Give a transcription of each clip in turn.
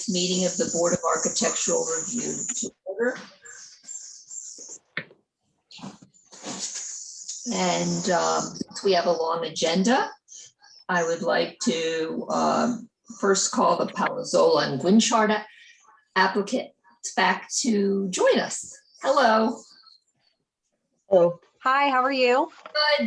Meeting of the Board of Architectural Review to order. And since we have a long agenda, I would like to first call the Palazzolo and Guinchard applicants back to join us. Hello. Hello. Hi, how are you?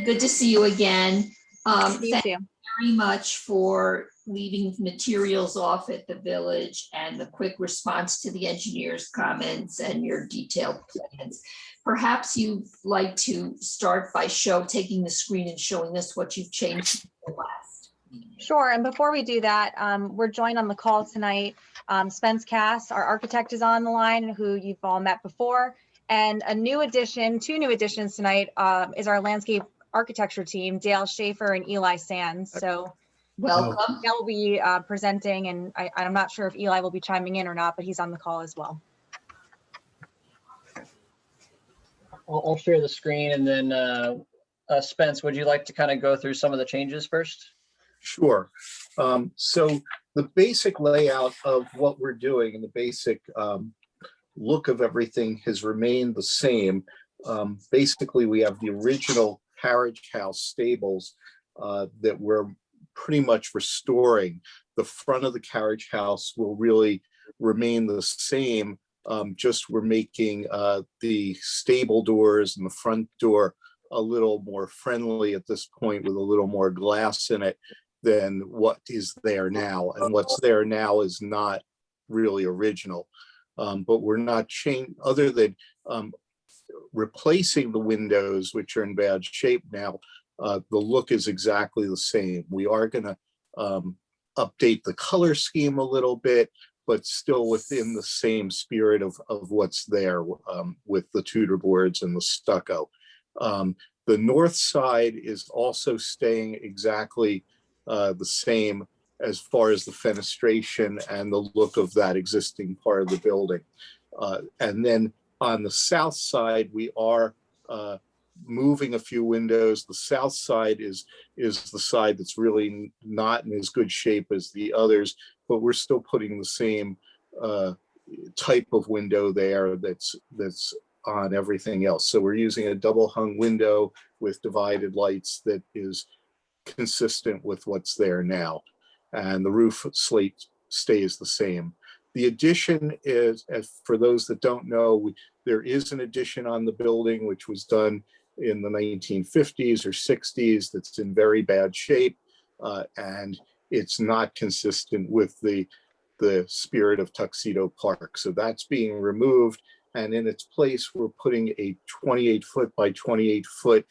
Good to see you again. You too. Very much for leaving materials off at the village and the quick response to the engineer's comments and your detailed plans. Perhaps you'd like to start by taking the screen and showing us what you've changed since the last meeting. Sure, and before we do that, we're joined on the call tonight. Spence Cass, our architect, is on the line, who you've all met before. And two new additions tonight is our landscape architecture team, Dale Schaefer and Eli Sands. So welcome. Dale will be presenting, and I'm not sure if Eli will be chiming in or not, but he's on the call as well. I'll share the screen, and then Spence, would you like to kind of go through some of the changes first? Sure. So the basic layout of what we're doing and the basic look of everything has remained the same. Basically, we have the original carriage house stables that we're pretty much restoring. The front of the carriage house will really remain the same. Just we're making the stable doors and the front door a little more friendly at this point, with a little more glass in it than what is there now. And what's there now is not really original. But we're not changing, other than replacing the windows, which are in bad shape now. The look is exactly the same. We are going to update the color scheme a little bit, but still within the same spirit of what's there with the Tudor boards and the stucco. The north side is also staying exactly the same as far as the fenestration and the look of that existing part of the building. And then on the south side, we are moving a few windows. The south side is the side that's really not in as good shape as the others, but we're still putting the same type of window there that's on everything else. So we're using a double hung window with divided lights that is consistent with what's there now. And the roof slate stays the same. The addition is, as for those that don't know, there is an addition on the building which was done in the 1950s or 60s that's in very bad shape, and it's not consistent with the spirit of Tuxedo Park. So that's being removed, and in its place, we're putting a 28-foot by 28-foot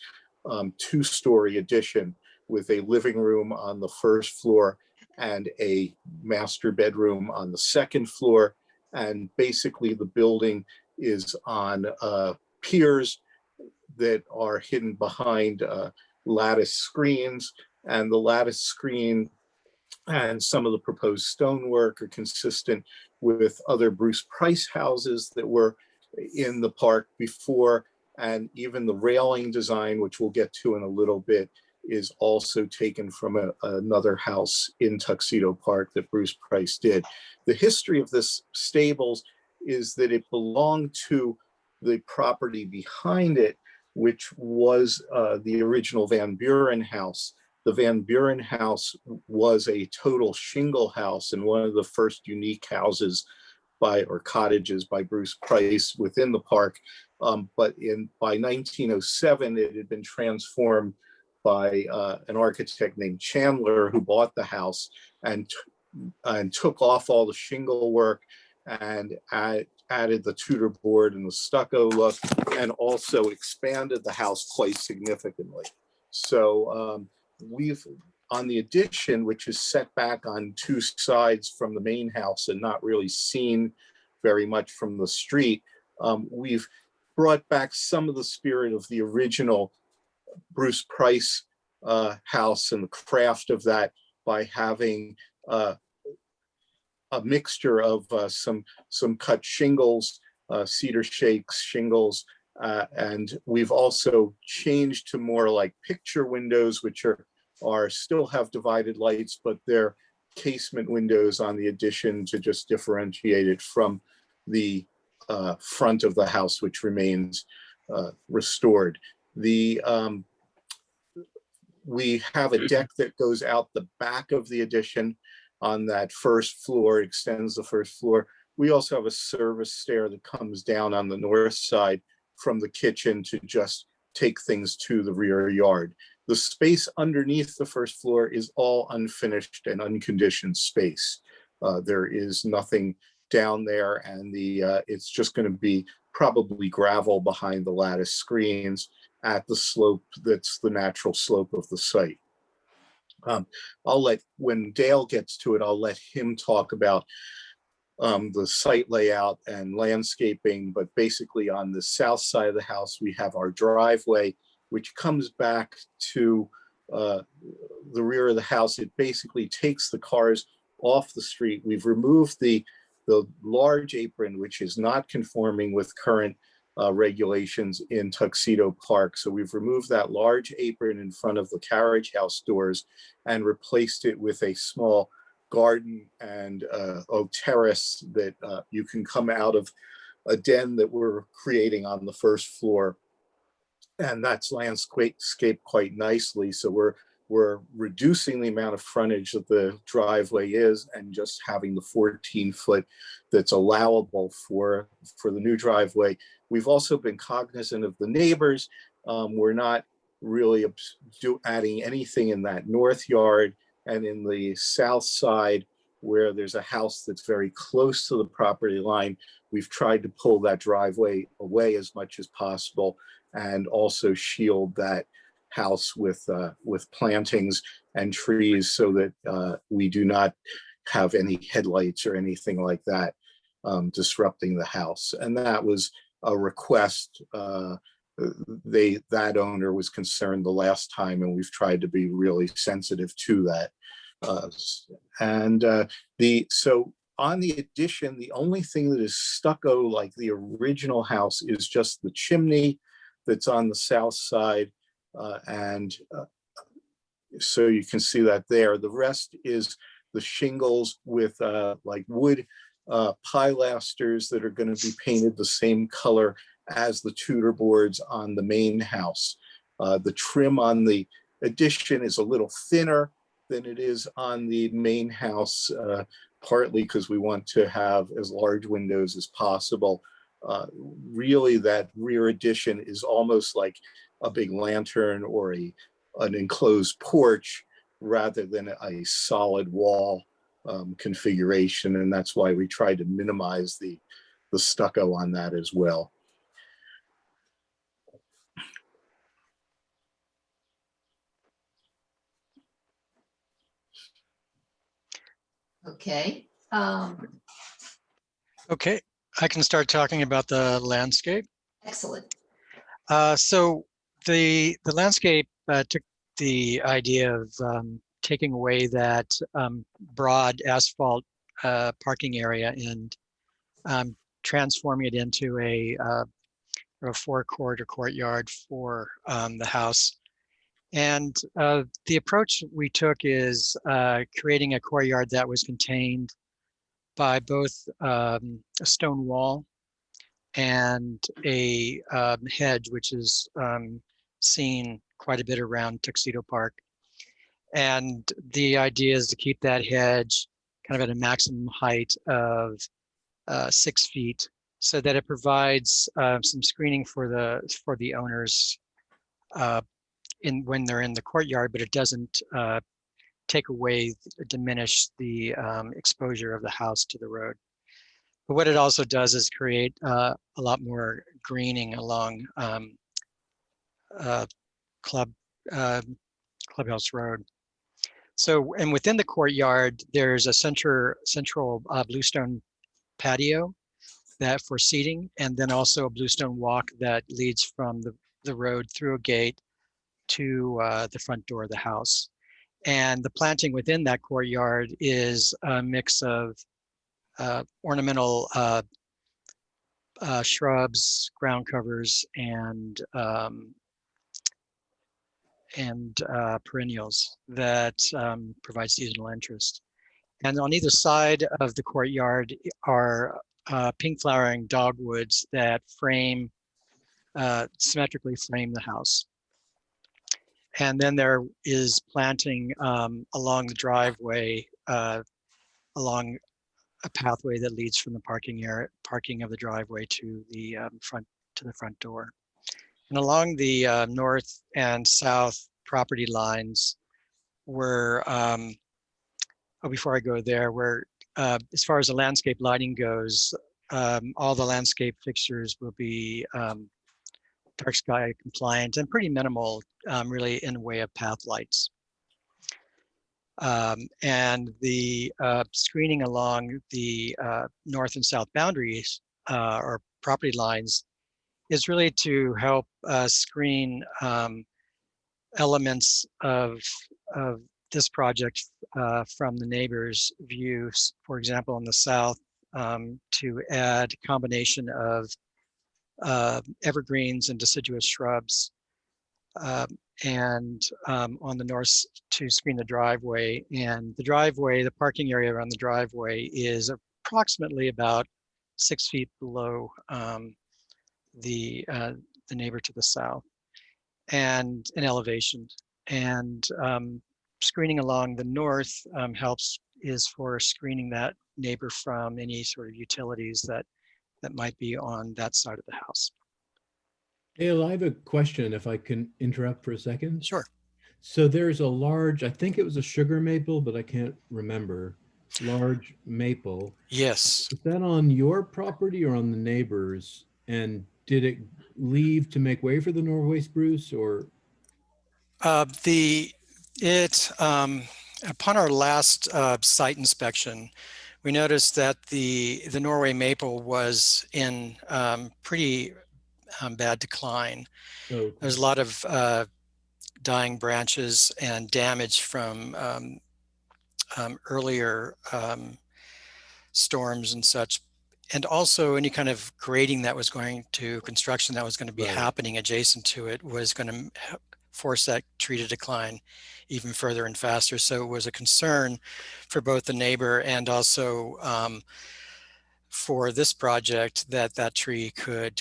two-story addition with a living room on the first floor and a master bedroom on the second floor. And basically the building is on piers that are hidden behind lattice screens, and the lattice screen and some of the proposed stonework are consistent with other Bruce Price houses that were in the park before. And even the railing design, which we'll get to in a little bit, is also taken from another house in Tuxedo Park that Bruce Price did. The history of this stables is that it belonged to the property behind it, which was the original Van Buren house. The Van Buren house was a total shingle house and one of the first unique houses or cottages by Bruce Price within the park. But by 1907, it had been transformed by an architect named Chandler, who bought the house and took off all the shingle work and added the Tudor board and the stucco look, and also expanded the house quite significantly. So we've, on the addition, which is set back on two sides from the main house and not really seen very much from the street, we've brought back some of the spirit of the original Bruce Price house and the craft of that by having a mixture of some cut shingles, cedar shakes shingles, and we've also changed to more like picture windows, which are still have divided lights, but they're casement windows on the addition to just differentiate it from the front of the house, which remains restored. We have a deck that goes out the back of the addition on that first floor, extends the first floor. We also have a service stair that comes down on the north side from the kitchen to just take things to the rear yard. The space underneath the first floor is all unfinished and unconditioned space. There is nothing down there, and it's just going to be probably gravel behind the lattice screens at the slope that's the natural slope of the site. When Dale gets to it, I'll let him talk about the site layout and landscaping, but basically on the south side of the house, we have our driveway, which comes back to the rear of the house. It basically takes the cars off the street. We've removed the large apron, which is not conforming with current regulations in Tuxedo Park. So we've removed that large apron in front of the carriage house doors and replaced it with a small garden and a terrace that you can come out of a den that we're creating on the first floor. And that's landscaped quite nicely. So we're reducing the amount of frontage that the driveway is and just having the 14-foot that's allowable for the new driveway. We've also been cognizant of the neighbors. We're not really adding anything in that north yard, and in the south side where there's a house that's very close to the property line, we've tried to pull that driveway away as much as possible and also shield that house with plantings and trees so that we do not have any headlights or anything like that disrupting the house. And that was a request. That owner was concerned the last time, and we've tried to be really sensitive to that. So on the addition, the only thing that is stucco like the original house is just the chimney that's on the south side. So you can see that there. The rest is the shingles with like wood pilasters that are going to be painted the same color as the Tudor boards on the main house. The trim on the addition is a little thinner than it is on the main house, partly because we want to have as large windows as possible. Really, that rear addition is almost like a big lantern or an enclosed porch rather than a solid wall configuration, and that's why we tried to minimize the stucco on that as well. Okay. Okay, I can start talking about the landscape. Excellent. So the landscape took the idea of taking away that broad asphalt parking area and transforming it into a forecourt or courtyard for the house. And the approach we took is creating a courtyard that was contained by both a stone wall and a hedge, which is seen quite a bit around Tuxedo Park. And the idea is to keep that hedge kind of at a maximum height of 6 feet, so that it provides some screening for the owners when they're in the courtyard, but it doesn't diminish the exposure of the house to the road. But what it also does is create a lot more greening along Clubhouse Road. So, and within the courtyard, there's a central bluestone patio for seating, and then also a bluestone walk that leads from the road through a gate to the front door of the house. And the planting within that courtyard is a mix of ornamental shrubs, ground covers, and perennials that provide seasonal interest. And on either side of the courtyard are pink flowering dogwoods that symmetrically frame the house. And then there is planting along the driveway, along a pathway that leads from the parking of the driveway to the front door. And along the north and south property lines, before I go there, as far as the landscape lighting goes, all the landscape fixtures will be dark sky compliant and pretty minimal, really, in the way of path lights. And the screening along the north and south boundaries or property lines is really to help screen elements of this project from the neighbors' views. For example, in the south, to add a combination of evergreens and deciduous shrubs, and on the north to screen the driveway. And the parking area around the driveway is approximately about 6 feet below the neighbor to the south, and in elevation. And screening along the north is for screening that neighbor from any sort of utilities that might be on that side of the house. Dale, I have a question if I can interrupt for a second. Sure. So there's a large, I think it was a sugar maple, but I can't remember, large maple. Yes. Is that on your property or on the neighbors? And did it leave to make way for the Norway spruce or? Upon our last site inspection, we noticed that the Norway maple was in pretty bad decline. Okay. There's a lot of dying branches and damage from earlier storms and such. And also any kind of construction that was going to be Right. happening adjacent to it was going to force that tree to decline even further and faster. So it was a concern for both the neighbor and also for this project that tree could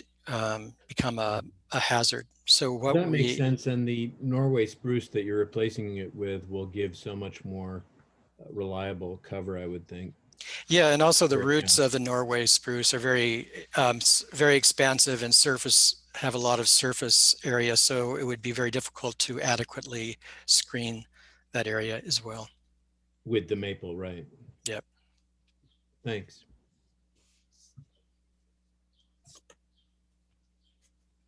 become a hazard. So what That makes sense. And the Norway spruce that you're replacing it with will give so much more reliable cover, I would think. Yeah, and also the Great, roots yeah. of the Norway spruce are very expansive and have a lot of surface area, so it would be very difficult to adequately screen that area as well. With the maple, right? Yep. Thanks.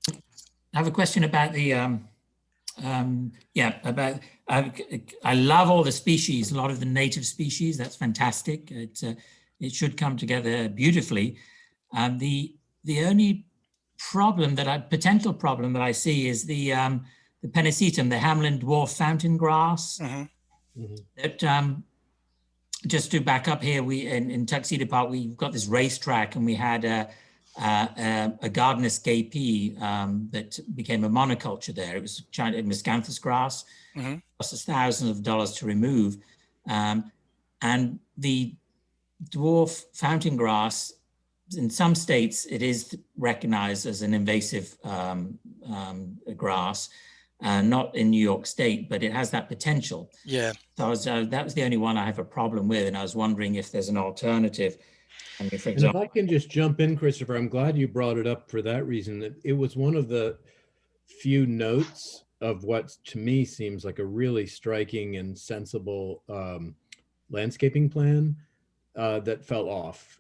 I have a question about the, I love all the species, a lot of the native species. That's fantastic. It should come together beautifully. The only potential problem that I see is the Pennisetum, the Hamlin dwarf fountain grass. Mm-hmm. That just to back up here, in Tuxedo Park, we've got this racetrack, and we had a garden escapee that became a monoculture there. It was miscanthus grass. Mm-hmm. Cost us thousands of dollars to remove. And the dwarf fountain grass, in some states, it is recognized as an invasive grass. Not in New York State, but it has that potential. Yeah. So that was the only one I have a problem with, and I was wondering if there's an alternative. I mean, for And if example, I can just jump in, Christopher, I'm glad you brought it up for that reason. It was one of the few notes of what to me seems like a really striking and sensible landscaping plan that fell off.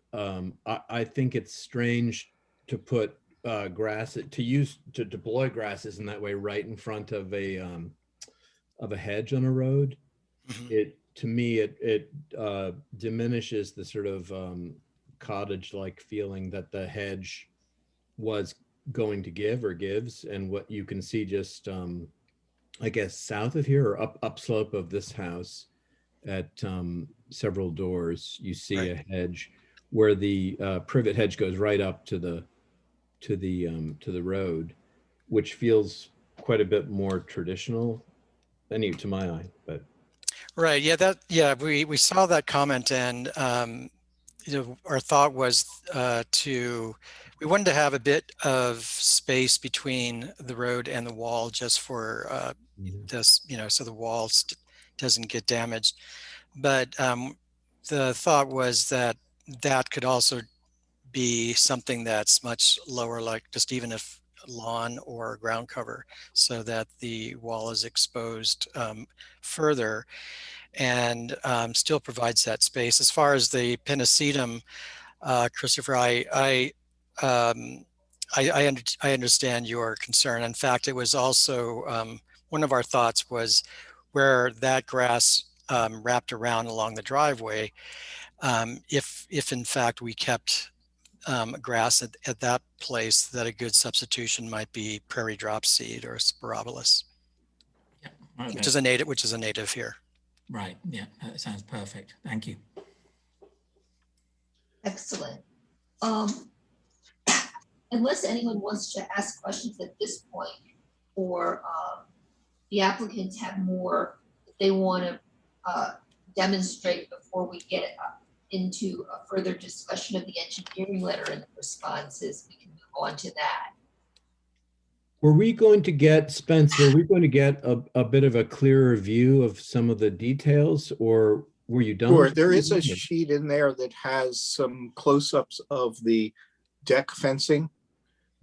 I think it's strange to put to deploy grasses in that way right in front of a hedge on a road. Mm-hmm. To me it diminishes the sort of cottage-like feeling that the hedge was going to give or gives. And what you can see just I guess south of here or upslope of this house at several doors, you see Right. a hedge where the privet hedge goes right up to the road, which feels quite a bit more traditional to my eye. But Right, yeah, we saw that comment and, our thought was we wanted to have a bit of space between the road and the wall just for Mhm. this, so the wall doesn't get damaged. But the thought was that that could also be something that's much lower, like just even if lawn or ground cover, so that the wall is exposed further and still provides that space. As far as the pinacetum, Christopher, um, I understand your concern. In fact, it was also one of our thoughts was where that grass wrapped around along the driveway. If in fact we kept grass at that place, that a good substitution might be prairie drop seed or sporobolus, Yeah. which Okay. is a native here. Right. Yeah. That sounds perfect. Thank you. Excellent. Unless anyone wants to ask questions at this point, or the applicants have more that they want to demonstrate before we get into a further discussion of the engineering letter and the responses, we can move on to that. Were we going to get, Spence, were we going to get a bit of a clearer view of some of the details, or were you done? Sure, with there is a everything, or- sheet in there that has some close-ups of the deck fencing.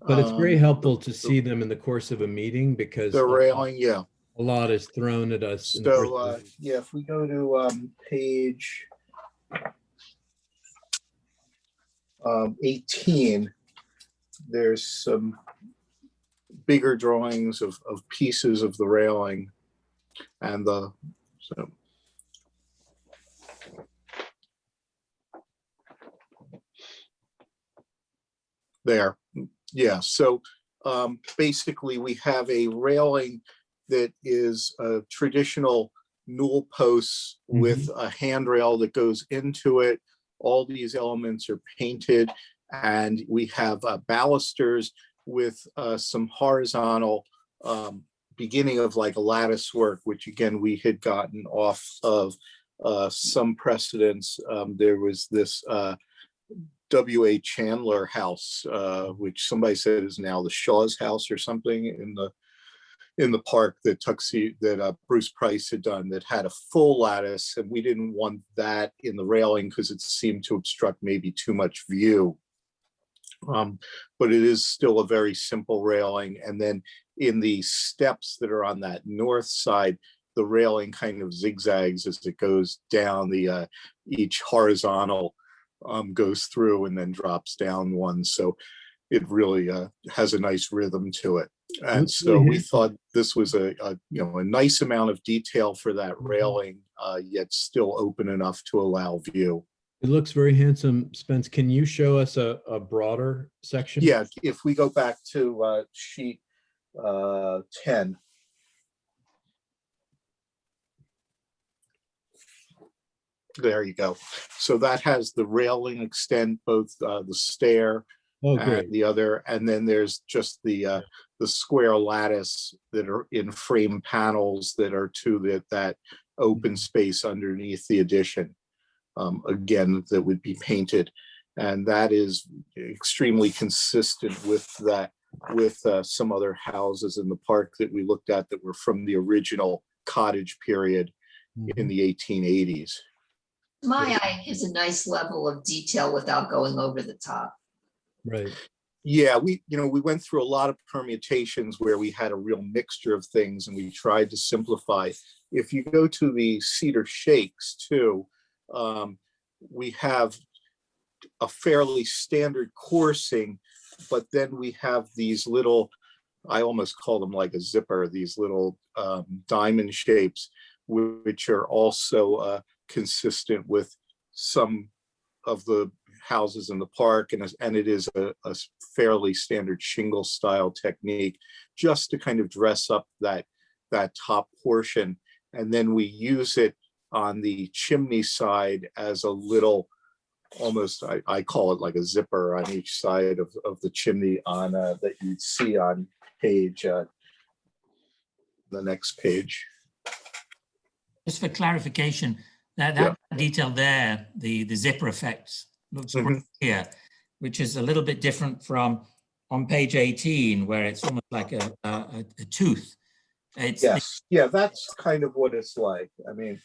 But it's very Um, helpful to see them in the course of a meeting because The railing, yeah. a lot is thrown at us. In the course So, of yeah, if we go to page 18, there's some bigger drawings of pieces of the railing and so. There, yeah, so basically we have a railing that is a traditional newel posts with a handrail that goes into it. All these elements are painted, and we have balusters with some horizontal beginning of like a lattice work, which again, we had gotten off of some precedents. There was this W.A. Chandler house, which somebody said is now the Shaw's house or something in the park that Bruce Price had done, that had a full lattice, and we didn't want that in the railing because it seemed to obstruct maybe too much view. But it is still a very simple railing. And then in the steps that are on that north side, the railing kind of zigzags as it goes down. Each horizontal goes through and then drops down one. So it really has a nice rhythm to it. And Looks so really we handsome. thought this was a nice amount of detail for that railing, yet still open enough to allow view. It looks very handsome. Spence, can you show us a broader section? Yeah, if we go back to sheet 10. There you go. So that has the railing extent, both the stair Oh, and great. the other, and then there's just the square lattice that are in frame panels that are to that open space underneath the addition. Again, that would be painted, and that is extremely consistent with that, with some other houses in the park that we looked at that were from the original cottage period in the 1880s. My eye gives a nice level of detail without going over the top. Right. Yeah, we went through a lot of permutations where we had a real mixture of things, and we tried to simplify. If you go to the Cedar Shakes too, we have a fairly standard coursing, but then we have these little, I almost call them like a zipper, these little diamond shapes, which are also consistent with some of the houses in the park, and it is a fairly standard shingle style technique, just to kind of dress up that top portion. And then we use it on the chimney side as a little, almost, I call it like a zipper on each side of the chimney on that you'd see on page the next page. Just for clarification, that detail there, the zipper effect looks great here, which is a little bit different from on page 18, where it's almost like a tooth. Yes, yeah, that's kind of what it's like. I mean,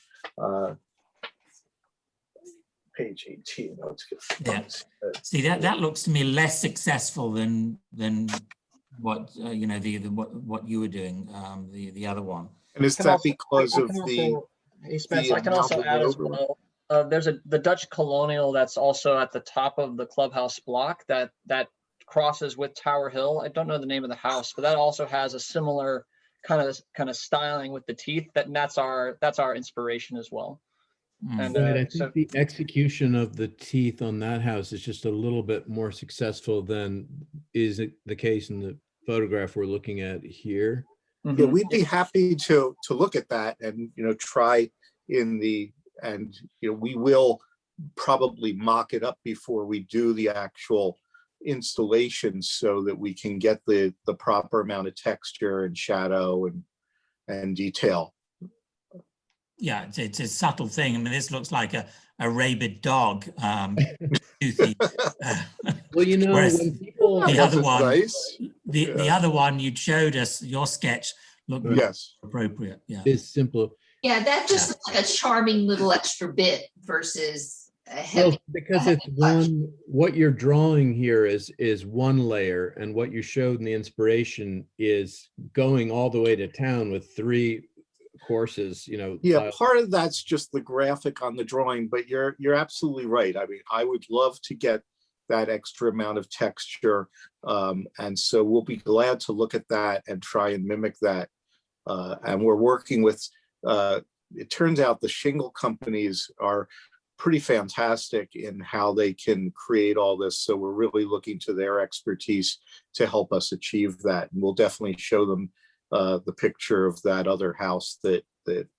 page 18, let's get. Yeah. See, that looks to me less successful than what you know, what you were doing, the other one. And is Can that also- because I of can the, also- Hey, Spence, the I can also amount of add as logo? well. There's the Dutch Colonial that's also at the top of the clubhouse block that crosses with Tower Hill. I don't know the name of the house, but that also has a similar kind of styling with the teeth. That's our inspiration as well. And Right, I so think the execution of the teeth on that house is just a little bit more successful than is it the case in the photograph we're looking at here. Yeah, we'd be happy to look at that and, try and we will probably mock it up before we do the actual installation so that we can get the proper amount of texture and shadow and detail. Yeah, it's a subtle thing. I mean, this looks like a rabid dog. Toothy. Well, Whereas when people the other one, nice. the other one you showed us, your sketch looked Yes. appropriate. Yeah. is simple. Yeah, that just looks like a charming little extra bit versus a Well, heavy. because it's what you're drawing here is one layer, and what you showed in the inspiration is going all the way to town with 3 courses, Yeah, part of that's just the graphic on the drawing, but you're absolutely right. I mean, I would love to get that extra amount of texture. And so we'll be glad to look at that and try and mimic that. And we're working with, it turns out the shingle companies are pretty fantastic in how they can create all this. So we're really looking to their expertise to help us achieve that. And we'll definitely show them the picture of that other house that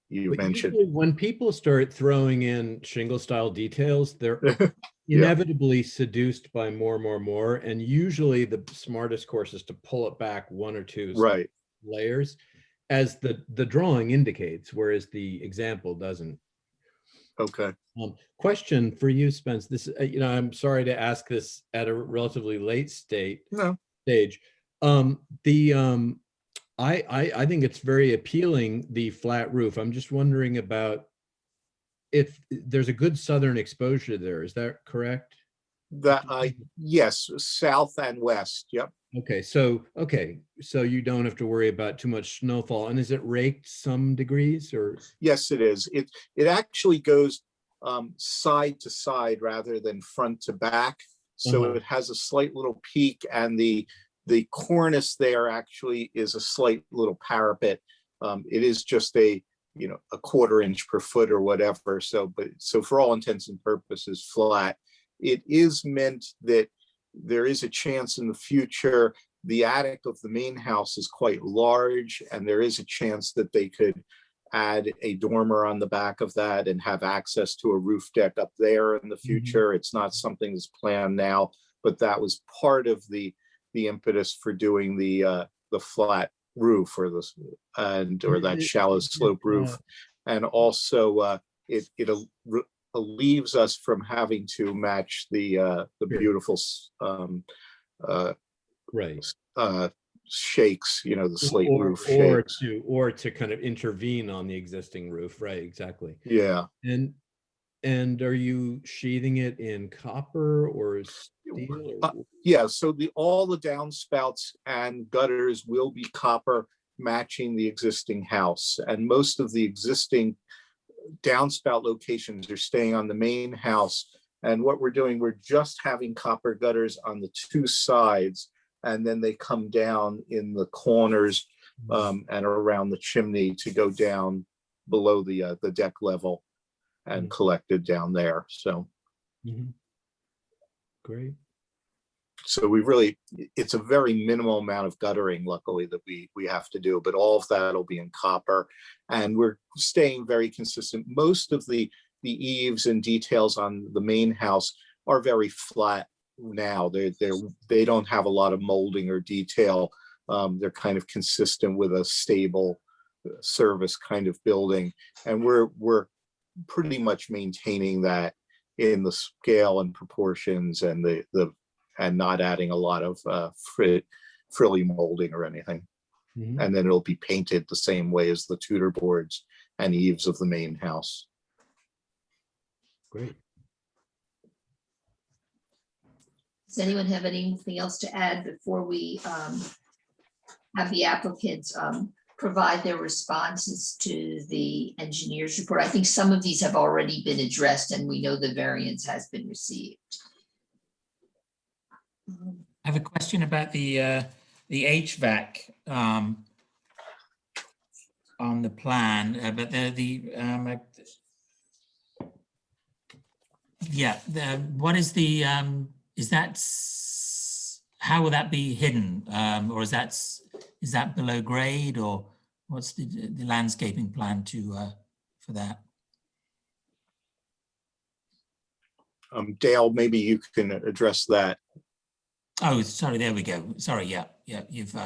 you But mentioned. usually when people start throwing in shingle style details, they're inevitably seduced by more. And usually the smartest course is to pull it back 1 or 2 Right. layers, as the drawing indicates, whereas the example doesn't. Okay. Question for you, Spence. This, I'm sorry to ask this at a relatively late stage. I think it's very appealing, the flat roof. I'm just wondering about if there's a good southern exposure there. Is that correct? Yes, south and west. Yep. Okay, so you don't have to worry about too much snowfall. And is it raked some degrees, or? Yes, it is. It actually goes side to side rather than front to back. So it has a slight little peak, and the cornice there actually is a slight little parapet. It is just a 1/4 inch per foot or whatever. So for all intents and purposes, flat. It is meant that there is a chance in the future. The attic of the main house is quite large, and there is a chance that they could add a dormer on the back of that and have access to a roof deck up there in the future. It's not something that's planned now, but that was part of the impetus for doing the flat roof or that shallow slope roof. And also it leaves us from having to match the beautiful shakes, the slate roof shakes. Or to kind of intervene on the existing roof. Right, exactly. Yeah. And are you sheathing it in copper or steel? Yeah, so all the downspouts and gutters will be copper, matching the existing house. And most of the existing downspout locations are staying on the main house. And what we're doing, we're just having copper gutters on the 2 sides, and then they come down in the corners and around the chimney to go down below the deck level and collected down there. So great. So it's a very minimal amount of guttering, luckily, that we have to do, but all of that will be in copper, and we're staying very consistent. Most of the eaves and details on the main house are very flat now. They don't have a lot of molding or detail. They're kind of consistent with a stable service kind of building. And we're pretty much maintaining that in the scale and proportions and and not adding a lot of frilly molding or anything. Mhm. And then it'll be painted the same way as the Tudor boards and eaves of the main house. Great. Does anyone have anything else to add before we have the applicants provide their responses to the engineer's report? I think some of these have already been addressed and we know the variance has been received. I have a question about the HVAC on the plan, but what is the how will that be hidden, or is that below grade, or what's the landscaping plan for that? Dale, maybe you can address that. Oh, sorry, there we go. Sorry, yeah, you've,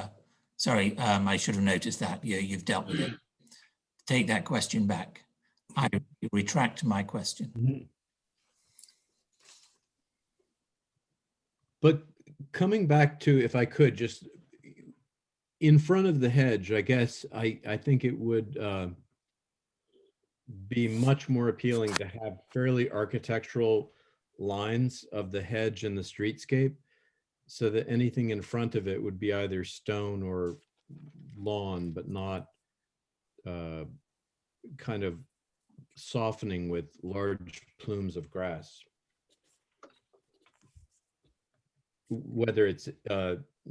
sorry, I should have noticed that. Yeah, you've dealt with it. Take that question back. I retract my question. Mhm. But coming back to, if I could, just in front of the hedge, I guess I think it would be much more appealing to have fairly architectural lines of the hedge and the streetscape, so that anything in front of it would be either stone or lawn, but not kind of softening with large plumes of grass. Whether it's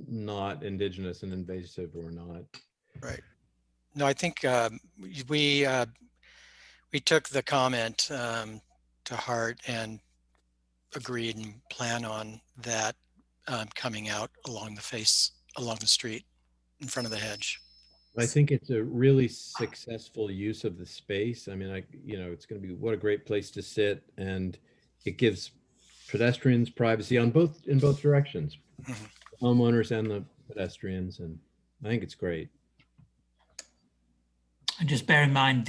not indigenous and invasive or not. Right. No, I think we took the comment to heart and agreed and plan on that coming out along the face, along the street in front of the hedge. I think it's a really successful use of the space. I mean, it's going to be, what a great place to sit, and it gives pedestrians privacy in both directions, homeowners and the pedestrians, and I think it's great. And just bear in mind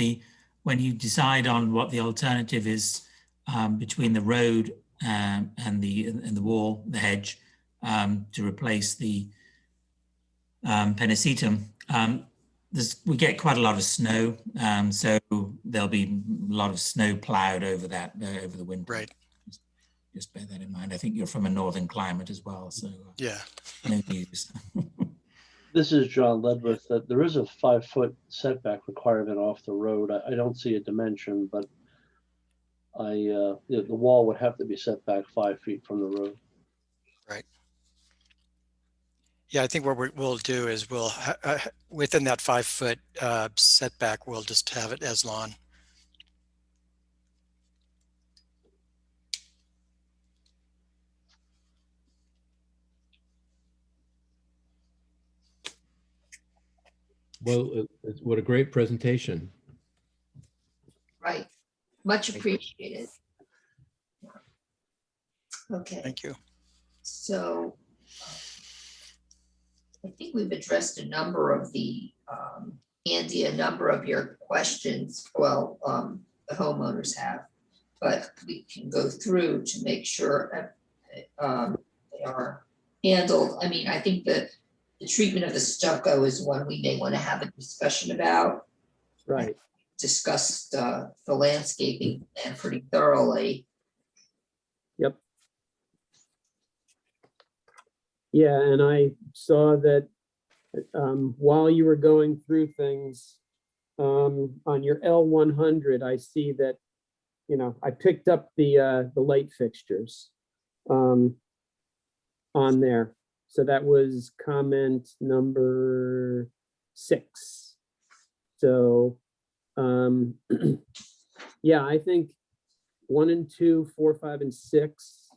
when you decide on what the alternative is between the road and the wall, the hedge, to replace the Pennisetum, we get quite a lot of snow, so there'll be a lot of snow plowed over that over the winter. Right. Just bear that in mind. I think you're from a northern climate as well, so yeah, no news. This is John Ledwith. That there is a 5-foot setback requirement off the road. I don't see a dimension, but the wall would have to be set back 5 feet from the road. right. Yeah, I think what we'll do is we'll within that 5-foot setback, we'll just have it as lawn. Well, what a great presentation. Right, much appreciated. Okay, Thank you. so I think we've addressed a number of Andy, a number of your questions, well, the homeowners have, but we can go through to make sure they are handled. I mean, I think that the treatment of the stucco is one we may want to have a discussion about. Right. Discussed the landscaping plan pretty thoroughly. Yep. Yeah, and I saw that while you were going through things on your L100, I see that, I picked up the light fixtures on there. So that was comment number 6. So yeah, I think 1 and 2, 4, 5, and 6.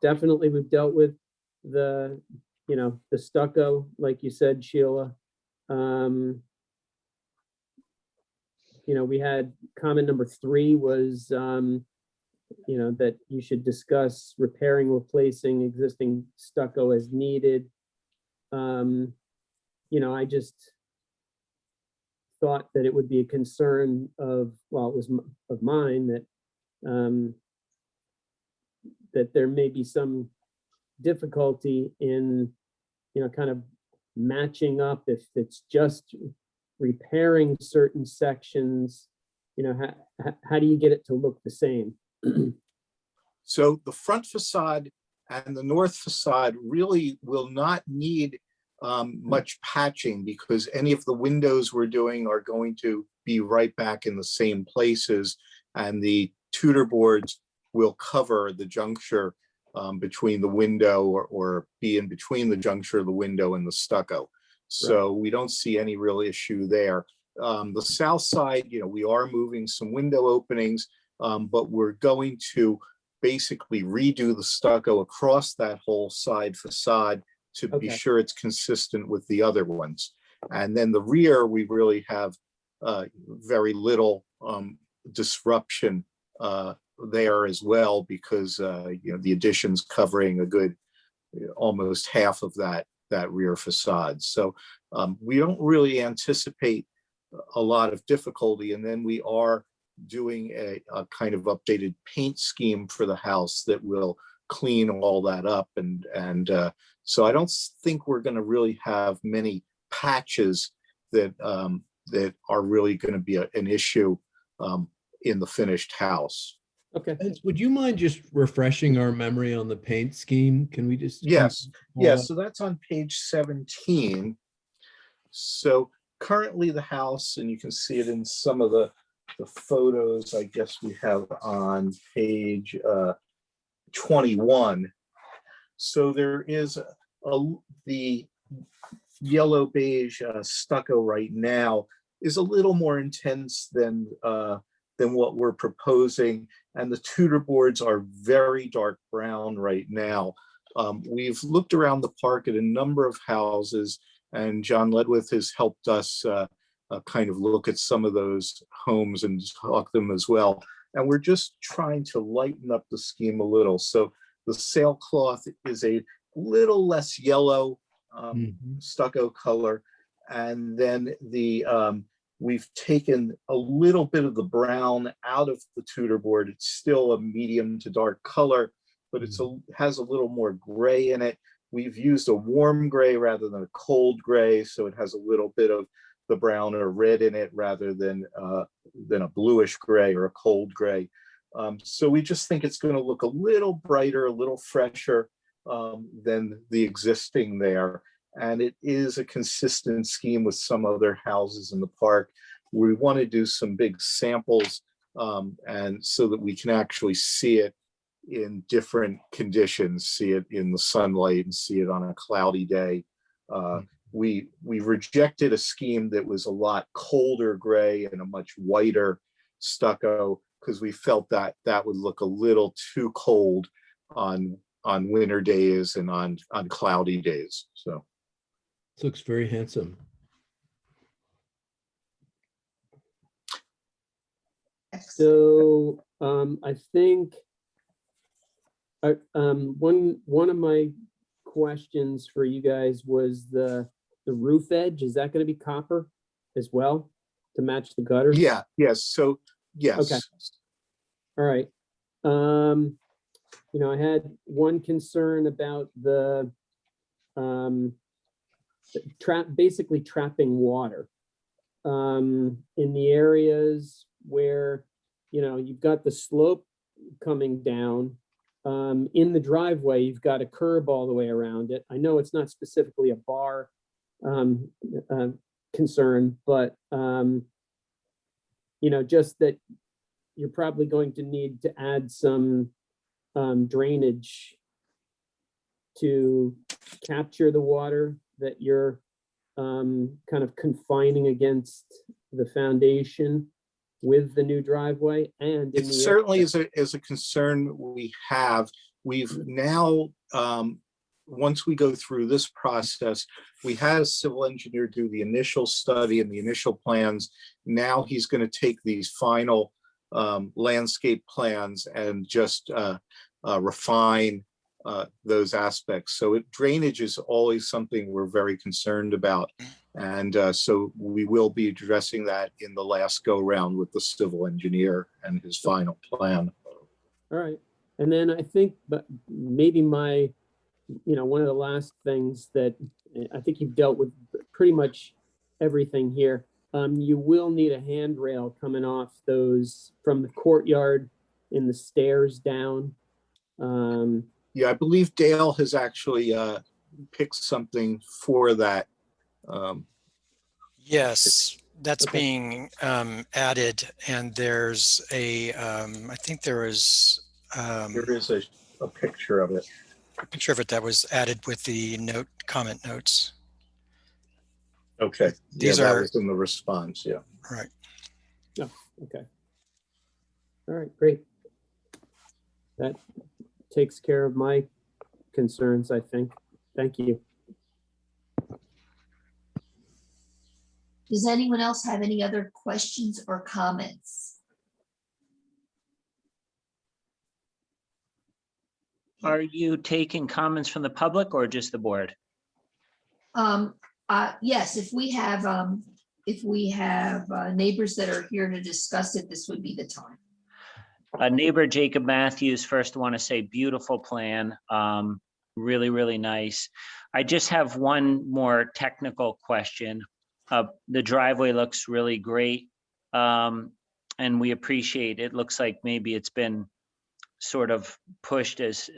Definitely we've dealt with the stucco, like you said, Sheila. We had comment number 3 was, that you should discuss repairing, replacing existing stucco as needed. I just thought that it would be a concern of, well, it was of mine that that there may be some difficulty in, kind of matching up if it's just repairing certain sections. How do you get it to look the same? So the front facade and the north facade really will not need much patching, because any of the windows we're doing are going to be right back in the same places, and the Tudor boards will cover the juncture between the window or be in between the juncture of the window and the stucco. So we don't see any real issue there. The south side, we are moving some window openings, but we're going to basically redo the stucco across that whole side facade to be sure it's consistent with the other ones. And then the rear, we really have very little disruption there as well, because the addition's covering a good almost half of that rear facade. So we don't really anticipate a lot of difficulty. And then we are doing a kind of updated paint scheme for the house that will clean all that up. And so I don't think we're going to really have many patches that are really going to be an issue in the finished house. Okay. Would you mind just refreshing our memory on the paint scheme? Can we just? Yes. Yeah. So that's on page 17. So currently the house, and you can see it in some of the photos, I guess we have on page 21. So there is the yellow beige stucco right now is a little more intense than what we're proposing, and the Tudor boards are very dark brown right now. We've looked around the park at a number of houses, and John Ledwith has helped us kind of look at some of those homes and talk them as well. And we're just trying to lighten up the scheme a little. So the sailcloth is a little less yellow stucco color. And then we've taken a little bit of the brown out of the Tudor board. It's still a medium to dark color, but has a little more gray in it. We've used a warm gray rather than a cold gray, so it has a little bit of the brown or red in it rather than a bluish gray or a cold gray. So we just think it's going to look a little brighter, a little fresher than the existing there. And it is a consistent scheme with some other houses in the park. We want to do some big samples and so that we can actually see it in different conditions, see it in the sunlight and see it on a cloudy day. We rejected a scheme that was a lot colder gray and a much whiter stucco because we felt that would look a little too cold on winter days and on cloudy days. So this looks very handsome. So I think one of my questions for you guys was the roof edge. Is that going to be copper as well to match the gutters? yeah, yes. So yes. Okay. All right. I had one concern about the basically trapping water in the areas where you've got the slope coming down. In the driveway, you've got a curb all the way around it. I know it's not specifically a bar concern, but just that you're probably going to need to add some drainage to capture the water that you're kind of confining against the foundation with the new driveway. And it certainly is a concern we have. We've now, once we go through this process, we had a civil engineer do the initial study and the initial plans. Now he's going to take these final landscape plans and just refine those aspects. So drainage is always something we're very concerned about. And so we will be addressing that in the last go round with the civil engineer and his final plan. All right. And then I think, but maybe my, one of the last things that I think you've dealt with pretty much everything here. You will need a handrail coming off those from the courtyard in the stairs down. Yeah, I believe Dale has actually picked something for that. Yes, that's Okay. being added, and there's a, I think there is There is a picture of it. a picture of it that was added with the comment notes. Okay. These Yeah, that are- was in the response, yeah. Right. Okay. All right, great. That takes care of my concerns, I think. Thank you. Does anyone else have any other questions or comments? Are you taking comments from the public or just the board? Yes, if we have neighbors that are here to discuss it, this would be the time. Neighbor Jacob Matthews, first want to say beautiful plan. Really, really nice. I just have one more technical question. The driveway looks really great. And we appreciate, it looks like maybe it's been sort of pushed as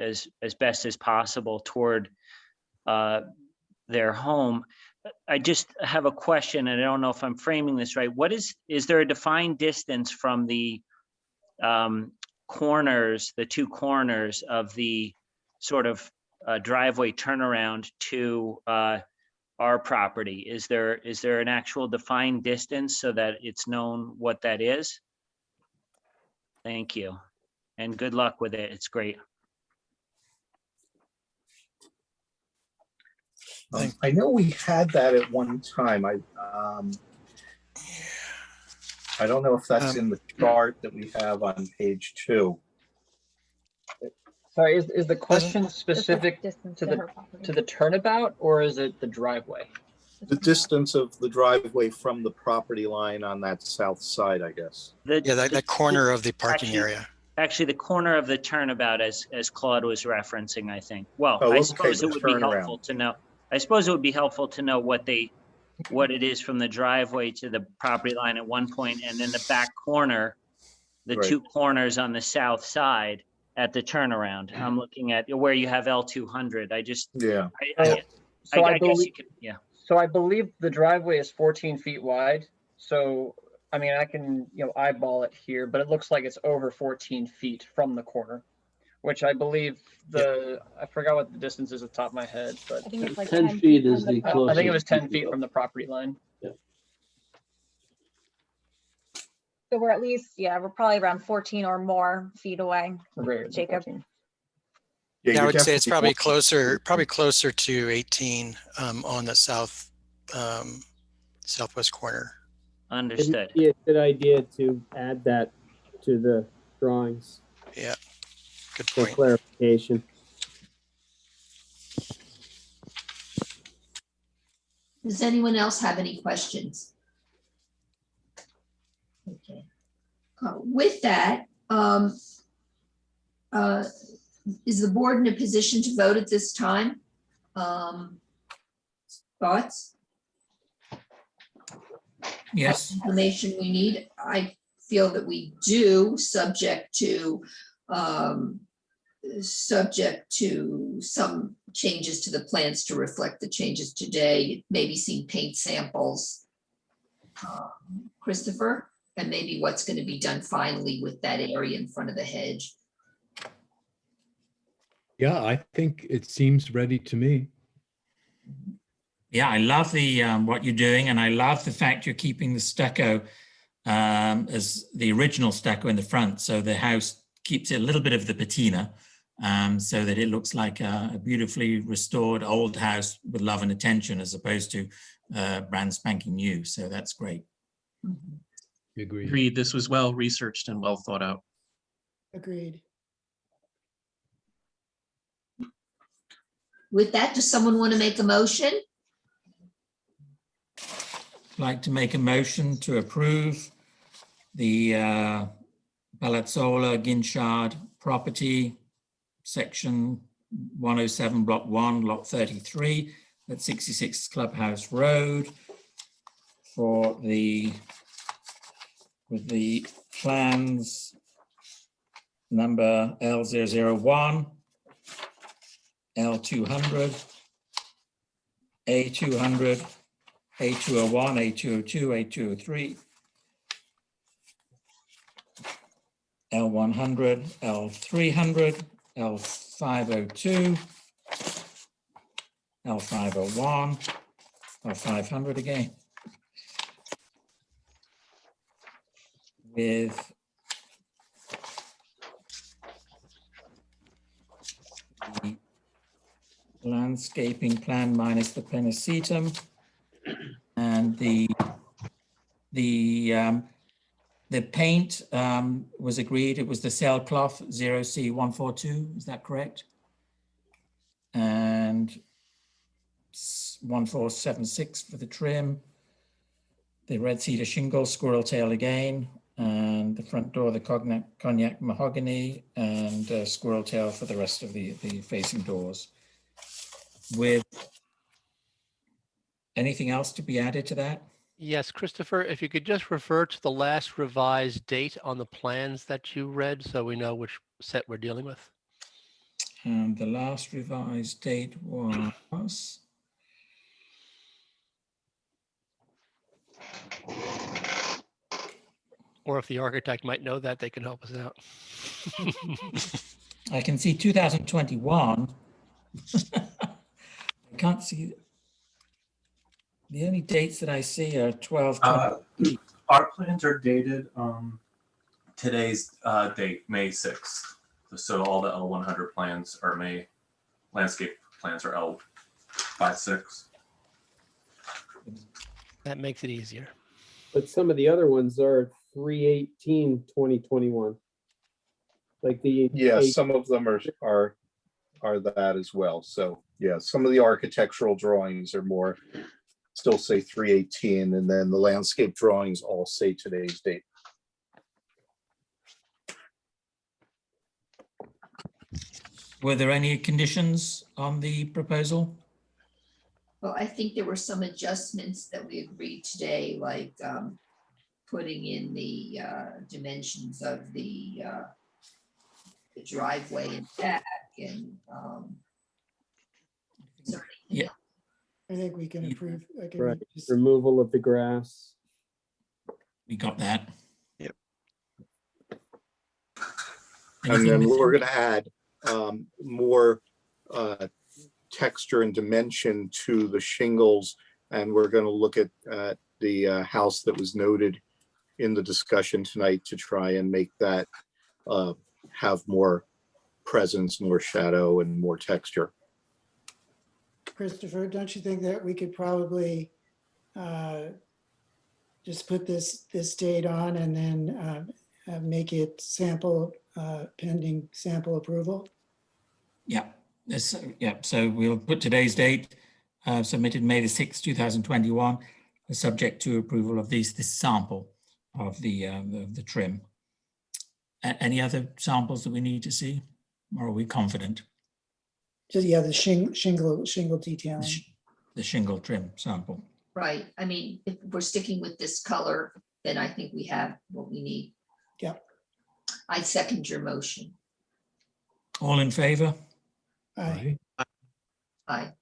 best as possible toward their home. I just have a question, and I don't know if I'm framing this right. Is there a defined distance from the corners, the two corners of the sort of driveway turnaround to our property? Is there an actual defined distance so that it's known what that is? Thank you. And good luck with it. It's great. I know we had that at one time. I don't know if that's in the chart that we have on page 2. Sorry, is the question specific Distance to her property. to the turnabout, or is it the driveway? The distance of the driveway from the property line on that south side, I guess. Yeah, that corner of the parking Actually- area. Actually, the corner of the turnabout, as Claude was referencing, I think. Well, Oh, I okay, suppose the it would be turnaround. helpful to know. I suppose it would be helpful to know what it is from the driveway to the property line at one point, and then the back corner, the Right. two corners on the south side at the turnaround. I'm looking at where you have L200. I just, Yeah. So I I guess believe, you could, yeah. so I believe the driveway is 14 feet wide. So, I mean, I can, eyeball it here, but it looks like it's over 14 feet from the corner, which I believe I forgot what the distance is at the top of my head, but I think it's like 10 feet is from the property. closest. I think it was 10 feet from the property line. So we're at least, we're probably around 14 or more feet away. Greater than Jacob. 14. Yeah, I would say it's definitely probably closer to 18 on the southwest corner. Understood. It'd be a good idea to add that to the drawings Yeah, good for point. clarification. Does anyone else have any questions? Okay. With that, is the board in a position to vote at this time? Thoughts? Yes. Information we need? I feel that we do, subject to some changes to the plans to reflect the changes today, maybe seeing paint samples. Christopher, and maybe what's going to be done finally with that area in front of the hedge. Yeah, I think it seems ready to me. Yeah, I love the what you're doing, and I love the fact you're keeping the stucco as the original stucco in the front, so the house keeps a little bit of the patina, so that it looks like a beautifully restored old house with love and attention, as opposed to brand spanking new. So that's great. Agreed. Agreed. This was well researched and well thought out. Agreed. With that, does someone want to make a motion? Like to make a motion to approve the Palazzola Ginchard property, section 107, block 1, lot 33 at 66 Clubhouse Road with the plans number L001, L200, A200, A201, A202, A203, L100, L300, L502, L501, L500 again. With the landscaping plan minus the pennisetum, and the paint was agreed. It was the sailcloth 0C142. Is that correct? And 1476 for the trim. The red cedar shingle, squirrel tail again, and the front door, the cognac mahogany, and squirrel tail for the rest of the facing doors. With anything else to be added to that? Yes, Christopher, if you could just refer to the last revised date on the plans that you read so we know which set we're dealing with. And the last revised date was Or if the architect might know that, they can help us out. I can see 2021. I can't see. The only dates that I see are 12. Our plans are dated today's date, May 6th. So all the L100 plans are May, landscape plans are L56. That makes it easier. But some of the other ones are 3/18/2021. Like the. Yeah, some of them are that as well. So yeah, some of the architectural drawings are more, still say 3/18, and then the landscape drawings all say today's date. Were there any conditions on the proposal? Well, I think there were some adjustments that we agreed today, like putting in the dimensions of the driveway and back and. Yeah. I think we can approve. I can Right, just- removal of the grass. We got that. Yep. And Anything then missing? we're gonna add more texture and dimension to the shingles. And we're gonna look at the house that was noted in the discussion tonight to try and make that have more presence, more shadow, and more texture. Christopher, don't you think that we could probably just put this date on and then make it sample pending sample approval? Yeah, so we'll put today's date, submitted May the 6th, 2021, subject to approval of this sample of the trim. Any other samples that we need to see, or are we confident? Just, yeah, the shingle detailing. The shingle trim sample. Right, I mean, if we're sticking with this color, then I think we have what we need. Yeah. I second your motion. All in favor? Aye. Aye.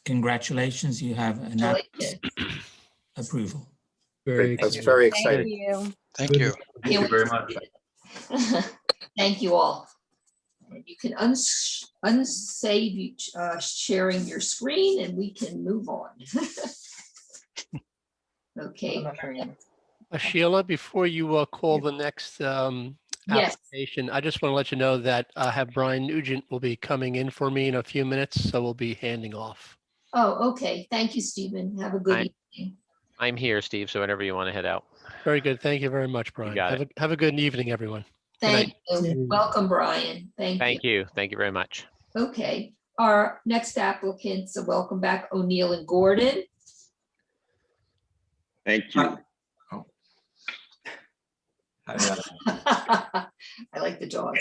Congratulations, you have an I like it. approval. Very That's exciting. very Thank exciting. you. Thank you. Can't Thank you wait very to much. see it. Thank you all. You can unsave sharing your screen and we can move on. Okay. Sheila, before you call the next Yes. application, I just want to let you know that I have Brian Nugent will be coming in for me in a few minutes, so we'll be handing off. Oh, okay. Thank you, Stephen. Have a good evening. I'm here, Steve, so whenever you want to head out. Very good. Thank you very much, Brian. got Have a good evening, everyone. Thank night. you. Welcome, Brian. Thank you. Thank you. Thank you very much. Okay. Our next applicants, welcome back, O'Neill and Gordon. Thank you. I like the dog.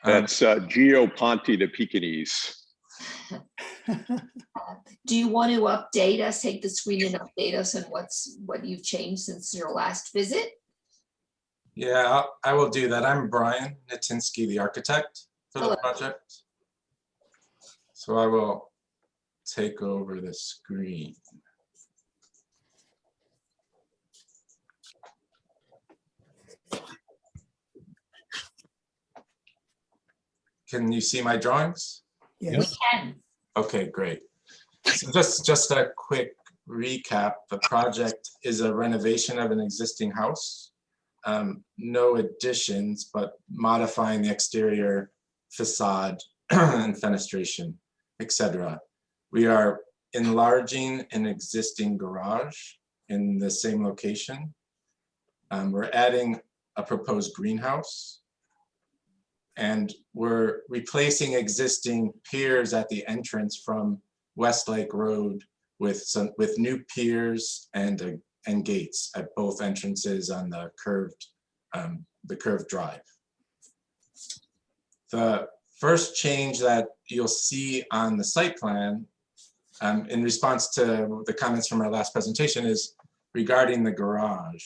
That's Gio Ponte, the Pekingese. Do you want to update us, take the screen and update us on what you've changed since your last visit? Yeah, I will do that. I'm Brian Natinsky, the architect for the project. So I will take over the screen. Can you see my drawings? Yes. We can. Okay, great. So just a quick recap. The project is a renovation of an existing house. No additions, but modifying the exterior facade and fenestration, etc. We are enlarging an existing garage in the same location. We're adding a proposed greenhouse. And we're replacing existing piers at the entrance from Westlake Road with new piers and gates at both entrances on the curved drive. The first change that you'll see on the site plan, in response to the comments from our last presentation, is regarding the garage.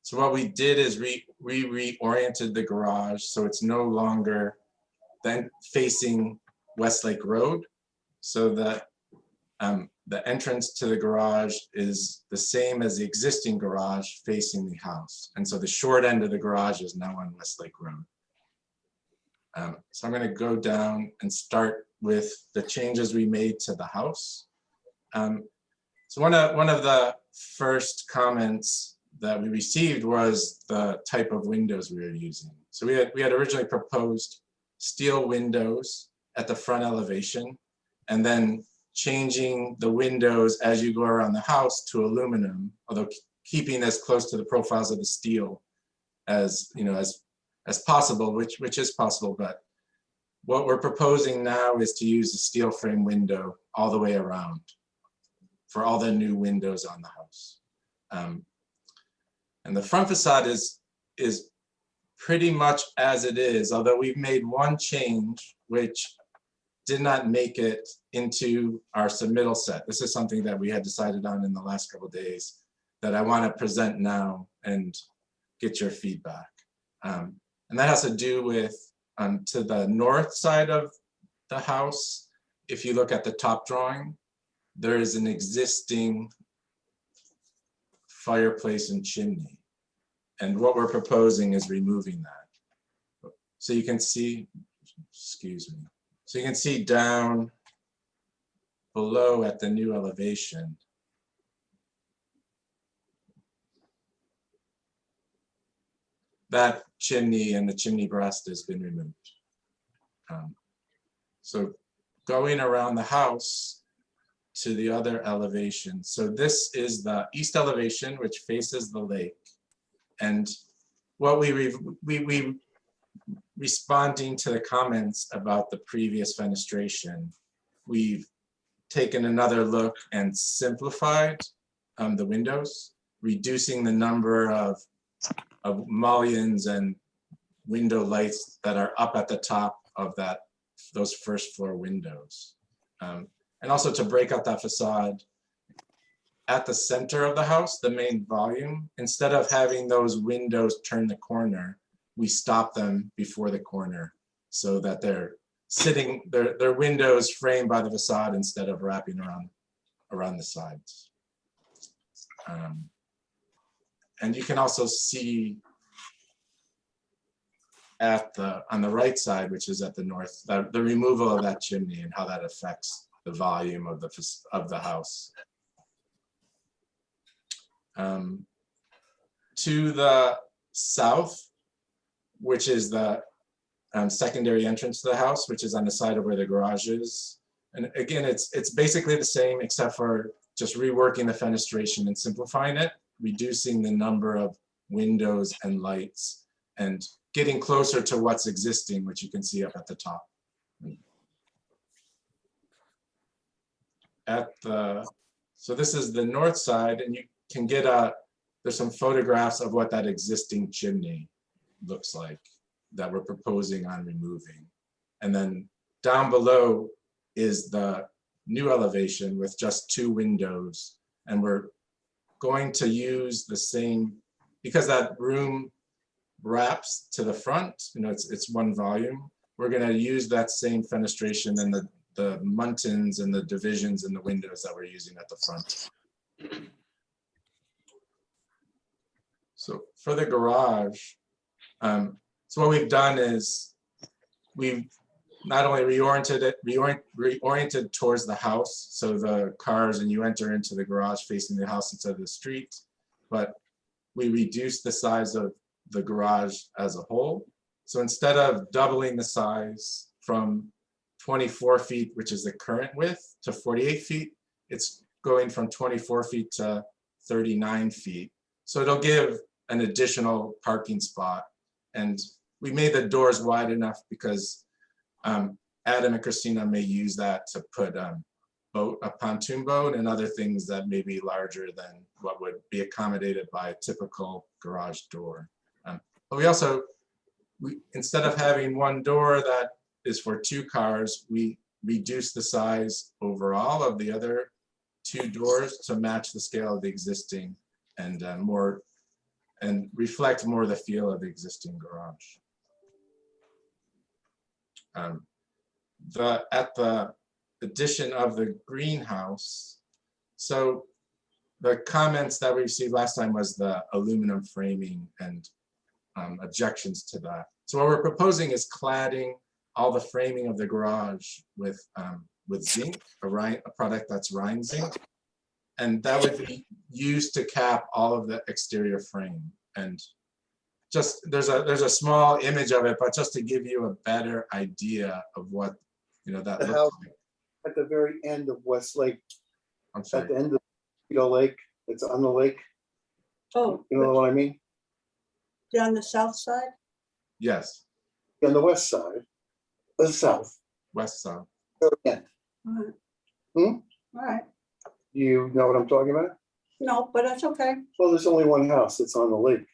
So what we did is we reoriented the garage so it's no longer then facing Westlake Road, so that the entrance to the garage is the same as the existing garage facing the house. And so the short end of the garage is now on Westlake Road. So I'm going to go down and start with the changes we made to the house. So one of the first comments that we received was the type of windows we were using. So we had originally proposed steel windows at the front elevation, and then changing the windows as you go around the house to aluminum, although keeping as close to the profiles of the steel as possible, which is possible. But what we're proposing now is to use a steel frame window all the way around for all the new windows on the house. And the front facade is pretty much as it is, although we've made one change which did not make it into our submittal set. This is something that we had decided on in the last couple of days that I want to present now and get your feedback. And that has to do with to the north side of the house. If you look at the top drawing, there is an existing fireplace and chimney. And what we're proposing is removing that. So you can see, excuse me. So you can see down below at the new elevation, that chimney and the chimney breast has been removed. So going around the house to the other elevation. So this is the east elevation, which faces the lake. And what we responding to the comments about the previous fenestration, we've taken another look and simplified the windows, reducing the number of mullions and window lights that are up at the top of those first floor windows. And also to break out that facade at the center of the house, the main volume, instead of having those windows turn the corner, we stop them before the corner so that they're sitting, their windows framed by the facade instead of wrapping around the sides. And you can also see on the right side, which is at the north, the removal of that chimney and how that affects the volume of the house. To the south, which is the secondary entrance to the house, which is on the side of where the garage is. And again, it's basically the same except for just reworking the fenestration and simplifying it, reducing the number of windows and lights, and getting closer to what's existing, which you can see up at the top. so this is the north side, and you can get there's some photographs of what that existing chimney looks like that we're proposing on removing. And then down below is the new elevation with just 2 windows. And we're going to use the same, because that room wraps to the front, it's one volume. We're going to use that same fenestration and the muntins and the divisions in the windows that we're using at the front. So for the garage, so what we've done is we've not only reoriented towards the house, so the cars and you enter into the garage facing the house instead of the street, but we reduced the size of the garage as a whole. So instead of doubling the size from 24 feet, which is the current width, to 48 feet, it's going from 24 feet to 39 feet. So it'll give an additional parking spot. And we made the doors wide enough because Adam and Christina may use that to put a pontoon boat and other things that may be larger than what would be accommodated by a typical garage door. But we also, instead of having one door that is for 2 cars, we reduce the size overall of the other 2 doors to match the scale of the existing and reflect more the feel of the existing garage. At the addition of the greenhouse, so the comments that we received last time was the aluminum framing and objections to that. So what we're proposing is cladding all the framing of the garage with zinc, a product that's Rhine zinc, and that would be used to cap all of the exterior frame. And just there's a small image of it, but just to give you a better idea of what that The looks house like. at the very end of Westlake, I'm at sorry. the end of Mosquito Lake, it's on the lake. Oh, You know what I mean? down the south side? Yes, On the west side, the south. west side. End. All right. Hmm? All right. You know what I'm talking about? No, but that's okay. Well, there's only one house that's on the lake.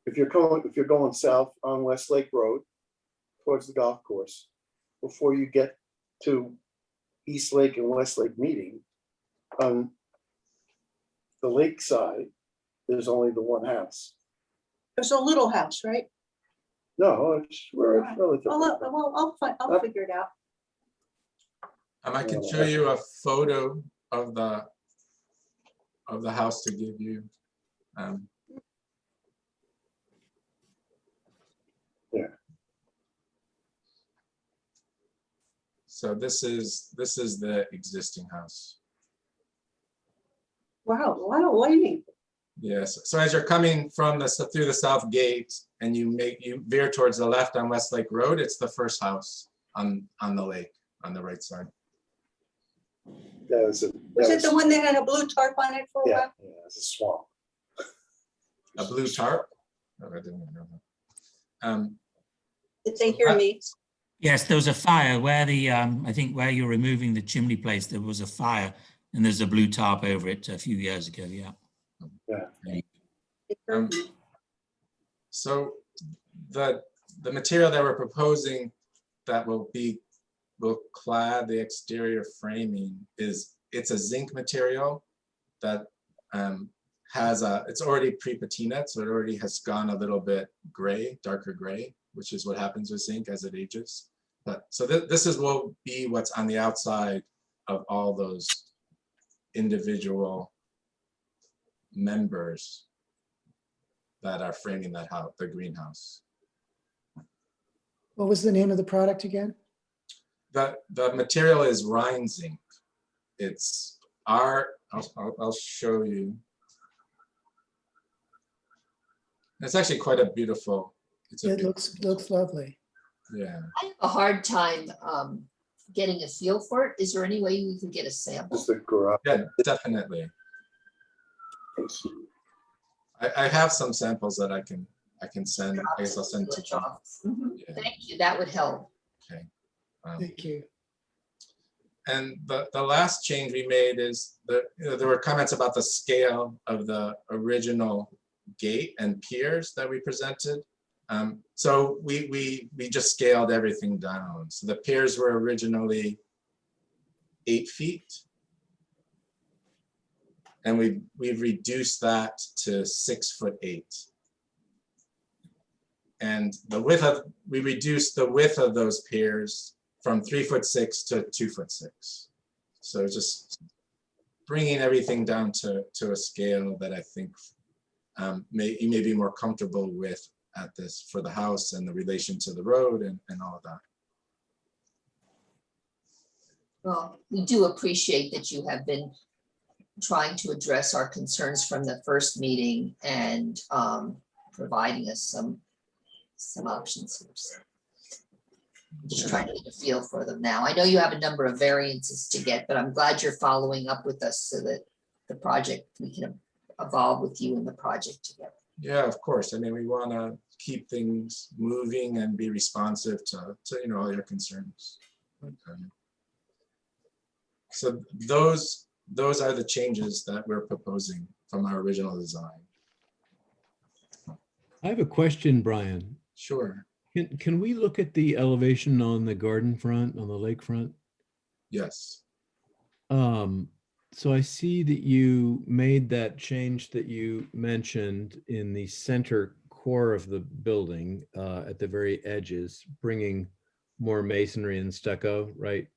If you're going south on Westlake Road towards the golf course, before you get to East Lake and Westlake meeting, on the lake side, there's only the one house. It's a little house, right? No, it's relatively. I'll figure it out. I can show you a photo of the house to give you. Yeah. So this is the existing house. Wow, a lot of lighting. Yes. So as you're coming from through the south gate and you veer towards the left on Westlake Road, it's the first house on the lake on the right side. Was it the one that had a blue tarp on it for a while? Yeah, it's a swamp. A blue tarp? Oh, I didn't even know that. Did they hear me? Yes, there was a fire where I think where you're removing the chimney place, there was a fire and there's a blue tarp over it a few years ago, yeah. Yeah. So the material that we're proposing that will clad the exterior framing it's a zinc material that it's already pre-patinaed, so it already has gone a little bit gray, darker gray, which is what happens with zinc as it ages. But so this will be what's on the outside of all those individual members that are framing that house, the greenhouse. What was the name of the product again? The material is Rhine zinc. It's I'll show you. It's actually quite a beautiful. It looks lovely. Yeah. I have a hard time getting a feel for it. Is there any way you can get a sample? Just the garage. Yeah, definitely. I have some samples that I can send. I guess I'll send to John. Thank you. That would help. Okay. Thank you. And the last change we made is there were comments about the scale of the original gate and piers that we presented. So we just scaled everything down. So the piers were originally 8 feet. And we've reduced that to 6'8". And we reduced the width of those piers from 3'6" to 2'6". So just bringing everything down to a scale that I think you may be more comfortable with at this for the house and the relation to the road and all of that. Well, we do appreciate that you have been trying to address our concerns from the first meeting and providing us some options here. So just trying to get a feel for them now. I know you have a number of variances to get, but I'm glad you're following up with us so that we can evolve with you in the project together. Yeah, of course. I mean, we want to keep things moving and be responsive to all your concerns. Okay. So those are the changes that we're proposing from our original design. I have a question, Brian. Sure. Can we look at the elevation on the garden front, on the lakefront? Yes. So I see that you made that change that you mentioned in the center core of the building at the very edges, bringing more masonry and stucco, right?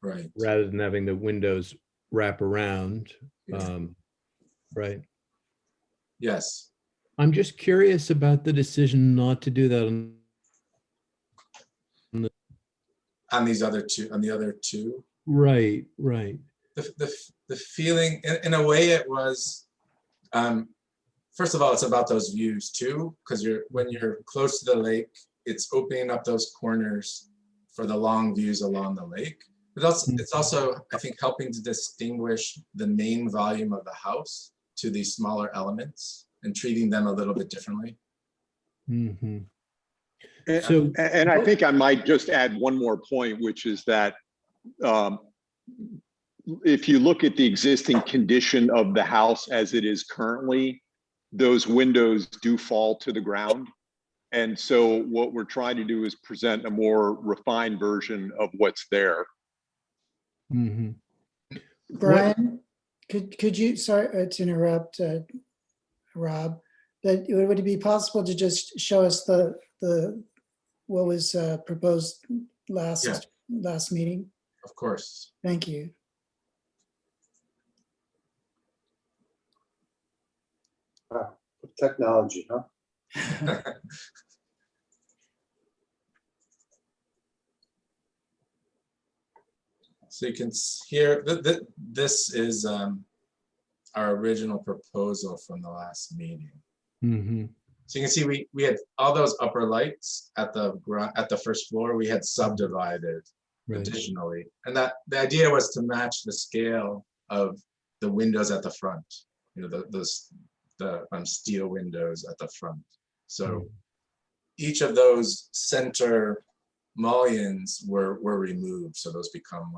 Right. Rather than having the windows wrap around, right? Yes. I'm just curious about the decision not to do that on the other two. Right. The feeling, in a way, it was. First of all, it's about those views too, because when you're close to the lake, it's opening up those corners for the long views along the lake. But it's also, I think, helping to distinguish the main volume of the house to these smaller elements and treating them a little bit differently. Mm-hmm. And I think I might just add one more point, which is that if you look at the existing condition of the house as it is currently, those windows do fall to the ground. And so what we're trying to do is present a more refined version of what's there. Mm-hmm. Brian, could you, sorry to interrupt, Rob, but would it be possible to just show us the what was proposed last meeting? Of course. Thank you. Technology, huh? So you can hear this is our original proposal from the last meeting. Mm-hmm. So you can see we had all those upper lights at the first floor. We had subdivided additionally, and that the idea was to match the scale of the windows at the front. The steel windows at the front. So each of those center mullions were removed, so those become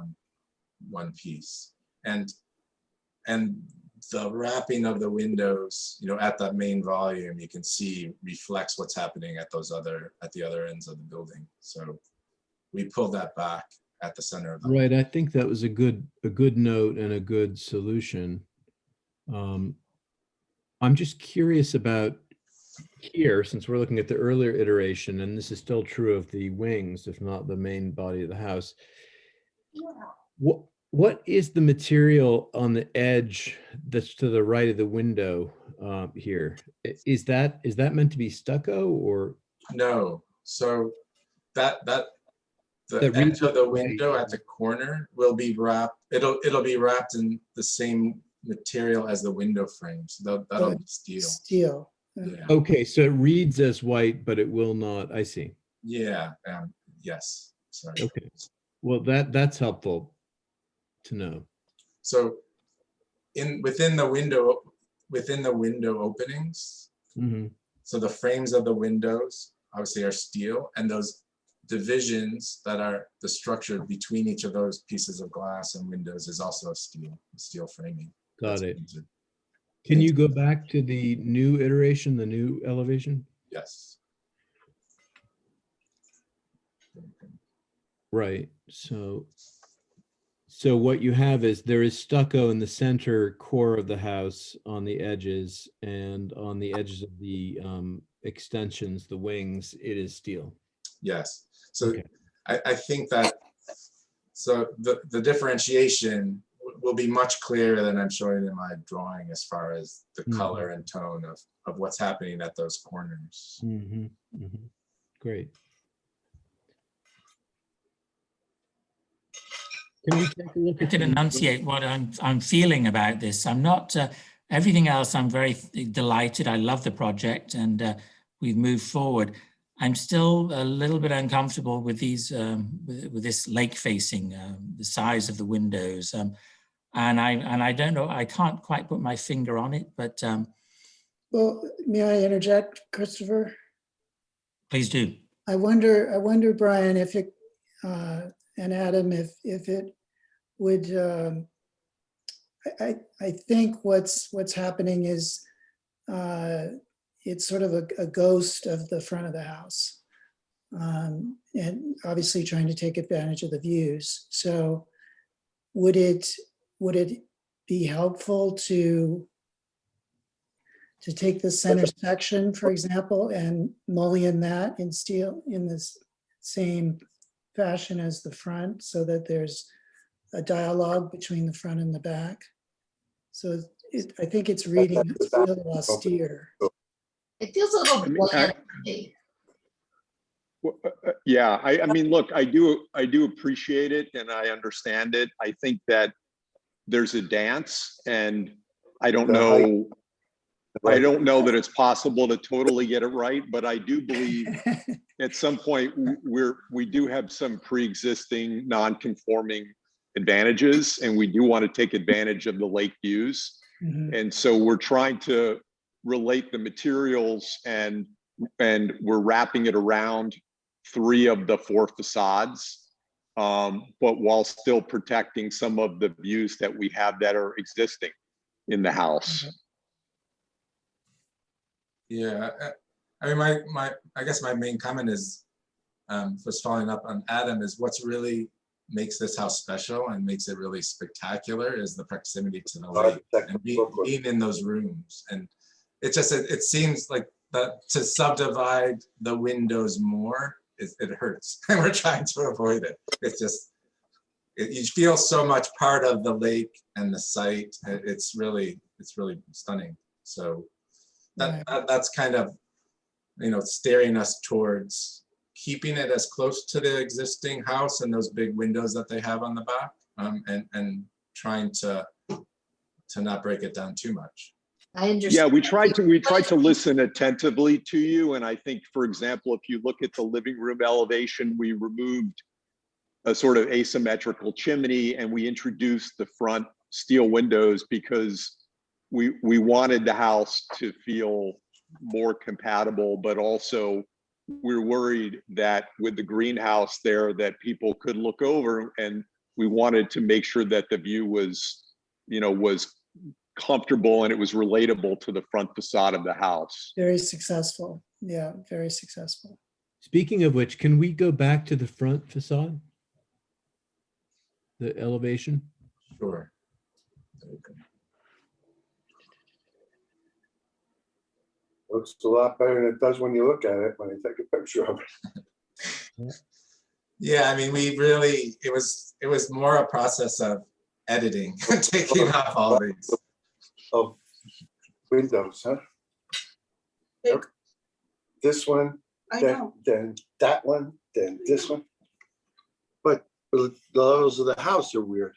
one piece. And the wrapping of the windows, at that main volume, you can see reflects what's happening at the other ends of the building. So we pulled that back at the center of the Right. I think that was a good note and a good solution. I'm just curious about here, since we're looking at the earlier iteration, and this is still true of the wings, if not the main body of the house. What is the material on the edge that's to the right of the window here? Is that meant to be stucco or? No. So the edge of the window at the corner will be wrapped. It'll be wrapped in the same material as the window frames. That'll be steel. Steel. Yeah. Okay, so it reads as white, but it will not. I see. Yeah. Yes. Sorry. Okay. Well, that's helpful to know. So, within the window openings. Mm-hmm. So the frames of the windows obviously are steel, and those divisions that are the structure between each of those pieces of glass and windows is also steel framing. Got it. Can you go back to the new iteration, the new elevation? Yes. Right. So what you have is there is stucco in the center core of the house on the edges, and on the edges of the extensions, the wings, it is steel. Yes. So I think that, so the differentiation will be much clearer than I'm showing in my drawing as far as the color and tone of what's happening at those corners. Great. Can we take a look I at can enunciate what I'm feeling about this. I'm not, everything else, I'm very delighted. I love the project, and we've moved forward. I'm still a little bit uncomfortable with these, with this lake facing, the size of the windows. And I don't know, I can't quite put my finger on it, but. Well, may I interject, Christopher? Please do. I wonder, Brian, if it, and Adam, if it would, I think what's happening is it's sort of a ghost of the front of the house, and obviously trying to take advantage of the views. So would it be helpful to take the center section, for example, and mullion that in steel in this same fashion as the front, so that there's a dialogue between the front and the back? So I think it's reading a little austere. It feels a little bland to me. Yeah, I mean, look, I do appreciate it and I understand it. I think that there's a dance, and I don't know that it's possible to totally get it right, but I do believe at some point we do have some pre-existing non-conforming advantages, and we do want to take advantage of the lake views. And so we're trying to relate the materials, and we're wrapping it around 3 of the 4 facades, but while still protecting some of the views that we have that are existing in the house. Yeah, I mean, I guess my main comment is, just following up on Adam, is what's really makes this house special and makes it really spectacular is the proximity to the lake and being in those rooms. And it just, it seems like that to subdivide the windows more, it hurts. And we're trying to avoid it. It's just, you feel so much part of the lake and the site. It's really stunning. So that's kind of, steering us towards keeping it as close to the existing house and those big windows that they have on the back, and trying to not break it down too much. I understand. Yeah, we tried to listen attentively to you. And I think, for example, if you look at the living room elevation, we removed a sort of asymmetrical chimney and we introduced the front steel windows because we wanted the house to feel more compatible, but also we're worried that with the greenhouse there that people could look over, and we wanted to make sure that the view was comfortable and it was relatable to the front facade of the house. Very successful. Yeah, very successful. Speaking of which, can we go back to the front facade? The elevation? Sure. Looks a lot better than it does when you look at it, when you take a picture of it. Yeah, I mean, it was more a process of editing, taking off all these. Of windows, huh? Big. This one, I know. then that one, then this one. But the levels of the house are weird.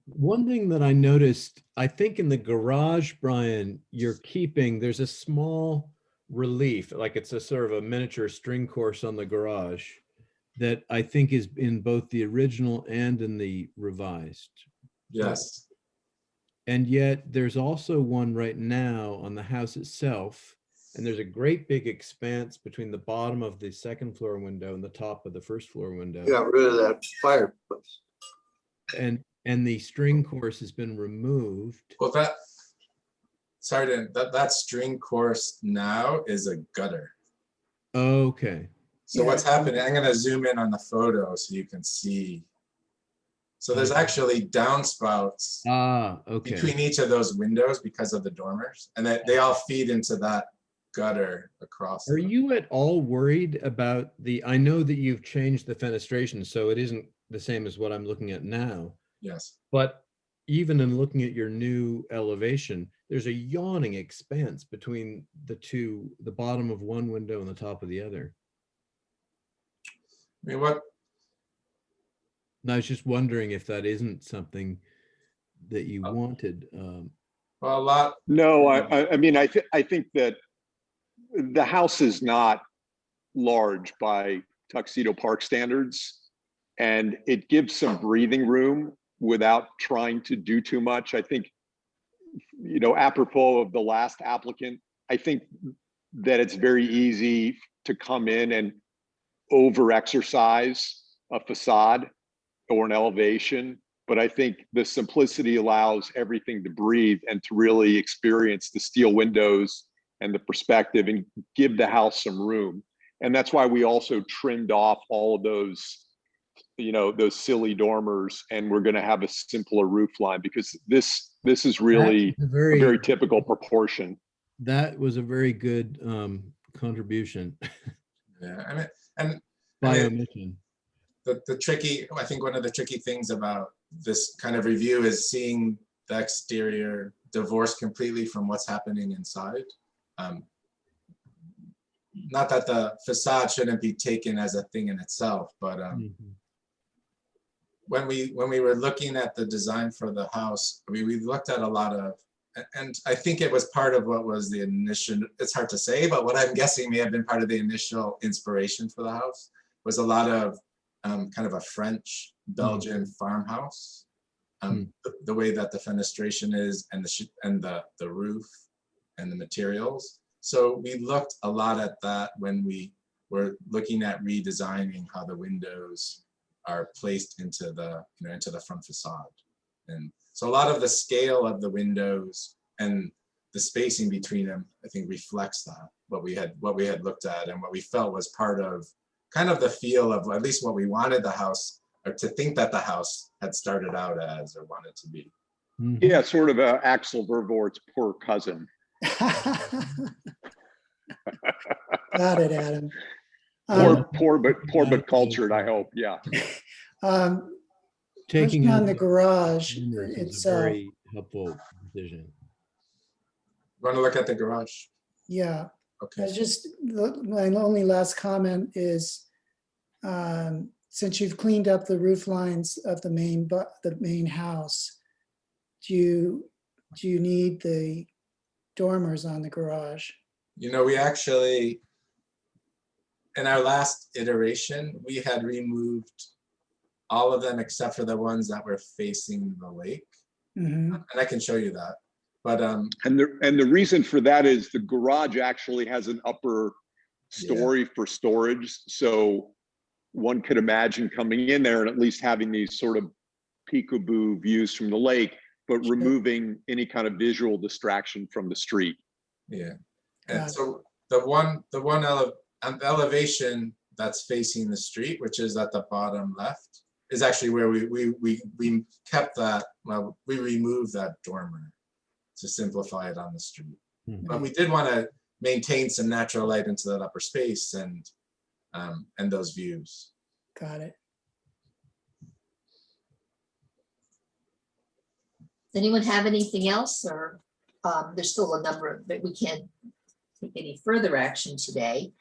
One thing that I noticed, I think in the garage, Brian, there's a small relief, like it's a sort of a miniature string course on the garage that I think is in both the original and in the revised. Yes. And yet there's also one right now on the house itself And there's a great big expanse between the bottom of the second floor window and the top of the first floor window. Got rid of that fireplace. And the string course has been removed. Well, that string course now is a gutter. Okay. So what's happening, I'm gonna zoom in on the photo so you can see. So there's actually downspouts okay. between each of those windows because of the dormers, and they all feed into that gutter across. Are you at all worried about I know that you've changed the fenestration, so it isn't the same as what I'm looking at now. Yes. But even in looking at your new elevation, there's a yawning expanse between the bottom of one window and the top of the other. I mean, what? And I was just wondering if that isn't something that you wanted. Well, a lot. No, I mean, I think that the house is not large by Tuxedo Park standards, and it gives some breathing room without trying to do too much. I think, you know, apropos of the last applicant, I think that it's very easy to come in and over-exercise a facade or an elevation, but I think the simplicity allows everything to breathe and to really experience the steel windows and the perspective and give the house some room. And that's why we also trimmed off all of those, you know, those silly dormers, and we're going to have a simpler roof line, because this is really a very typical proportion. That was a very good contribution. Yeah, I mean, and by omission. The tricky, I think one of the tricky things about this kind of review is seeing the exterior divorced completely from what's happening inside. Not that the facade shouldn't be taken as a thing in itself, but when we were looking at the design for the house, I mean, we looked at a lot of, and I think it was part of what was the initial, it's hard to say, but what I'm guessing may have been part of the initial inspiration for the house was a lot of kind of a French Belgian farmhouse. The way that the fenestration is, and the roof and the materials. So we looked a lot at that when we were looking at redesigning how the windows are placed into the, you know, into the front facade. And so a lot of the scale of the windows and the spacing between them, I think, reflects that, what we had looked at and what we felt was part of kind of the feel of at least what we wanted the house, or to think that the house had started out as or wanted to be. Yeah, sort of Axel Vervoort's poor cousin. Got it, Adam. Poor but cultured, I hope. Yeah. Taking on the garage itself. itself. Very helpful decision. Want to look at the garage? Yeah. Okay. My only last comment is, since you've cleaned up the roof lines of the main house, do you need the dormers on the garage? You know, we actually, in our last iteration, we had removed all of them except for the ones that were facing the lake. Mm-hmm. And I can show you that. But and the reason for that is the garage actually has an upper story for storage. So one could imagine coming in there and at least having these sort of peekaboo views from the lake, but removing any kind of visual distraction from the street. Yeah. And so the one elevation that's facing the street, which is at the bottom left, is actually where we kept that. Well, we removed that dormer to simplify it on the street. But we did want to maintain some natural light into that upper space and those views. Got it. Does anyone have anything else, or there's still a number of, but we can't take any further action today,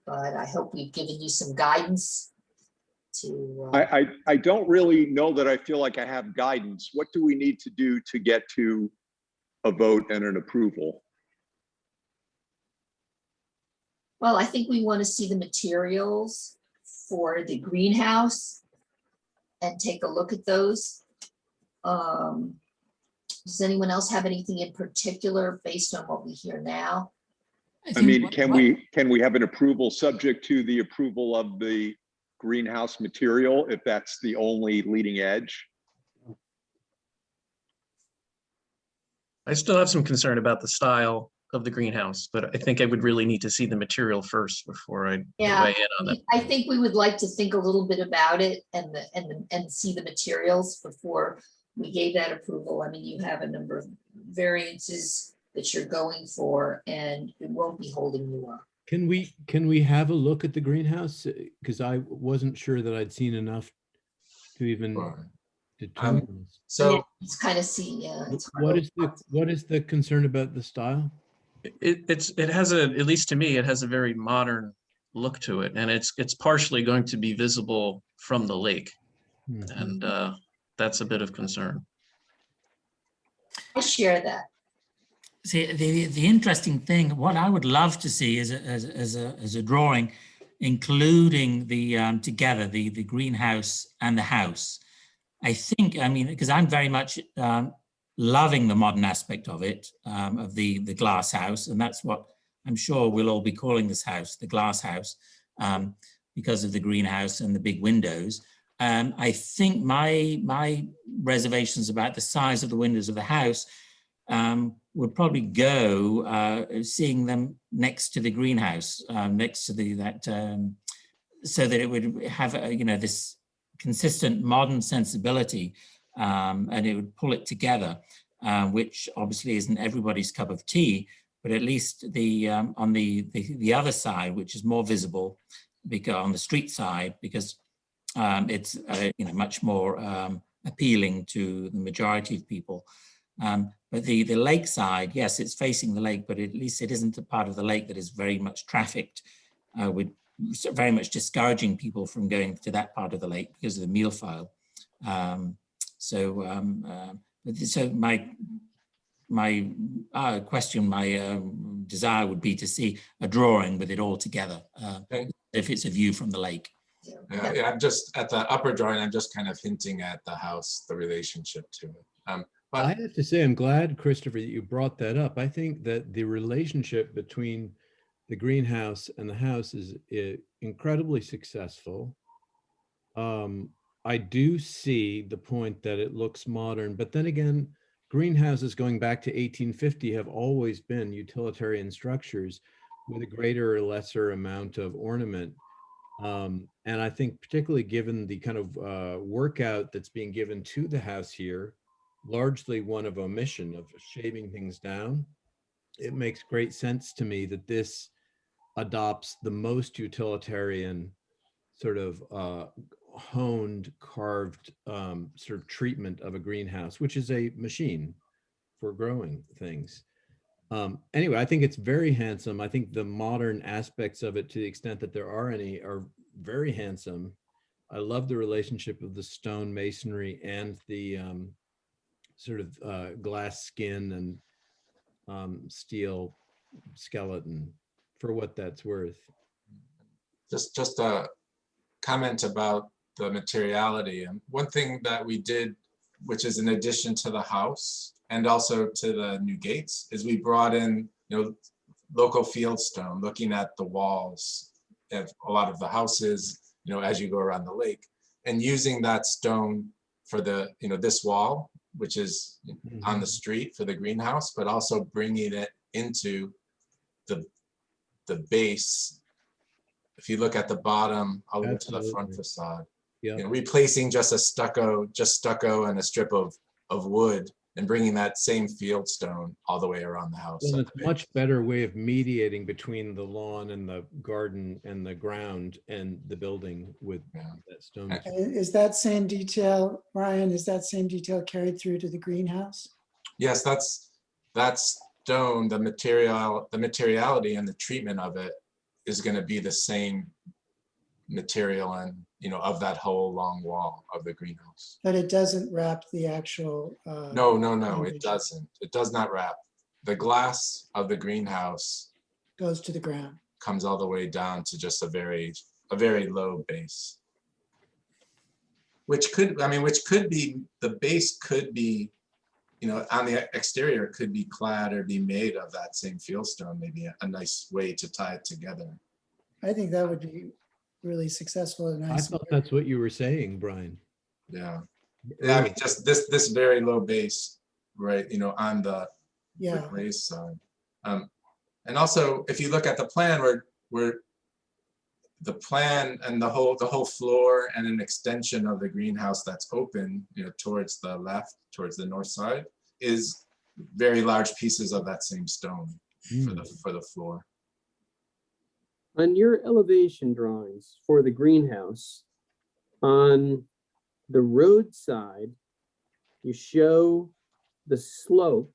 but I hope we've given you some guidance to. I don't really know that I feel like I have guidance. What do we need to do to get to a vote and an approval? Well, I think we want to see the materials for the greenhouse and take a look at those. Does anyone else have anything in particular based on what we hear now? I mean, can we have an approval subject to the approval of the greenhouse material if that's the only leading edge? I still have some concern about the style of the greenhouse, but I think I would really need to see the material first before I Yeah, weigh in on that. I think we would like to think a little bit about it and see the materials before we gave that approval. I mean, you have a number of variances that you're going for, and it won't be holding you up. Can we have a look at the greenhouse? Because I wasn't sure that I'd seen enough to even determine. Yeah, it's kind of yeah. It's What is the concern about the style? It has at least to me, it has a very modern look to it, and it's partially going to be visible from the lake, and that's a bit of concern. I share that. See, the interesting thing, what I would love to see is as a drawing, including the together the greenhouse and the house. I think, I mean, because I'm very much loving the modern aspect of it, of the glass house, and that's what I'm sure we'll all be calling this house, the glass house, because of the greenhouse and the big windows. I think my reservations about the size of the windows of the house would probably go seeing them next to the greenhouse, next to so that it would have this consistent modern sensibility, and it would pull it together, which obviously isn't everybody's cup of tea, but at least on the other side, which is more visible, because on the street side, because it's much more appealing to the majority of people. But the lake side, yes, it's facing the lake, but at least it isn't a part of the lake that is very much trafficked, with very much discouraging people from going to that part of the lake because of the meal-file. So my question, my desire would be to see a drawing with it all together, if it's a view from the lake. Yeah, I'm just at the upper drawing, I'm just kind of hinting at the house, the relationship to it. But I have to say, I'm glad, Christopher, that you brought that up. I think that the relationship between the greenhouse and the house is incredibly successful. I do see the point that it looks modern, but then again, greenhouses going back to 1850 have always been utilitarian structures with a greater or lesser amount of ornament. And I think particularly given the kind of workout that's being given to the house here, largely one of omission, of shaving things down, it makes great sense to me that this adopts the most utilitarian sort of honed, carved sort of treatment of a greenhouse, which is a machine for growing things. Anyway, I think it's very handsome. I think the modern aspects of it, to the extent that there are any, are very handsome. I love the relationship of the stone masonry and the sort of glass skin and steel skeleton, for what that's worth. just a comment about the materiality. And one thing that we did, which is in addition to the house and also to the new gates, is we brought in, local field stone, looking at the walls of a lot of the houses, as you go around the lake, and using that stone for the, this wall, which is on the street for the greenhouse, but also bringing it into the base. If you look at the bottom, all the way to the front facade, replacing just stucco and a strip of wood, and bringing that same field stone all the way around the house. Well, it's a much better way of mediating between the lawn and the garden and the ground and the building with that stone. Is that same detail, Brian, is that same detail carried through to the greenhouse? Yes, that stone, the materiality and the treatment of it is going to be the same material and, of that whole long wall of the greenhouse. But it doesn't wrap the actual. No, it doesn't. It does not wrap. The glass of the greenhouse goes to the ground, comes all the way down to just a very low base. Which could be, the base could be, on the exterior could be clad or be made of that same fieldstone, maybe a nice way to tie it together. I think that would be really successful and I nice. thought that's what you were saying, Brian. Yeah. Yeah, I mean, just this very low base, right, on the Yeah. raised side. And also, if you look at the plan, where the plan and the whole floor and an extension of the greenhouse that's open, towards the left, towards the north side, is very large pieces of that same stone for the floor. On your elevation drawings for the greenhouse, on the road side, you show the slope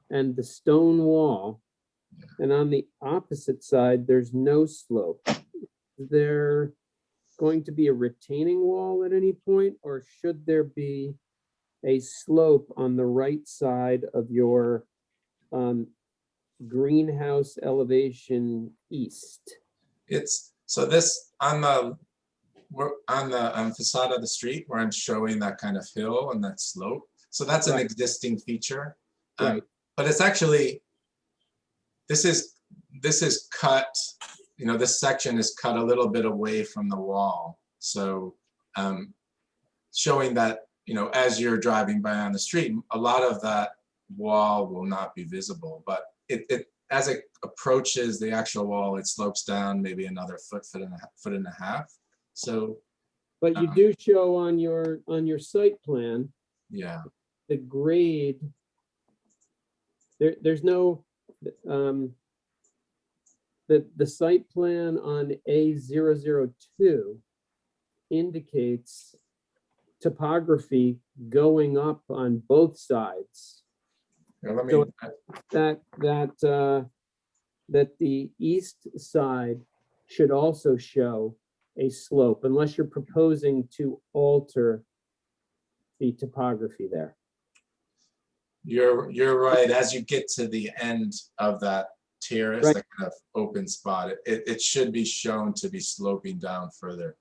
and the stone wall. And on the opposite side, there's no slope. Is there going to be a retaining wall at any point, or should there be a slope on the right side of your greenhouse elevation east? So this on the facade of the street where I'm showing that kind of hill and that slope. So that's an existing feature. Right. But it's actually, this is cut, this section is cut a little bit away from the wall. So showing that, as you're driving by on the street, a lot of that wall will not be visible, but as it approaches the actual wall, it slopes down maybe another foot and a half. So, but you do show on your site plan, yeah, the grade. There's no the site plan on A002 indicates topography going up on both sides. Yeah, let me, So that the east side should also show a slope, unless you're proposing to alter the topography there. You're right. As you get to the end of that terrace, Right. that kind of open spot, it should be shown to be sloping down further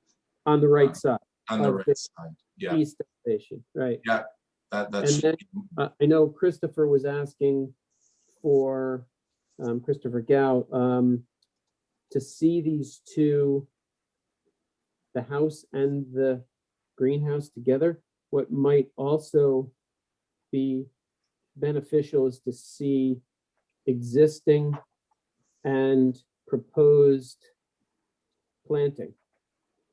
On the right side. on the of right the side. Yeah, East elevation, right. yeah. That And should then be, I know Christopher was asking for, Christopher Gow, to see these two, the house and the greenhouse together. What might also be beneficial is to see existing and proposed planting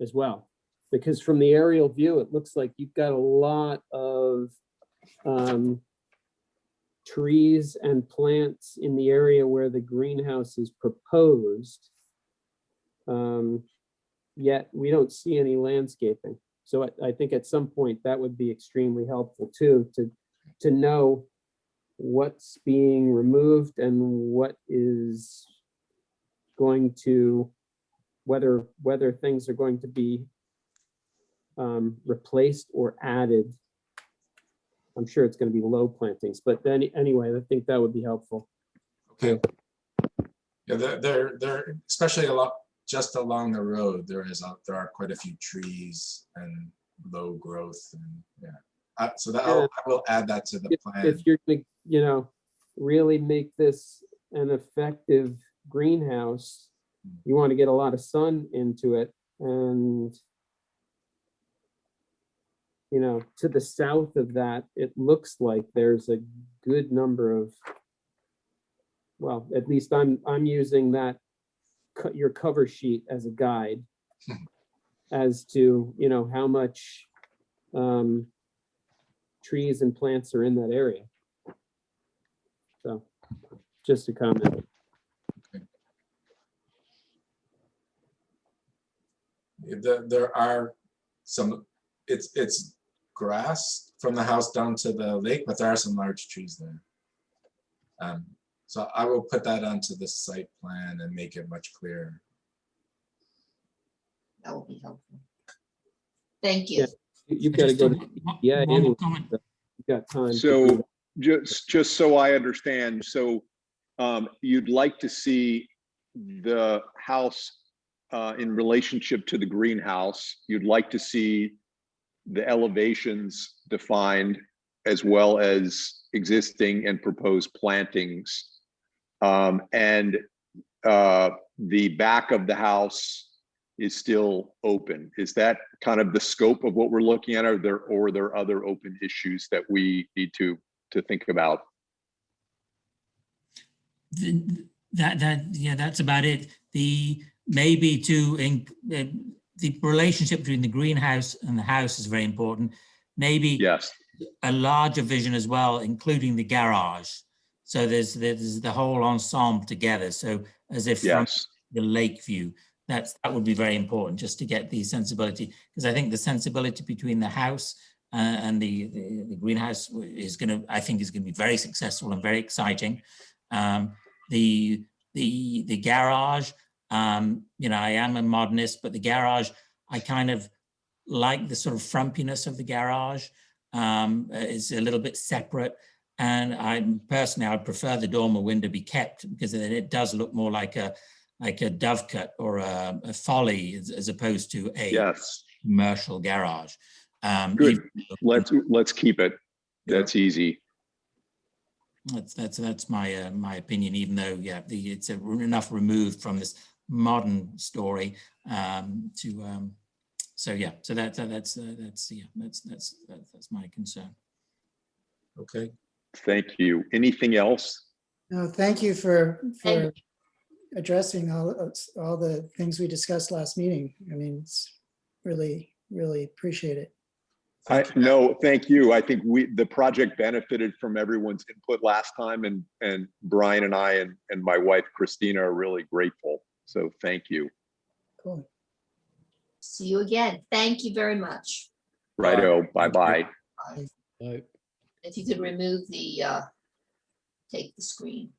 as well. Because from the aerial view, it looks like you've got a lot of trees and plants in the area where the greenhouse is proposed. Yet we don't see any landscaping. So I think at some point that would be extremely helpful too, to know what's being removed and what is going to, whether things are going to be replaced or added. I'm sure it's going to be low plantings, but then anyway, I think that would be helpful. okay. Yeah, they're especially just along the road. There are quite a few trees and low growth, and yeah. So that I will add that to the plan. If you're gonna, really make this an effective greenhouse, you want to get a lot of sun into it, and to the south of that, it looks like there's a good number of, well, at least I'm using that, your cover sheet as a guide as to, how much trees and plants are in that area. So just a comment. There are some, it's grass from the house down to the lake, but there are some large trees there. So I will put that onto the site plan and make it much clearer. That will be helpful. Thank you. You've got to go to, yeah, One more comment. you've got time. to do So that. just so I understand, so you'd like to see the house in relationship to the greenhouse. You'd like to see the elevations defined, as well as existing and proposed plantings. And the back of the house is still open. Is that kind of the scope of what we're looking at? Or are there other open issues that we need to think about? Yeah, that's about it. The relationship between the greenhouse and the house is very important. Maybe yes, a larger vision as well, including the garage. So there's the whole ensemble together. So as if from the lake view, that would be very important, just to get the sensibility, because I think the sensibility between the house and the greenhouse is going to, I think, is going to be very successful and very exciting. The garage, you know, I am a modernist, but the garage, I kind of like the sort of frumpiness of the garage. It's a little bit separate. And I would prefer the dormer window be kept, because it does look more like a Dovecut or a Folly as opposed to a commercial garage. Good. Let's keep it. That's easy. That's my my opinion. Even though it's enough removed from this modern story so that's my concern. Okay. Thank you. Anything else? No, thank you for addressing all the things we discussed last meeting. I mean, it's really appreciate it. No, thank you. I think the project benefited from everyone's input last time, and Brian and I and my wife Christina are really grateful. So thank you. Cool. See you again. Thank you very much. Righto. Bye-bye. Bye. If you could remove take the screen.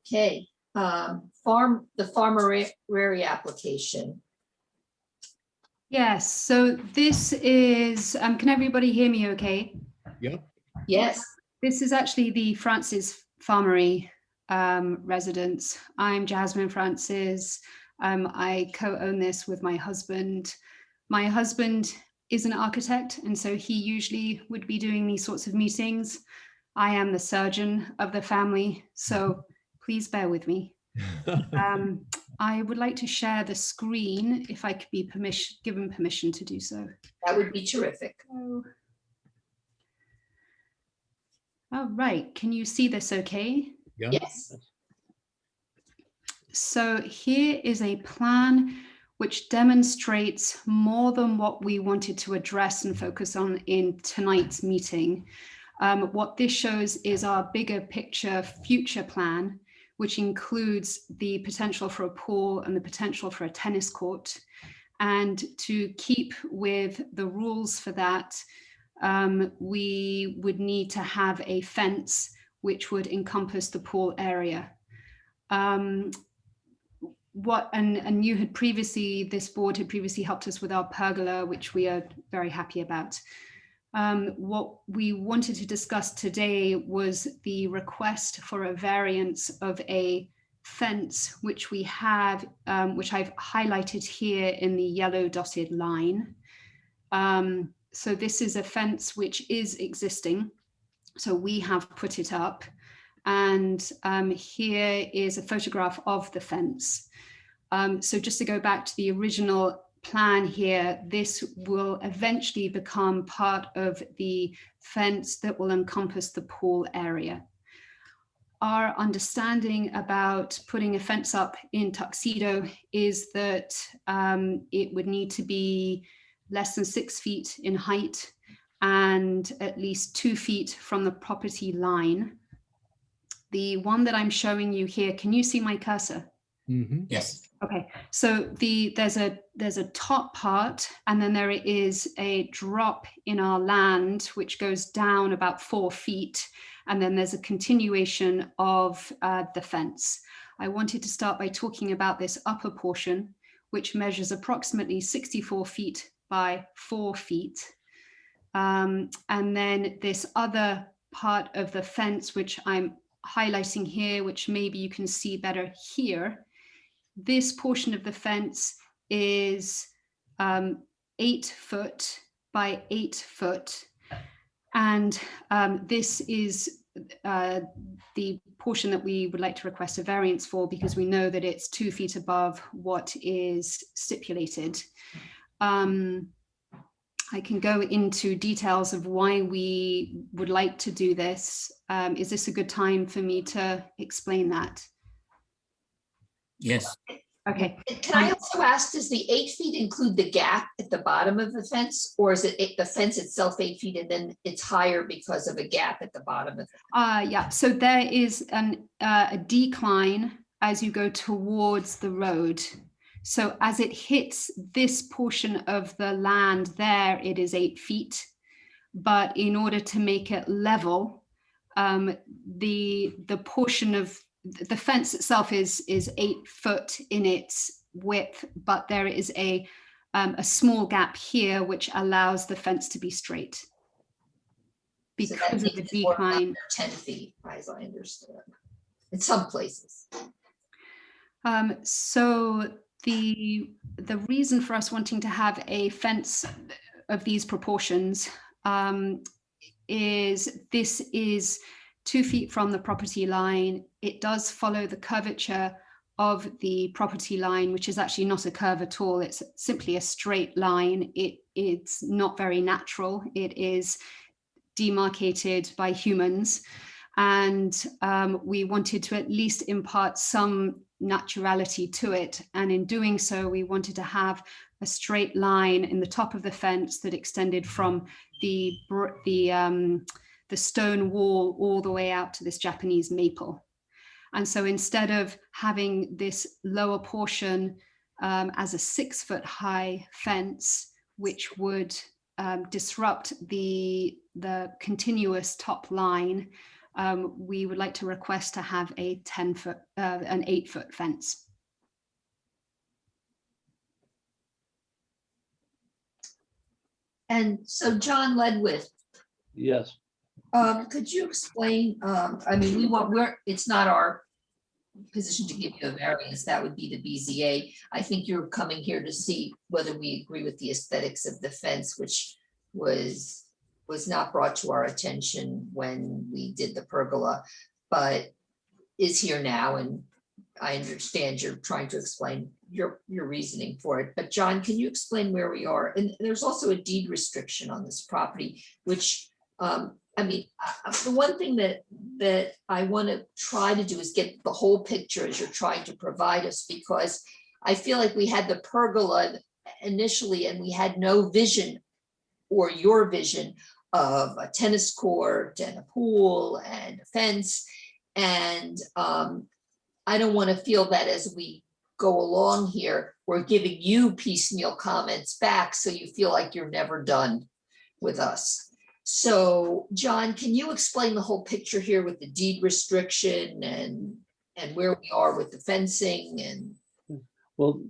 Okay, the Farmary application. Yes, so this is, can everybody hear me okay? Yeah. Yes. This is actually the Francis Farmery residence. I'm Jasmine Francis. I co-own this with my husband. My husband is an architect, and so he usually would be doing these sorts of meetings. I am the surgeon of the family, so please bear with me. I would like to share the screen if I could be given permission to do so. That would be terrific. All right, can you see this okay? Yeah. Yes. So here is a plan which demonstrates more than what we wanted to address and focus on in tonight's meeting. What this shows is our bigger picture future plan, which includes the potential for a pool and the potential for a tennis court. And to keep with the rules for that, we would need to have a fence which would encompass the pool area. And you had previously, this board had previously helped us with our pergola, which we are very happy about. What we wanted to discuss today was the request for a variance of a fence, which we have, which I've highlighted here in the yellow dotted line. So this is a fence which is existing. So we have put it up, and here is a photograph of the fence. So just to go back to the original plan here, this will eventually become part of the fence that will encompass the pool area. Our understanding about putting a fence up in Tuxedo is that it would need to be less than 6 feet in height and at least 2 feet from the property line. The one that I'm showing you here, can you see my cursor? Mm-hmm. Yes. Okay, so there's a top part, and then there is a drop in our land which goes down about 4 feet, and then there's a continuation of the fence. I wanted to start by talking about this upper portion, which measures approximately 64 feet by 4 feet. And then this other part of the fence, which I'm highlighting here, which maybe you can see better here. This portion of the fence is 8 foot by 8 foot. And this is the portion that we would like to request a variance for, because we know that it's 2 feet above what is stipulated. I can go into details of why we would like to do this. Is this a good time for me to explain that? Yes. Okay. Can I also ask, does the 8 feet include the gap at the bottom of the fence, or is it the fence itself 8 feet and then it's higher because of a gap at the bottom of it? Yeah, so there is a decline as you go towards the road. So as it hits this portion of the land there, it is 8 feet. But in order to make it level, the portion of the fence itself is 8 foot in its width, but there is a small gap here which allows the fence to be straight because of the decline. 10 feet, as I understood, in some places. So the reason for us wanting to have a fence of these proportions is this is 2 feet from the property line. It does follow the curvature of the property line, which is actually not a curve at all. It's simply a straight line. It's not very natural. It is demarcated by humans. And we wanted to at least impart some naturality to it. And in doing so, we wanted to have a straight line in the top of the fence that extended from the stone wall all the way out to this Japanese maple. And so instead of having this lower portion as a 6 foot high fence, which would disrupt the continuous top line, we would like to request to have a 8 foot fence. And so John Ledwith, Yes. could you explain, I mean, it's not our position to give you a variance, that would be the BZA. I think you're coming here to see whether we agree with the aesthetics of the fence, which was not brought to our attention when we did the pergola, but is here now. And I understand you're trying to explain your reasoning for it. But John, can you explain where we are? And there's also a deed restriction on this property, which I mean, the one thing that I want to try to do is get the whole picture as you're trying to provide us, because I feel like we had the pergola initially and we had no vision, or your vision, of a tennis court and a pool and a fence. And I don't want to feel that as we go along here, we're giving you piecemeal comments back, so you feel like you're never done with us. So John, can you explain the whole picture here with the deed restriction and where we are with the fencing? And well,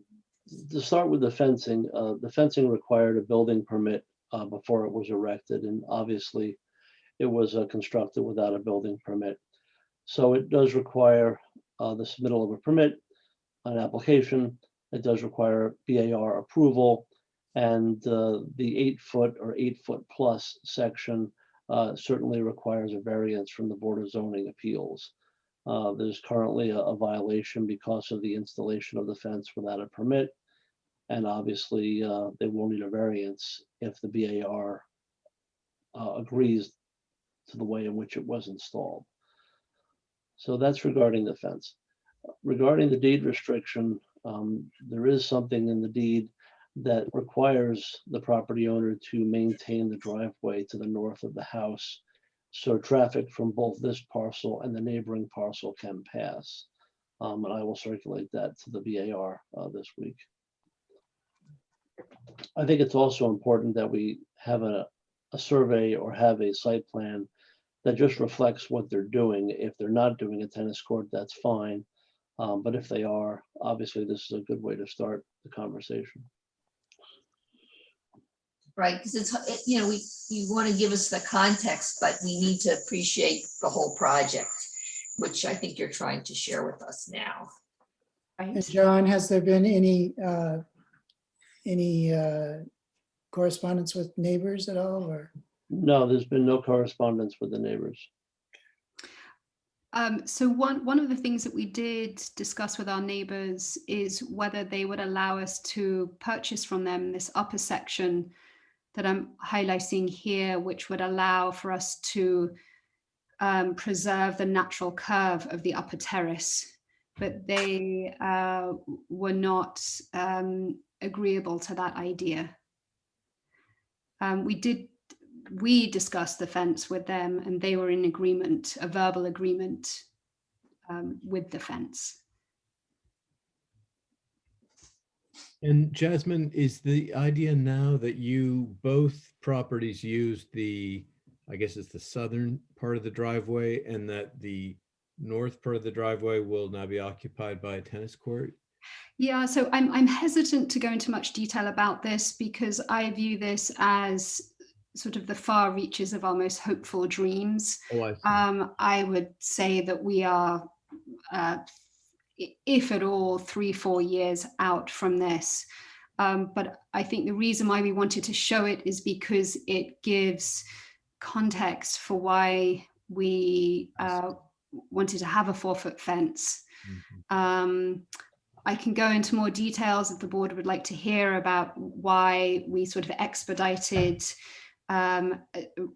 to start with the fencing required a building permit before it was erected, and obviously it was constructed without a building permit. So it does require the submittal of a permit, an application. It does require BAR approval, and the 8 foot or 8 foot plus section certainly requires a variance from the Board of Zoning Appeals. There's currently a violation because of the installation of the fence without a permit. And obviously they will need a variance if the BAR agrees to the way in which it was installed. So that's regarding the fence. Regarding the deed restriction, there is something in the deed that requires the property owner to maintain the driveway to the north of the house, so traffic from both this parcel and the neighboring parcel can pass. And I will circulate that to the BAR this week. I think it's also important that we have a survey or have a site plan that just reflects what they're doing. If they're not doing a tennis court, that's fine. But if they are, obviously this is a good way to start the conversation. right, because it's, you want to give us the context, but we need to appreciate the whole project, which I think you're trying to share with us now. And John, has there been any correspondence with neighbors at all, or? No, there's been no correspondence with the neighbors. So one of the things that we did discuss with our neighbors is whether they would allow us to purchase from them this upper section that I'm highlighting here, which would allow for us to preserve the natural curve of the upper terrace. But they were not agreeable to that idea. We discussed the fence with them, and they were in agreement, a verbal agreement with the fence. And Jasmine, is the idea now that you, both properties use the, I guess it's the southern part of the driveway, and that the north part of the driveway will now be occupied by a tennis court? Yeah, so I'm hesitant to go into much detail about this because I view this as sort of the far reaches of our most hopeful dreams. Oh, I see. I would say that we are, if at all, 3-4 years out from this. But I think the reason why we wanted to show it is because it gives context for why we wanted to have a 4-foot fence. I can go into more details if the board would like to hear about why we sort of expedited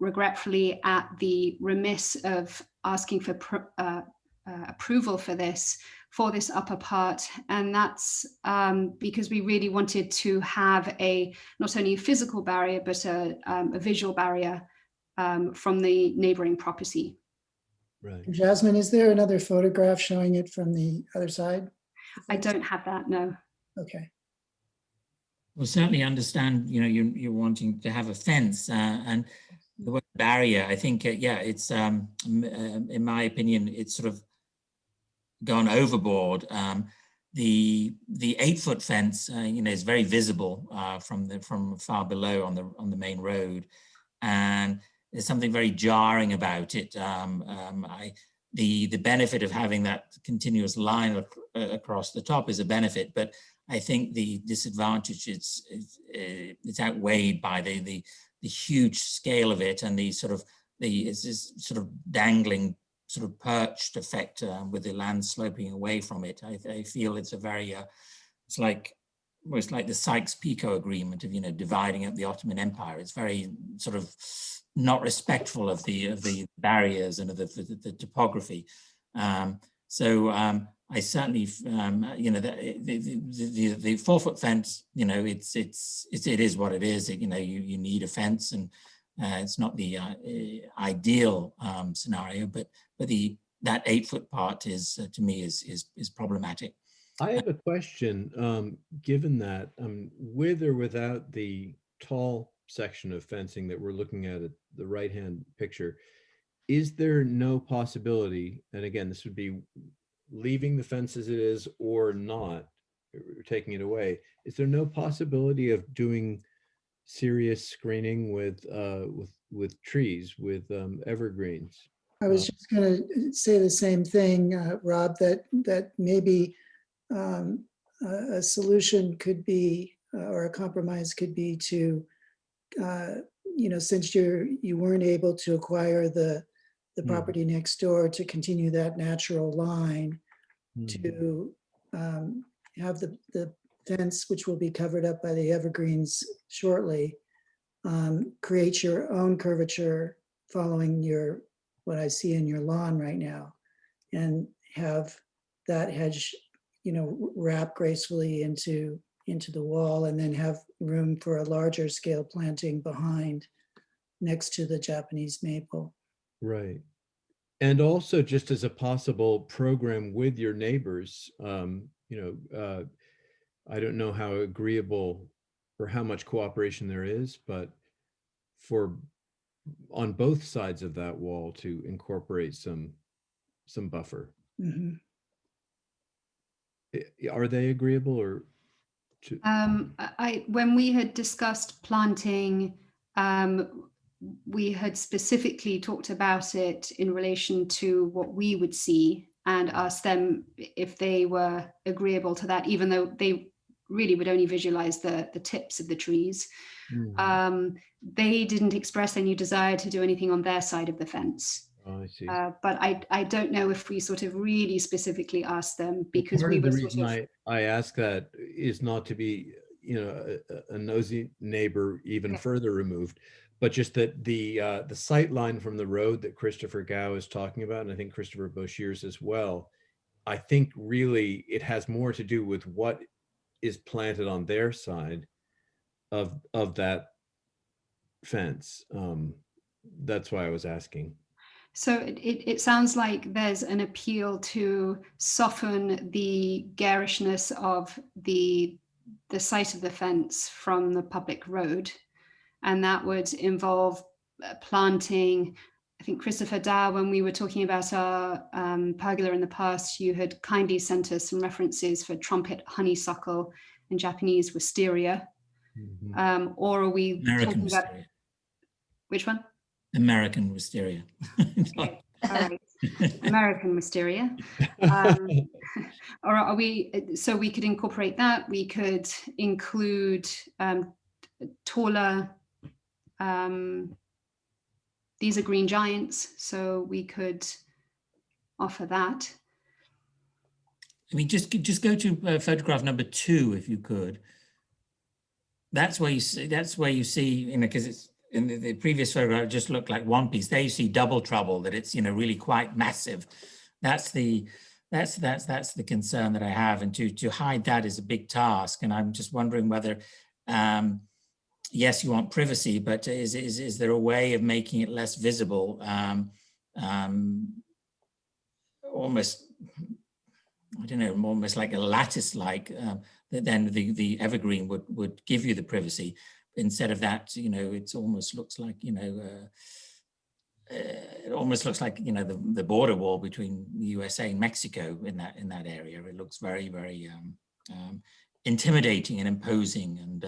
regretfully at the remiss of asking for approval for this upper part. And that's because we really wanted to have not only a physical barrier, but a visual barrier from the neighboring property. Right. Jasmine, is there another photograph showing it from the other side? I don't have that, no. Okay. Well, certainly understand, you're wanting to have a fence and the word barrier, I think, yeah, it's, in my opinion, it's sort of gone overboard. The 8-foot fence, is very visible from far below on the main road, and there's something very jarring about it. The benefit of having that continuous line across the top is a benefit, but I think the disadvantage it's outweighed by the huge scale of it and the sort of it's this sort of dangling, sort of perched effect with the land sloping away from it. I feel it's a very it's like almost like the Sykes-Picot agreement of dividing up the Ottoman Empire. It's very sort of not respectful of the barriers and of the topography. I certainly, the 4-foot fence, it is what it is. You need a fence, and it's not the ideal scenario, but that 8-foot part is to me is problematic. I have a question. Given that, with or without the tall section of fencing that we're looking at the right-hand picture, is there no possibility, and again, this would be leaving the fence as it is or not, or taking it away, is there no possibility of doing serious screening with trees, with evergreens? I was just going to say the same thing, Rob, that maybe a solution could be, or a compromise could be to, since you weren't able to acquire the property next door, to continue that natural line, to have the fence, which will be covered up by the evergreens shortly, create your own curvature following what I see in your lawn right now, and have that hedge, wrap gracefully into the wall, and then have room for a larger scale planting behind, next to the Japanese maple. Right. And also, just as a possible program with your neighbors, I don't know how agreeable or how much cooperation there is, but on both sides of that wall to incorporate some buffer. Mhm. Are they agreeable, or? When we had discussed planting, we had specifically talked about it in relation to what we would see, and asked them if they were agreeable to that, even though they really would only visualize the tips of the trees. They didn't express any desire to do anything on their side of the fence. Oh, I see. But I don't know if we sort of really specifically asked them, because Part we of the were sort reason of, I ask that is not to be, a nosy neighbor even further removed, but just that the sight line from the road that Christopher Gao is talking about, and I think Christopher Boshiers as well, I think really it has more to do with what is planted on their side of that fence. That's why I was asking. so it sounds like there's an appeal to soften the garishness of the site of the fence from the public road. And that would involve planting. I think Christopher Dow, when we were talking about our pergola in the past, you had kindly sent us some references for trumpet honeysuckle and Japanese wisteria. Or are we American talking about wisteria. which one? American wisteria. Okay. All right. American wisteria. Or are we, so we could incorporate that. We could include taller, these are green giants, so we could offer that. I mean, just go to photograph number 2, if you could. That's where you see, because it's in the previous photograph, it just looked like one piece. There you see double trouble, that it's, really quite massive. That's the concern that I have. And to hide that is a big task. And I'm just wondering whether, yes, you want privacy, but is there a way of making it less visible? Almost, I don't know, almost like a lattice-like, that then the evergreen would give you the privacy. Instead of that, it almost looks like, it almost looks like, the border wall between the USA and Mexico in that area. It looks very, very intimidating and imposing.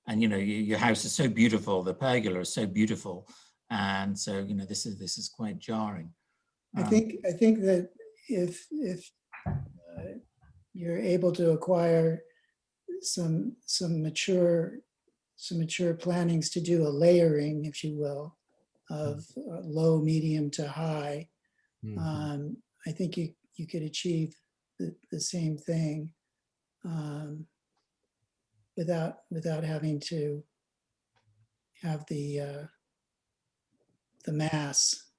And your house is so beautiful, the pergola is so beautiful. And so, this is quite jarring. I think that if you're able to acquire some mature plantings to do a layering, if you will, of low, medium to high, I think you could achieve the same thing without having to have the mass,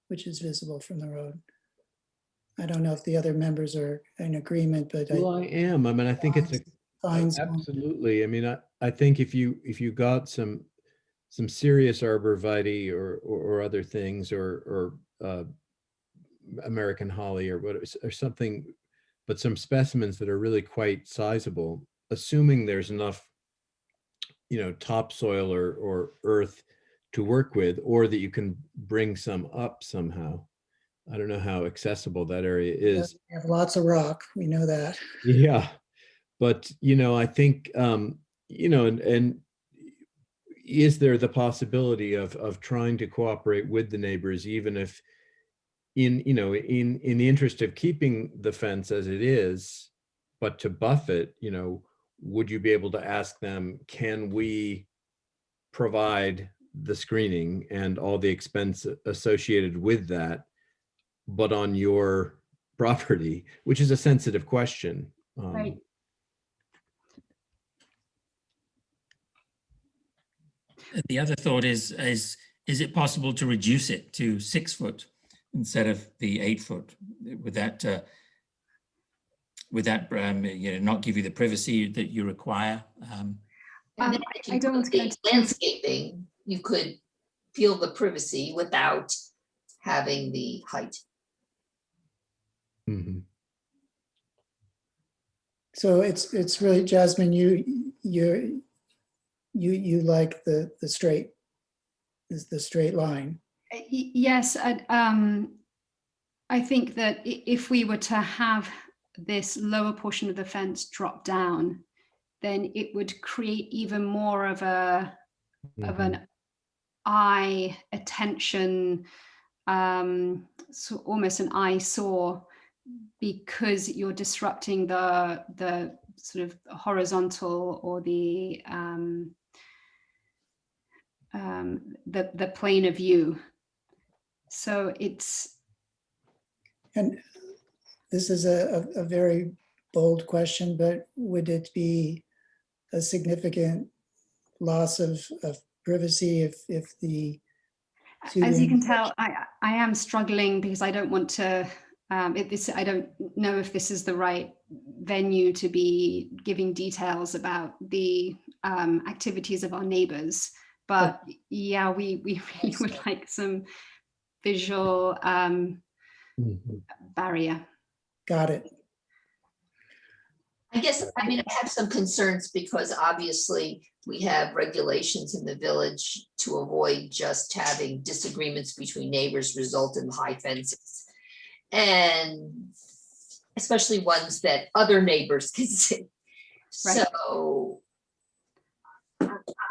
which is visible from the road. I don't know if the other members are in agreement, but Well, I am. I mean, I think it's absolutely. I mean, I think if you got some serious arborvitae or other things or American holly or something, but some specimens that are really quite sizable, assuming there's enough, topsoil or earth to work with, or that you can bring some up somehow. I don't know how accessible that area is. We have lots of rock, we know that. Yeah, but I think and is there the possibility of trying to cooperate with the neighbors, even if in the interest of keeping the fence as it is, but to buff it, would you be able to ask them, can we provide the screening and all the expense associated with that, but on your property, which is a sensitive question. Right. The other thought is it possible to reduce it to 6 foot instead of the 8 foot? Would that not give you the privacy that you require? And then I don't want to landscaping, you could feel the privacy without having the height. So it's really, Jasmine, you like the straight line. Yes, I think that if we were to have this lower portion of the fence drop down, then it would create even more of an eye attention, so almost an eyesore, because you're disrupting the sort of horizontal or the the plane of view. So it's, And this is a very bold question, but would it be a significant loss of privacy if the as you can tubing- tell, I am struggling because I don't want to, I don't know if this is the right venue to be giving details about the activities of our neighbors. But yeah, we really would like some visual barrier. Got it. I guess, I mean, I have some concerns because obviously we have regulations in the village to avoid just having disagreements between neighbors result in high fences. And especially ones that other neighbors can see. Right. So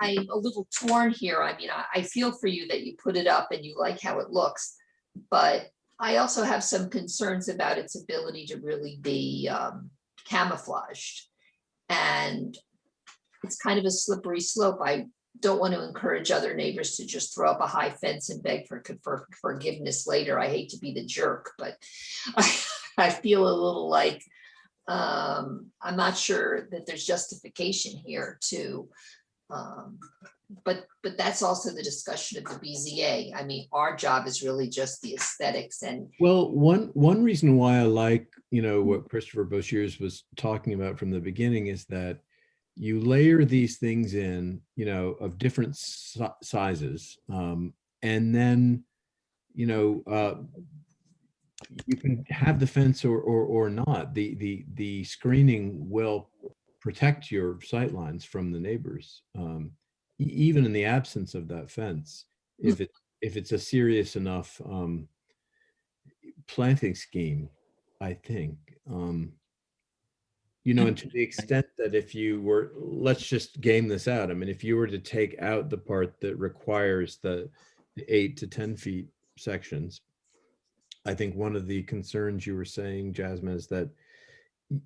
I'm a little torn here. I mean, I feel for you that you put it up and you like how it looks, but I also have some concerns about its ability to really be camouflaged. And it's kind of a slippery slope. I don't want to encourage other neighbors to just throw up a high fence and beg for forgiveness later. I hate to be the jerk, but I feel a little like I'm not sure that there's justification here to, but that's also the discussion of the BZA. I mean, our job is really just the aesthetics and. Well, one reason why I like, what Christopher Boshiers was talking about from the beginning is that you layer these things in, of different sizes, and then, you can have the fence or not. The screening will protect your sightlines from the neighbors, even in the absence of that fence. If it's a serious enough planting scheme, I think. And to the extent that if you were, let's just game this out. I mean, if you were to take out the part that requires the 8 to 10 feet sections, I think one of the concerns you were saying, Jasmine, is that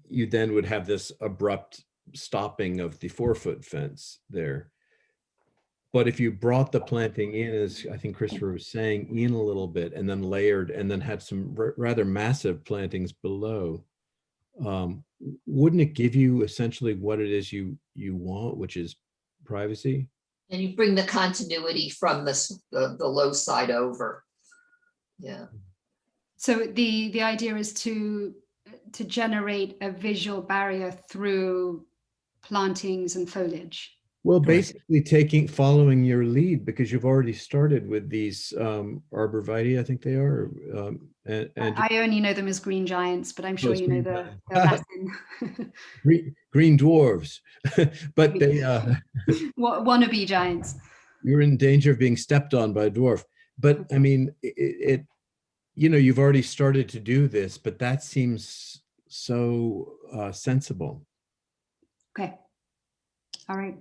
you then would have this abrupt stopping of the 4-foot fence there. But if you brought the planting in, as I think Christopher was saying, in a little bit and then layered and then had some rather massive plantings below, wouldn't it give you essentially what it is you want, which is privacy? And you bring the continuity from the low side over. Yeah. So the idea is to generate a visual barrier through plantings and foliage. Well, basically following your lead, because you've already started with these arborvitae, I think they are. And I only know them as green giants, but I'm sure you know the Latin. green dwarves, but they wannabe giants. You're in danger of being stepped on by a dwarf. But I mean, you've already started to do this, but that seems so sensible. Okay. All right.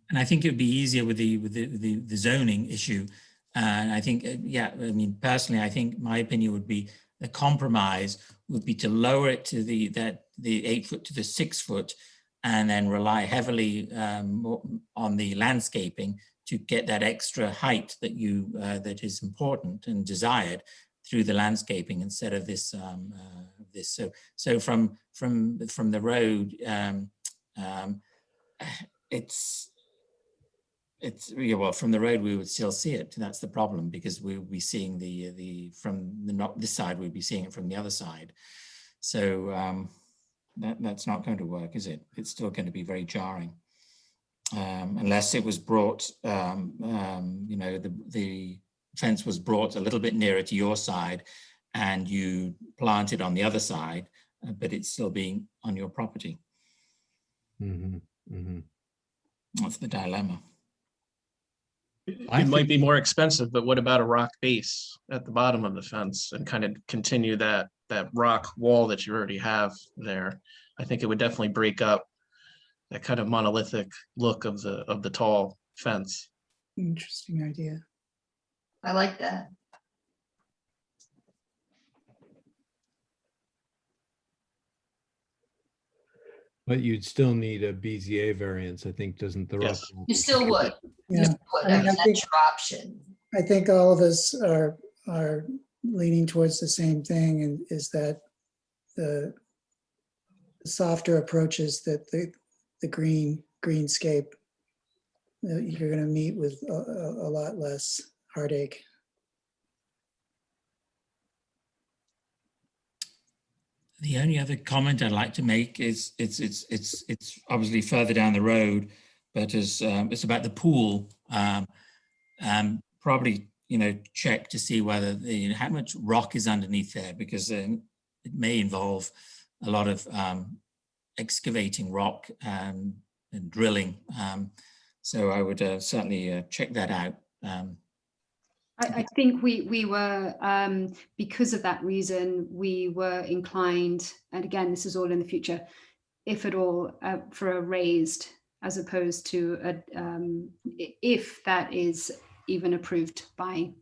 And I think it would be easier with the zoning issue. And I think, I mean, personally, I think my opinion would be the compromise would be to lower it to the 8 foot to the 6 foot, and then rely heavily on the landscaping to get that extra height that that is important and desired through the landscaping instead of this So from the road, from the road we would still see it. That's the problem, because we would be seeing not this side, we'd be seeing it from the other side. So that's not going to work, is it? It's still going to be very jarring, unless it was brought, the fence was brought a little bit nearer to your side and you plant it on the other side, but it's still being on your property. Mm-hmm. Mm-hmm. That's the dilemma. It might be more expensive, but what about a rock base at the bottom of the fence and kind of continue that rock wall that you already have there? I think it would definitely break up that kind of monolithic look of the tall fence. Interesting idea. I like that. But you'd still need a BZA variance, I think, doesn't the rock? Yes. You still would. You Yeah. still would. I mean, I That's think- your option. I think all of us are leaning towards the same thing, and is that the softer approaches that the greenscape, you're going to meet with a lot less heartache. The only other comment I'd like to make is it's obviously further down the road, but it's about the pool. Probably check to see whether how much rock is underneath there, because it may involve a lot of excavating rock and drilling. So I would certainly check that out. I think we were, because of that reason, we were inclined, and again, this is all in the future, if at all, for a raised, as opposed to if that is even approved by.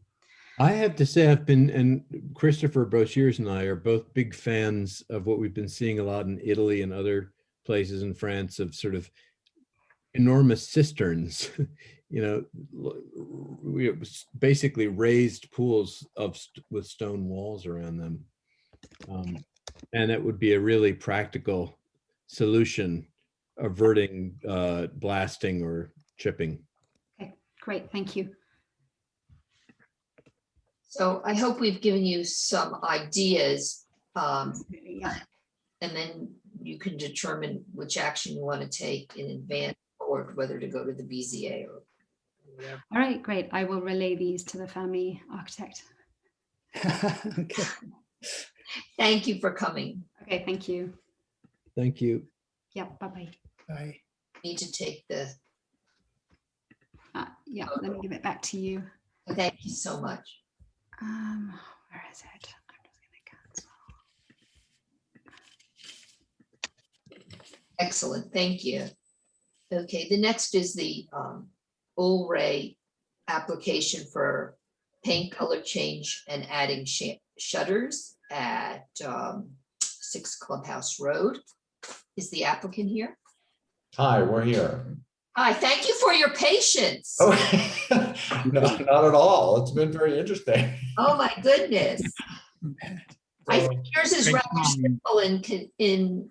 I have to say and Christopher Broshiers and I are both big fans of what we've been seeing a lot in Italy and other places in France, of sort of enormous cisterns, we basically raised pools with stone walls around them. And it would be a really practical solution, averting blasting or chipping. Okay, great, thank you. So I hope we've given you some ideas. Yeah. And then you can determine which action you want to take in advance, or whether to go to the BZA or whatever. All right, great. I will relay these to the family architect. Okay. Thank you for coming. Okay, thank you. Thank you. Yeah, bye-bye. Bye. Need to take the, Yeah, let me give it back to you. thank you so much. Where is it? I'm just gonna cancel. Excellent, thank you. Okay, the next is the Ulray application for paint color change and adding shutters at 6 Clubhouse Road. Is the applicant here? Hi, we're here. Hi, thank you for your patience. Oh, no, not at all. It's been very interesting. Oh, my goodness. I think yours is Great rather simple in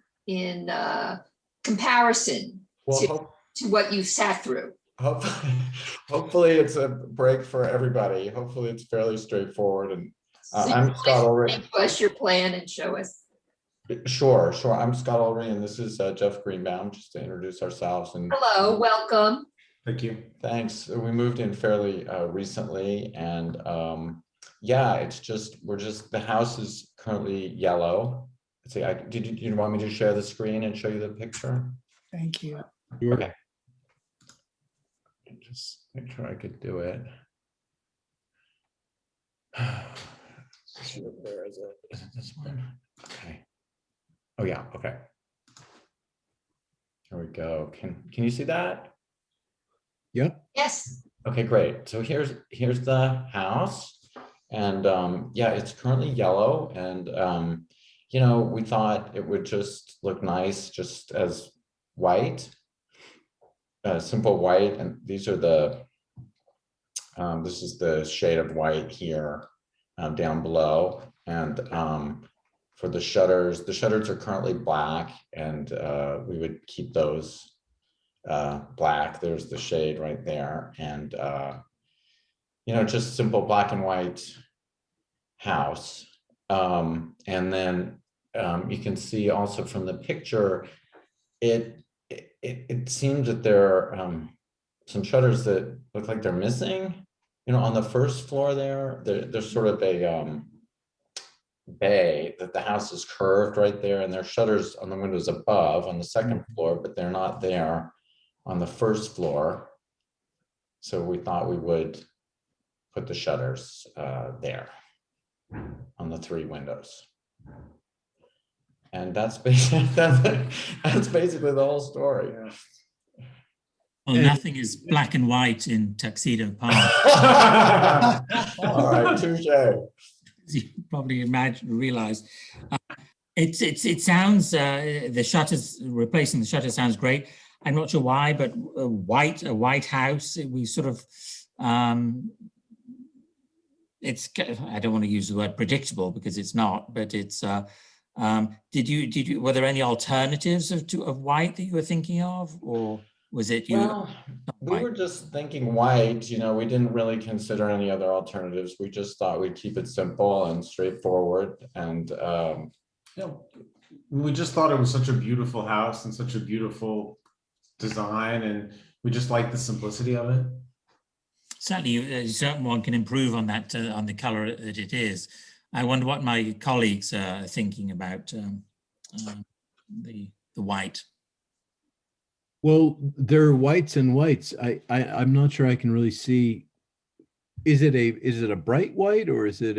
comparison to what you've sat through. Hopefully it's a break for everybody. Hopefully it's fairly straightforward. And I'm Scott Ulrey. Show us your plan and show us. Sure. I'm Scott Ulrey, and this is Jeff Greenbaum, just to introduce ourselves. And hello, welcome. Thank you. Thanks. We moved in fairly recently, and yeah, the house is currently yellow. Let's see, did you want me to share the screen and show you the picture? Thank you. Okay. Just make sure I could do it. Where is it? Is it this one? Okay. Oh yeah, okay. Here we go. Can you see that? Yep. Yes. Okay, great. So here's the house, and yeah, it's currently yellow, and we thought it would just look nice just as white, simple white, and these are this is the shade of white here down below, and for the shutters are currently black, and we would keep those black. There's the shade right there, and just simple black and white house. And then you can see also from the picture, it seems that there are some shutters that look like they're missing. On the first floor there's sort of a bay that the house is curved right there, and there's shutters on the windows above on the second floor, but they're not there on the first floor. So we thought we would put the shutters there on the 3 windows. And that's basically the whole story. Well, nothing is black and white in Tuxedo Park. All right, touche. As you probably realize. It sounds, the shutters, replacing the shutter sounds great. I'm not sure why, but a white house, we sort of, it's, I don't want to use the word predictable because it's not, but it's, were there any alternatives of white that you were thinking of, or was it you? Well, we were just thinking white, you know, we didn't really consider any other alternatives. We just thought we'd keep it simple and straightforward. And you know, we just thought it was such a beautiful house and such a beautiful design, and we just like the simplicity of it. Certainly, certain one can improve on that, on the color that it is. I wonder what my colleagues are thinking about the white. Well, there are whites and whites. I'm not sure I can really see. Is it a bright white or is it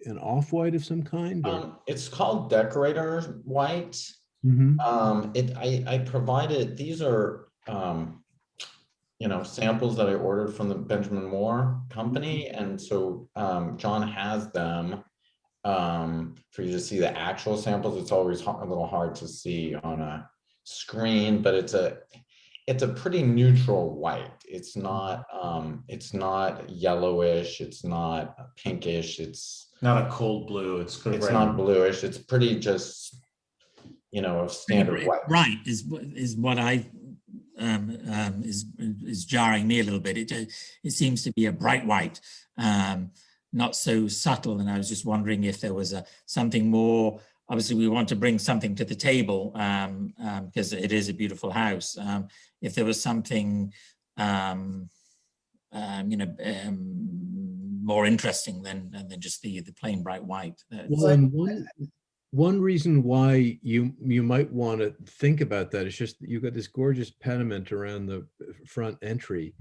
an off white of some kind? It's called decorator white. Mhm. I provided, these are you know, samples that I ordered from the Benjamin Moore company, and so John has them for you to see the actual samples. It's always a little hard to see on a screen, but it's a pretty neutral white. It's not yellowish, it's not pinkish, it's not a cold blue. It's not bluish. It's pretty just, you know, a standard white. Right is what I is jarring me a little bit. It seems to be a bright white, not so subtle. And I was just wondering if there was something more. Obviously, we want to bring something to the table because it is a beautiful house. If there was something, more interesting than just the plain bright white. Well, and one reason why you might want to think about that is just that you've got this gorgeous pediment around the front entry,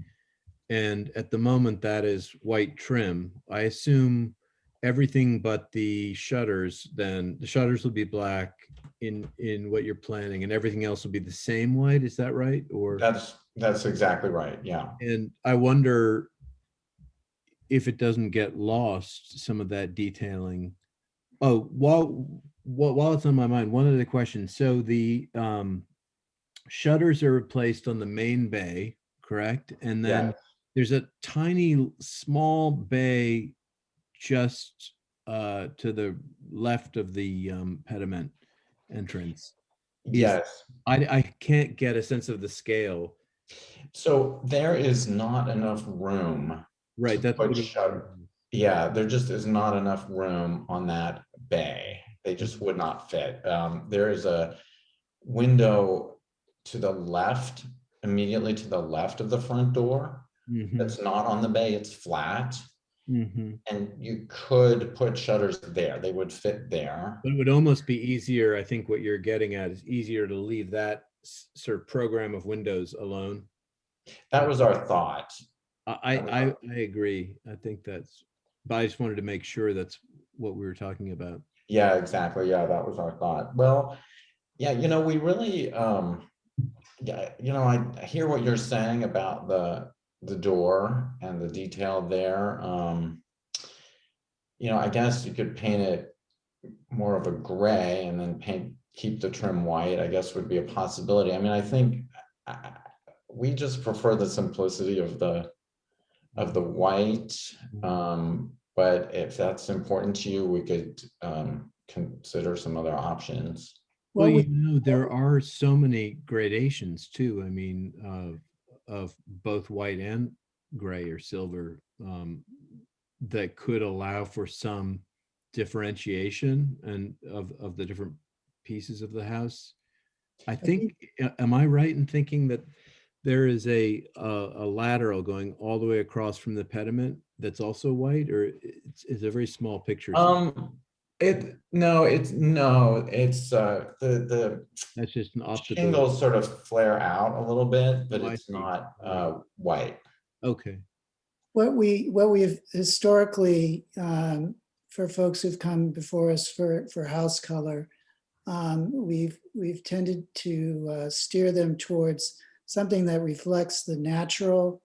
and at the moment that is white trim. I assume everything but the shutters, then the shutters will be black in what you're planning, and everything else will be the same white. Is that right? Or that's exactly right. Yeah. And I wonder if it doesn't get lost, some of that detailing. Oh, while it's on my mind, one other question. So the shutters are replaced on the main bay, correct? And then there's a tiny small bay just to the left of the pediment entrance. Yes. I can't get a sense of the scale. So there is not enough room. Right. That's what shutter. Yeah, there just is not enough room on that bay. They just would not fit. There is a window to the left, immediately to the left of the front door. That's not on the bay, it's flat. And you could put shutters there, they would fit there. But it would almost be easier, I think what you're getting at is easier to leave that sort of program of windows alone. That was our thought. I agree. I think that's, but I just wanted to make sure that's what we were talking about. Yeah, exactly. Yeah, that was our thought. Well, yeah, you know, we really, yeah, you know, I hear what you're saying about the door and the detail there. You know, I guess you could paint it more of a gray and then keep the trim white, I guess would be a possibility. I mean, I think we just prefer the simplicity of the white. But if that's important to you, we could consider some other options. Well, you know, there are so many gradations too. I mean, of both white and gray or silver that could allow for some differentiation and of the different pieces of the house. I think, am I right in thinking that there is a lateral going all the way across from the pediment that's also white, or it's a very small picture? It's the that's just an optical. Shingles sort of flare out a little bit, but it's not white. Okay. What we've historically, for folks who've come before us for house color, we've tended to steer them towards something that reflects the natural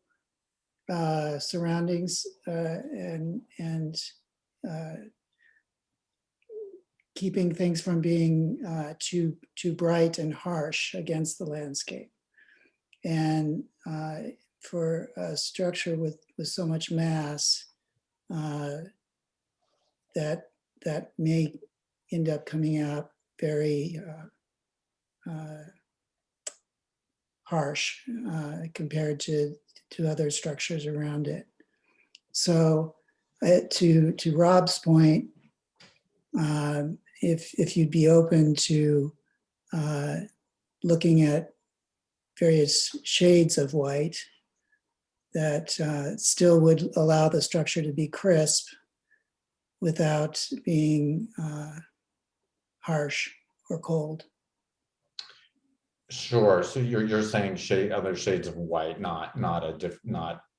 surroundings and keeping things from being too bright and harsh against the landscape. And for a structure with so much mass, that may end up coming out very harsh compared to other structures around it. So to Rob's point, if you'd be open to looking at various shades of white that still would allow the structure to be crisp without being harsh or cold. Sure. So you're saying other shades of white, not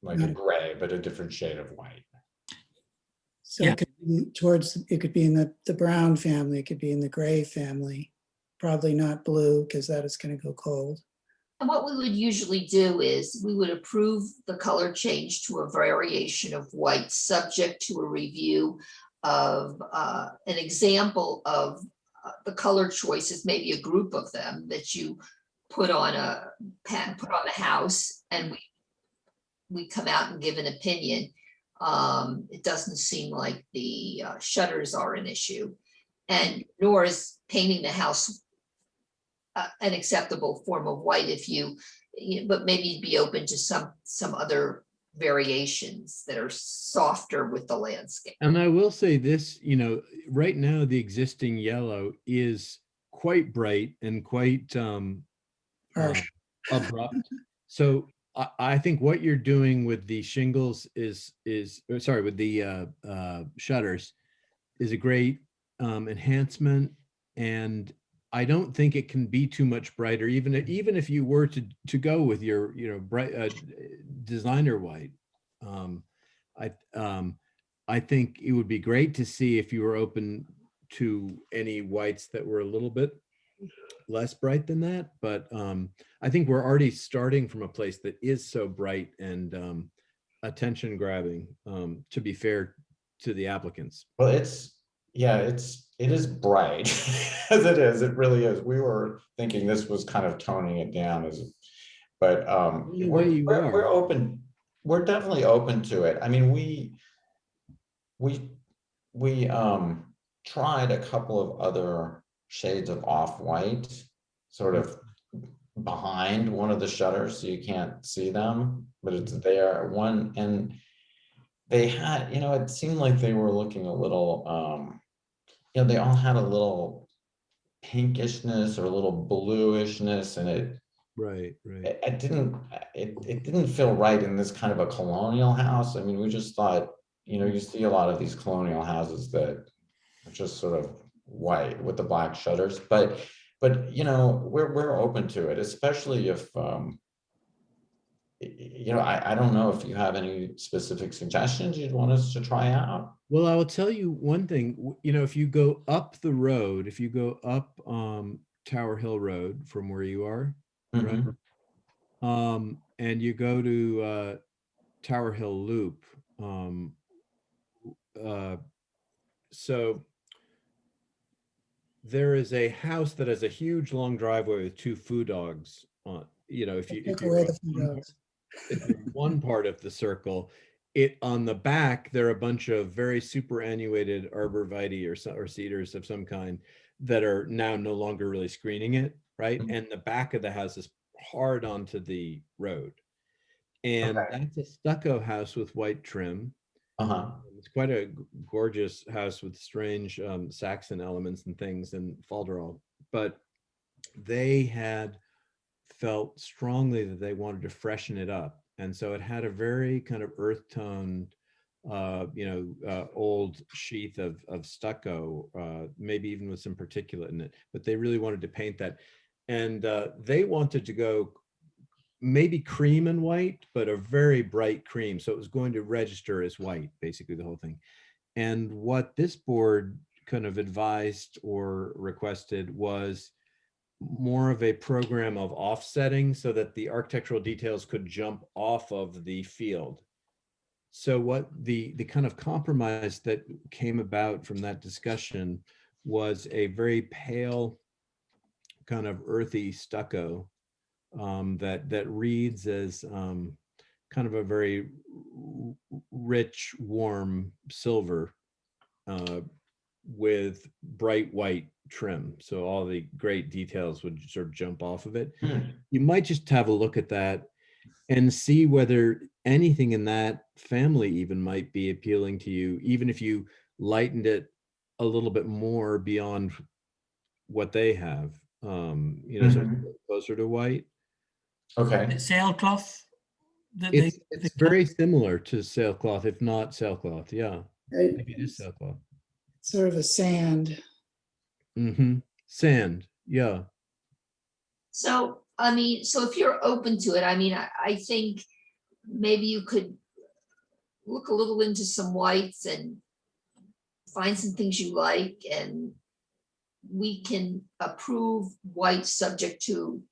like a gray, but a different shade of white. So it could be it could be in the brown family, it could be in the gray family, probably not blue because that is going to go cold. And what we would usually do is we would approve the color change to a variation of white, subject to a review of an example of the color choices, maybe a group of them that you put on the house, and we come out and give an opinion. It doesn't seem like the shutters are an issue, and nor is painting the house an acceptable form of white but maybe you'd be open to some other variations that are softer with the landscape. And I will say this, right now the existing yellow is quite bright and quite abrupt. So I think what you're doing with the shingles with the shutters is a great enhancement, and I don't think it can be too much brighter, even if you were to go with your bright designer white. I think it would be great to see if you were open to any whites that were a little bit less bright than that. But I think we're already starting from a place that is so bright and attention grabbing, to be fair to the applicants. Well, it is bright as it is. It really is. We were thinking this was kind of toning it down, but we're open. We're definitely open to it. I mean, we tried a couple of other shades of off-white, sort of behind one of the shutters, so you can't see them, but it's there. And they had, it seemed like they were looking a little, they all had a little pinkishness or a little bluishness, and it didn't feel right in this kind of a colonial house. I mean, we just thought, you see a lot of these colonial houses that are just sort of white with the black shutters, but we're open to it, especially if I don't know if you have any specific suggestions you'd want us to try out. Well, I will tell you one thing, if you go up the road, if you go up Tower Hill Road from where you are, right? And you go to Tower Hill Loop, so there is a house that has a huge long driveway with 2 food dogs on, if you're one part of the circle, on the back, there are a bunch of very superannuated arborvitae or cedars of some kind that are now no longer really screening it, right? And the back of the house is hard onto the road. And that's a stucco house with white trim. It's quite a gorgeous house with strange Saxon elements and things and falderall. But they had felt strongly that they wanted to freshen it up. And so it had a very kind of earth toned, old sheath of stucco, maybe even with some particulate in it. But they really wanted to paint that. And they wanted to go maybe cream and white, but a very bright cream. So it was going to register as white, basically the whole thing. And what this board kind of advised or requested was more of a program of offsetting so that the architectural details could jump off of the field. So what the kind of compromise that came about from that discussion was a very pale, kind of earthy stucco that reads as kind of a very rich, warm silver with bright white trim. So all the great details would sort of jump off of it. You might just have a look at that and see whether anything in that family even might be appealing to you, even if you lightened it a little bit more beyond what they have, you know, so closer to white. Okay. Sailcloth? It's very similar to sailcloth, if not sailcloth. Yeah, Right. maybe it is sailcloth. Sort of a sand. Sand. Yeah. So, I mean, so if you're open to it, I mean, I think maybe you could look a little into some whites and find some things you like, and we can approve white subject to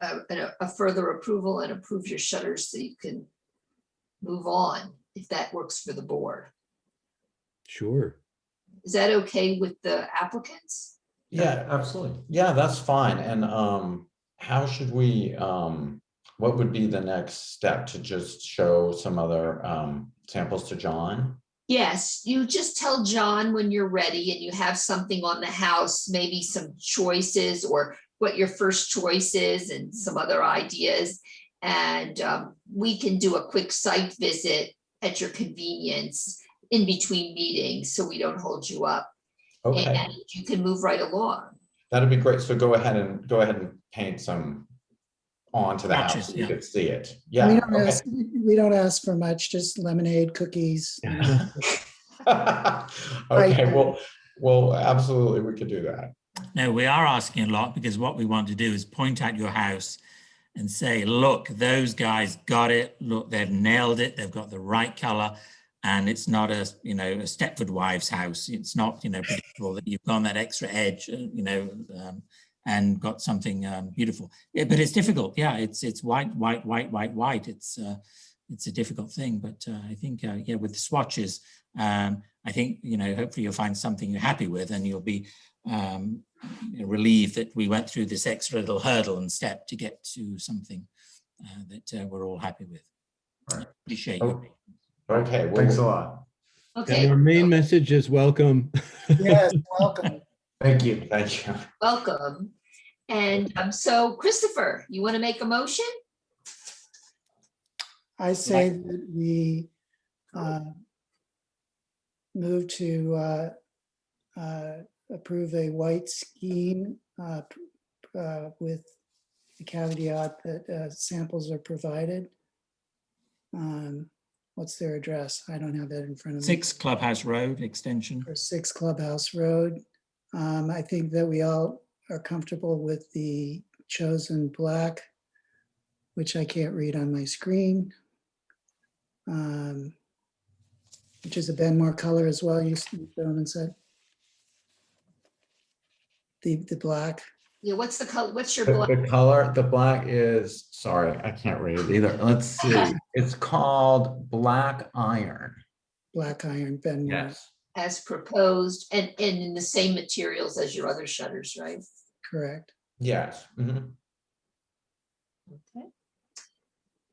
a further approval and approve your shutters so you can move on, if that works for the board. Sure. Is that okay with the applicants? Yeah, absolutely. Yeah, that's fine. And how should we, what would be the next step, to just show some other samples to John? Yes, you just tell John when you're ready and you have something on the house, maybe some choices or what your first choice is and some other ideas. And we can do a quick site visit at your convenience in between meetings, so we don't hold you up. Okay. And you can move right along. That'd be great. So go ahead and paint some onto the house so you could see it. Yeah. We don't ask, we don't ask for much, just lemonade, cookies. You know. Okay, well, absolutely, we could do that. No, we are asking a lot, because what we want to do is point out your house and say, look, those guys got it. Look, they've nailed it. They've got the right color. And it's not a, you know, a Stepford Wives house. It's not, you know, predictable that you've gone that extra edge, you know, and got something beautiful. Yeah, but it's difficult. Yeah, it's white. It's a difficult thing. But I think, yeah, with the swatches, I think, you know, hopefully you'll find something you're happy with, and you'll be relieved that we went through this extra little hurdle and step to get to something that we're all happy with. Right. Appreciate Oh. you. Okay, well, Thanks a lot. Okay. And our main message is welcome. Yes, welcome. Thank you. Thank you. Welcome. And so Christopher, you want to make a motion? I say that we move to approve a white scheme with the caveat that samples are provided. What's their address? I don't have that in front of me. 6 Clubhouse Road extension. Or 6 Clubhouse Road. I think that we all are comfortable with the chosen black, which I can't read on my screen, which is a Benmar color as well, you gentlemen said. The black. Yeah, what's the color? What's your The black? color, the black is, sorry, I can't read it either. Let's see. It's called Black Iron. Black iron Benmar. Yes. As proposed and in the same materials as your other shutters, right? Correct. Yes. Mhm. Okay.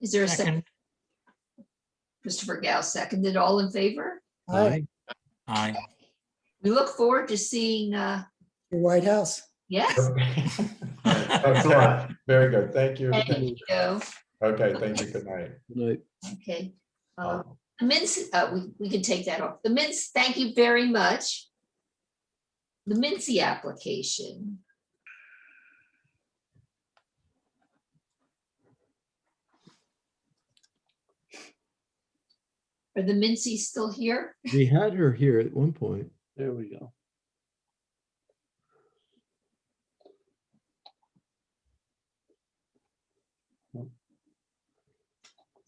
Is there a second? Christopher Gauss seconded. All in favor? Aye. Aye. We look forward to seeing, Your White House. yes. Thanks a lot. Very good. Thank you. Thank you. Okay, thank you. Good night. Good night. Okay. The mints, we can take that off. The mints, thank you very much. The Mincy application. Are the Mincy still here? We had her here at one point. There we go.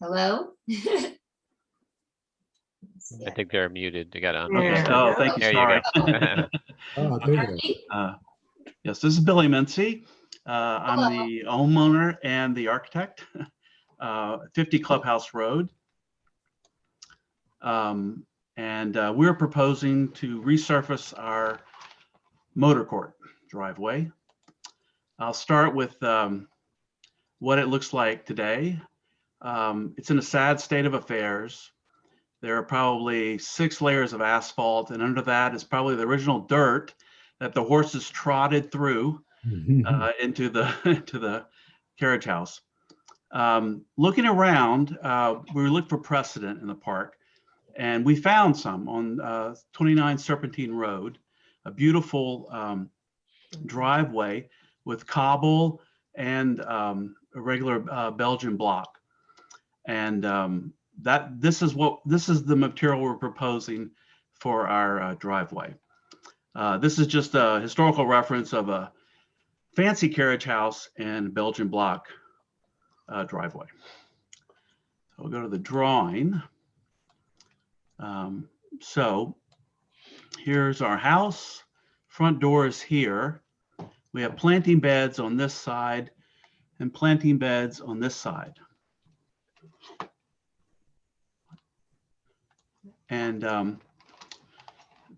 Hello? I think they're muted. They got on. Okay. Oh, thank you. There Sorry. Oh, there you go. Yes, this is Billy Mincy. I'm the homeowner and the architect, 50 Clubhouse Road. And we're proposing to resurface our motor court driveway. I'll start with what it looks like today. It's in a sad state of affairs. There are probably 6 layers of asphalt, and under that is probably the original dirt that the horses trotted through into the carriage house. Looking around, we looked for precedent in the park, and we found some on 29 Serpentine Road, a beautiful driveway with cobble and a regular Belgian block. And this is the material we're proposing for our driveway. This is just a historical reference of a fancy carriage house and Belgian block driveway. So we'll go to the drawing. So here's our house. Front door is here. We have planting beds on this side and planting beds on this side. And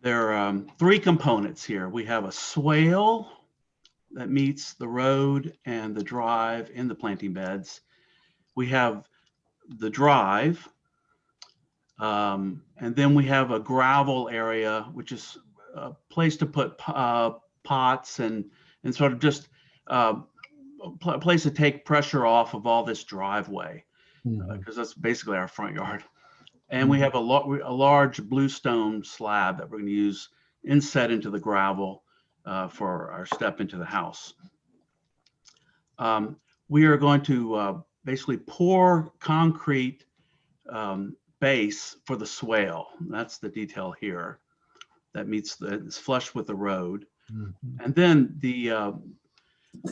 there are 3 components here. We have a swale that meets the road and the drive in the planting beds. We have the drive, and then we have a gravel area, which is a place to put pots and sort of just a place to take pressure off of all this driveway, because that's basically our front yard. And we have a large bluestone slab that we're going to use inset into the gravel for our step into the house. We are going to basically pour concrete base for the swale. That's the detail here. That meets it's flush with the road. And then the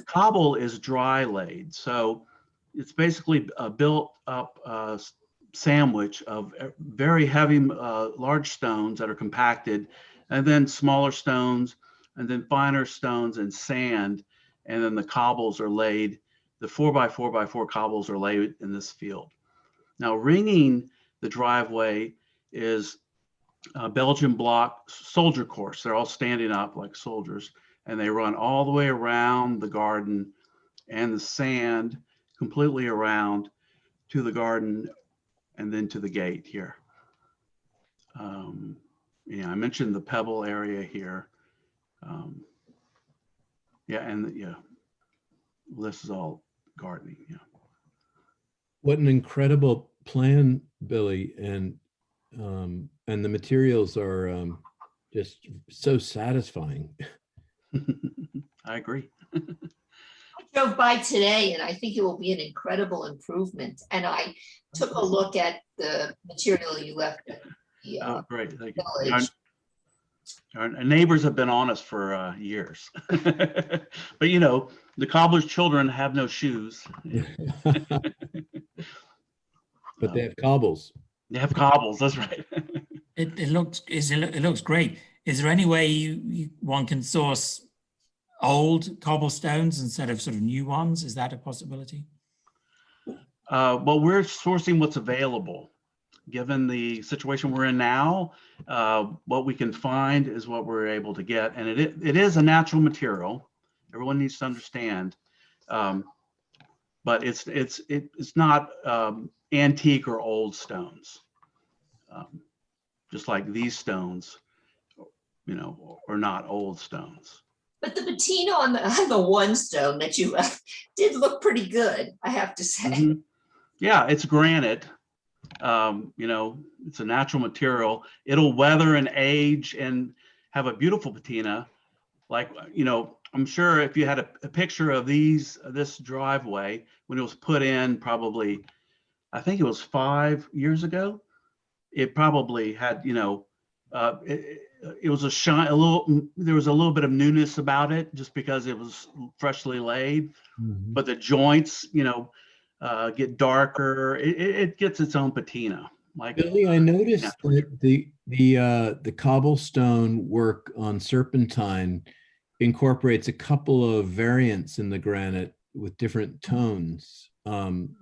cobble is dry laid. So it's basically a built up sandwich of very heavy, large stones that are compacted, and then smaller stones, and then finer stones and sand. And then the cobbles are laid, the 4x4x4 cobbles are laid in this field. Now, ringing the driveway is a Belgian block soldier course. They're all standing up like soldiers, and they run all the way around the garden and the sand completely around to the garden and then to the gate here. Yeah, I mentioned the pebble area here. This is all gardening. Yeah. What an incredible plan, Billy, and the materials are just so satisfying. I agree. I drove by today and I think it will be an incredible improvement. And I took a look at the material you left at the Great, thank you. village. Our neighbors have been on us for years. But you know, the cobbler's children have no shoes. But they have cobbles. They have cobbles, that's right. It looks great. Is there any way one can source old cobblestones instead of sort of new ones? Is that a possibility? Well, we're sourcing what's available. Given the situation we're in now, what we can find is what we're able to get. And it is a natural material. Everyone needs to understand. But it's not antique or old stones. Just like these stones, you know, are not old stones. But the patina on the one stone that you left did look pretty good, I have to say. Mm-hmm. Yeah, it's granite. You know, it's a natural material. It'll weather and age and have a beautiful patina. Like, you know, I'm sure if you had a picture of this driveway when it was put in, probably, I think it was 5 years ago, it probably had, you know, it was there was a little bit of newness about it just because it was freshly laid, but the joints, you know, get darker. It gets its own patina. Like Billy, I noticed that the cobblestone work on Serpentine incorporates a couple of variants in the granite with different tones,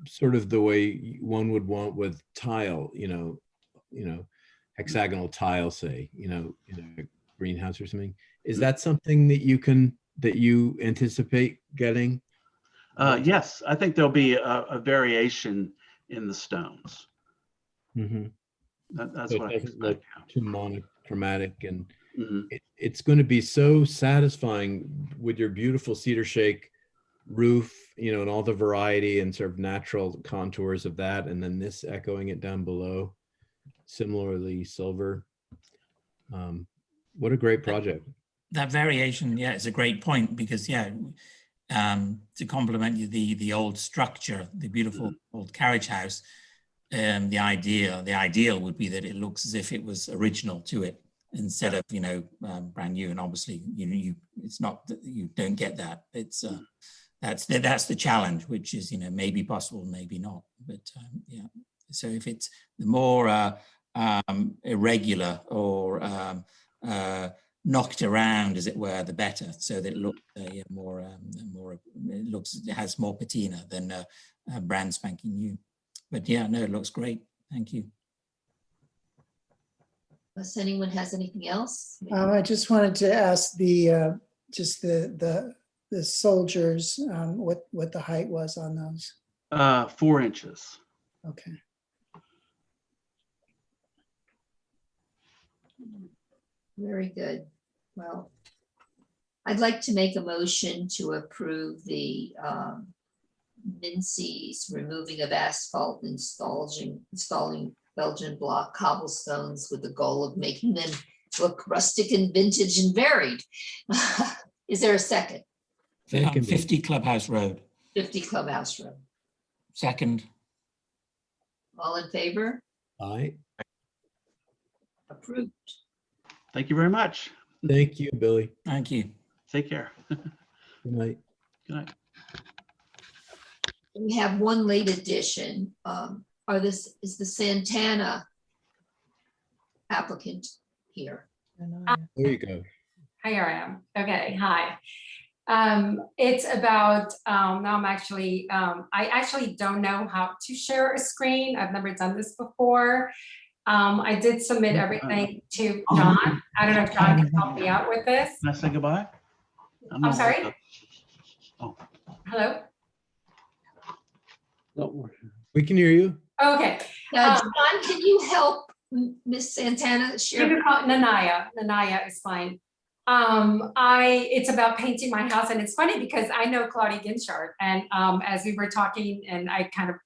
sort of the way one would want with tile, you know, hexagonal tile, say, you know, greenhouse or something. Is that something that you anticipate getting? Yes, I think there'll be a variation in the stones. Mm-hmm. That's So what it I doesn't expect. look too monochromatic, and Mhm. it's going to be so satisfying with your beautiful cedar shake roof, you know, and all the variety and sort of natural contours of that, and then this echoing it down below, similarly silver. What a great project. That variation, yeah, is a great point because, yeah, to complement the old structure, the beautiful old carriage house, the ideal would be that it looks as if it was original to it instead of, you know, brand new. And obviously, it's not that you don't get that. It's that's the challenge, which is, you know, maybe possible, maybe not. But yeah, so if it's the more irregular or knocked around, as it were, the better, so that it looks it has more patina than brand spanking new. But yeah, no, it looks great. Thank you. Unless anyone has anything else? I just wanted to ask the soldiers, what the height was on those. 4 inches. Okay. Very good. Well, I'd like to make a motion to approve the Mincy's removing of asphalt, installing Belgian block cobblestones with the goal of making them look rustic and vintage and varied. Is there a second? 50 Clubhouse Road. 50 Clubhouse Road. Second. All in favor? Aye. Approved. Thank you very much. Thank you, Billy. Thank you. Take care. Good night. Good night. We have one late addition. Is the Santana applicant here? There you go. Here I am. Okay, hi. It's about, now I'm actually, I actually don't know how to share a screen. I've never done this before. I did submit everything to John. I don't know if John can help me out with this. Can I say goodbye? I'm sorry? Oh. Hello? We can hear you. Okay. John, can you help Miss Santana share? You can call it Nanaya. Nanaya is fine. It's about painting my house, and it's funny because I know Claudia Ginchard, and as we were talking and I kind of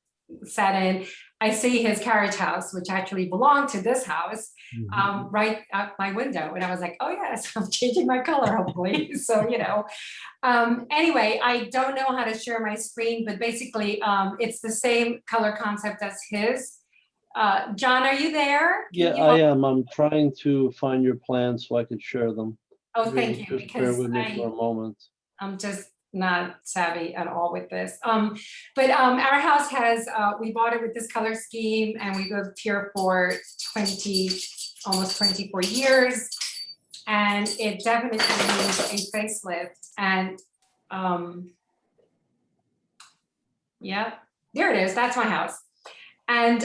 sat in, I see his carriage house, which actually belonged to this house, right out my window. And I was like, oh yes, I'm changing my color, hopefully. So, you know, anyway, I don't know how to share my screen, but basically it's the same color concept as his. John, are you there? Yeah, I am. I'm trying to find your plans so I could share them. Oh, thank you. Just bear with me for a moment. I'm just not savvy at all with this. But our house has, we bought it with this color scheme, and we lived here for almost 24 years. And it definitely needs a facelift. And yeah, there it is. That's my house. And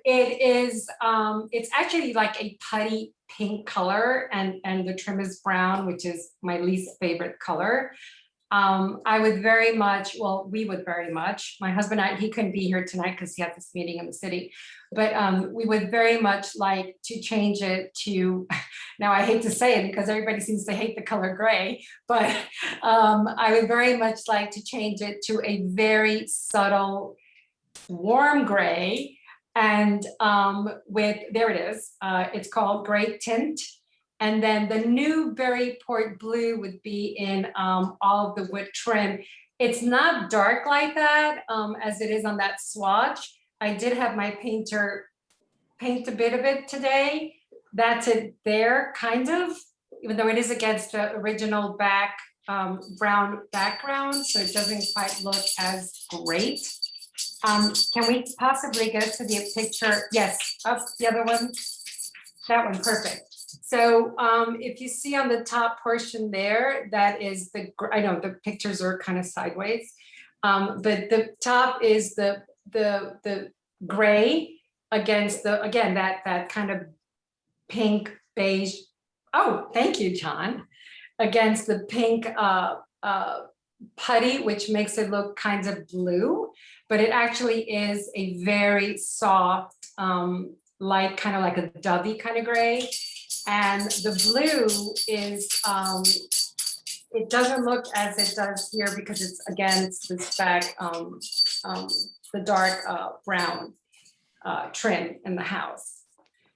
it's actually like a putty pink color, and the trim is brown, which is my least favorite color. I would very much, well, we would very much, my husband and I, he couldn't be here tonight because he had this meeting in the city, but we would very much like to change it to, now I hate to say it because everybody seems to hate the color gray, but I would very much like to change it to a very subtle warm gray, and there it is, it's called Gray Tint. And then the Newburyport blue would be in all of the wood trim. It's not dark like that as it is on that swatch. I did have my painter paint a bit of it today. That's it there, kind of, even though it is against the original brown background, so it doesn't quite look as great. Can we possibly go to the picture? Yes, up the other one. That one, perfect. So if you see on the top portion there, that is I know the pictures are kind of sideways, but the top is the gray against again, that kind of pink beige Oh, thank you, John. Against the pink putty, which makes it look kind of blue, but it actually is a very soft, light, kind of like a dovey kind of gray. And the blue is, it doesn't look as it does here because it's against this back, the dark brown trim in the house.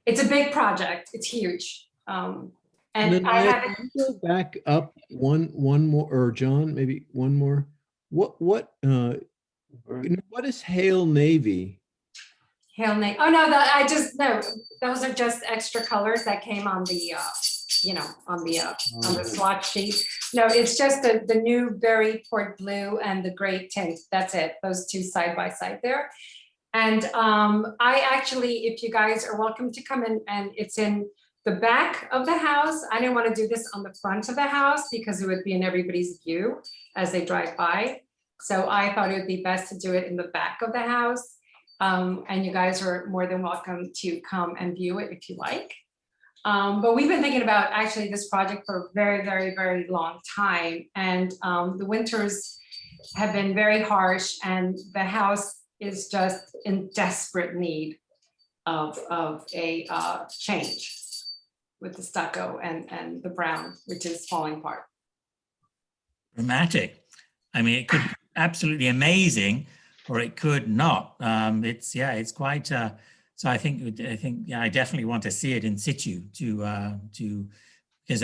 It's a big project. It's huge. And I Nanaya, haven't. can you go back up one more, or John, maybe one more. What is Hail Navy? Hail Navy. Oh no, I just no. Those are just extra colors that came on the, on the swatch sheet. No, it's just the new berry port blue and the gray tint. That's it. Those two side by side there. And I actually, if you guys are welcome to come in, and it's in the back of the house. I didn't want to do this on the front of the house because it would be in everybody's view as they drive by. So I thought it would be best to do it in the back of the house. And you guys are more than welcome to come and view it if you like. But we've been thinking about actually this project for a very, very, very long time. And the winters have been very harsh and the house is just in desperate need of a change with the stucco and the brown, which is falling apart. Dramatic. I mean, it could be absolutely amazing, or it could not. It's quite. So I think yeah, I definitely want to see it in situ because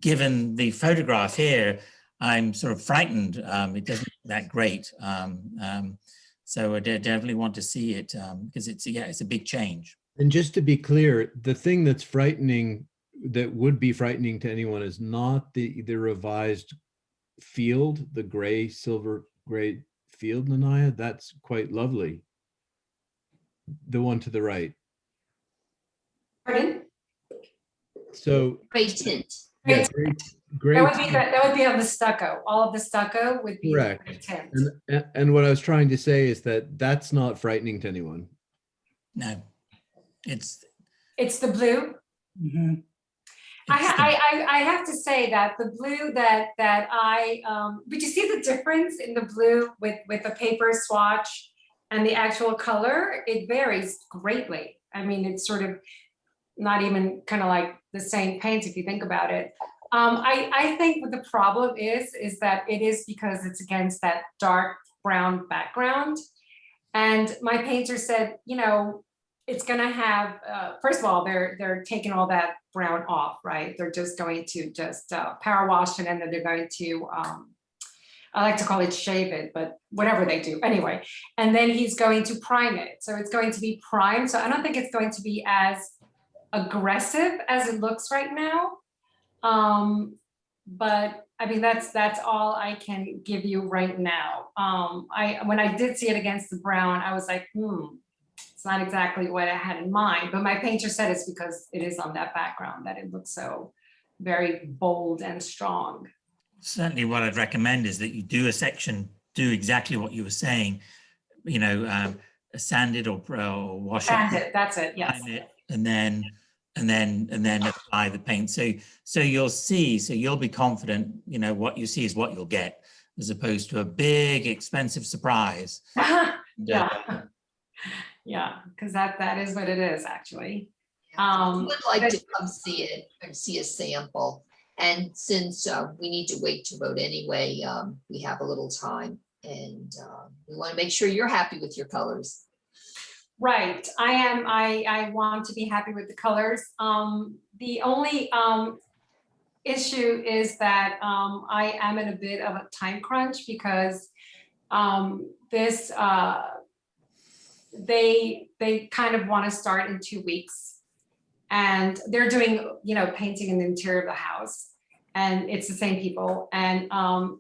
given the photograph here, I'm sort of frightened. It doesn't look that great. So I definitely want to see it because it's a big change. And just to be clear, the thing that's frightening, that would be frightening to anyone, is not the revised field, the gray, silver gray field, Nanaya. That's quite lovely. The one to the right. Pardon? So gray tint. Yeah, great. That would be on the stucco. All of the stucco would be Correct. gray tint. And what I was trying to say is that that's not frightening to anyone. No, it's the blue. Mm-hmm. I have to say that the blue that but you see the difference in the blue with the paper swatch and the actual color? It varies greatly. I mean, it's sort of not even kind of like the same paint if you think about it. I think what the problem is that it is because it's against that dark brown background. And my painter said, it's gonna have, first of all, they're taking all that brown off, right? They're just going to power wash it, and then they're going to, I like to call it shave it, but whatever they do anyway. And then he's going to prime it. So it's going to be primed. So I don't think it's going to be as aggressive as it looks right now. But I mean, that's all I can give you right now. When I did see it against the brown, I was like, it's not exactly what I had in mind, but my painter said it's because it is on that background that it looks so very bold and strong. Certainly what I'd recommend is that you do a section, do exactly what you were saying, sand it or wash Sand it. it, that's it, yes. Prime it, and then apply the paint. So you'll see, so you'll be confident, what you see is what you'll get, as opposed to a big, expensive surprise. Yeah, because that is what it is, actually. I would like to come see it and see a sample. And since we need to wait to vote anyway, we have a little time, and we want to make sure you're happy with your colors. Right, I am. I want to be happy with the colors. The only issue is that I am in a bit of a time crunch because they kind of want to start in 2 weeks, and they're doing painting in the interior of the house, and it's the same people, and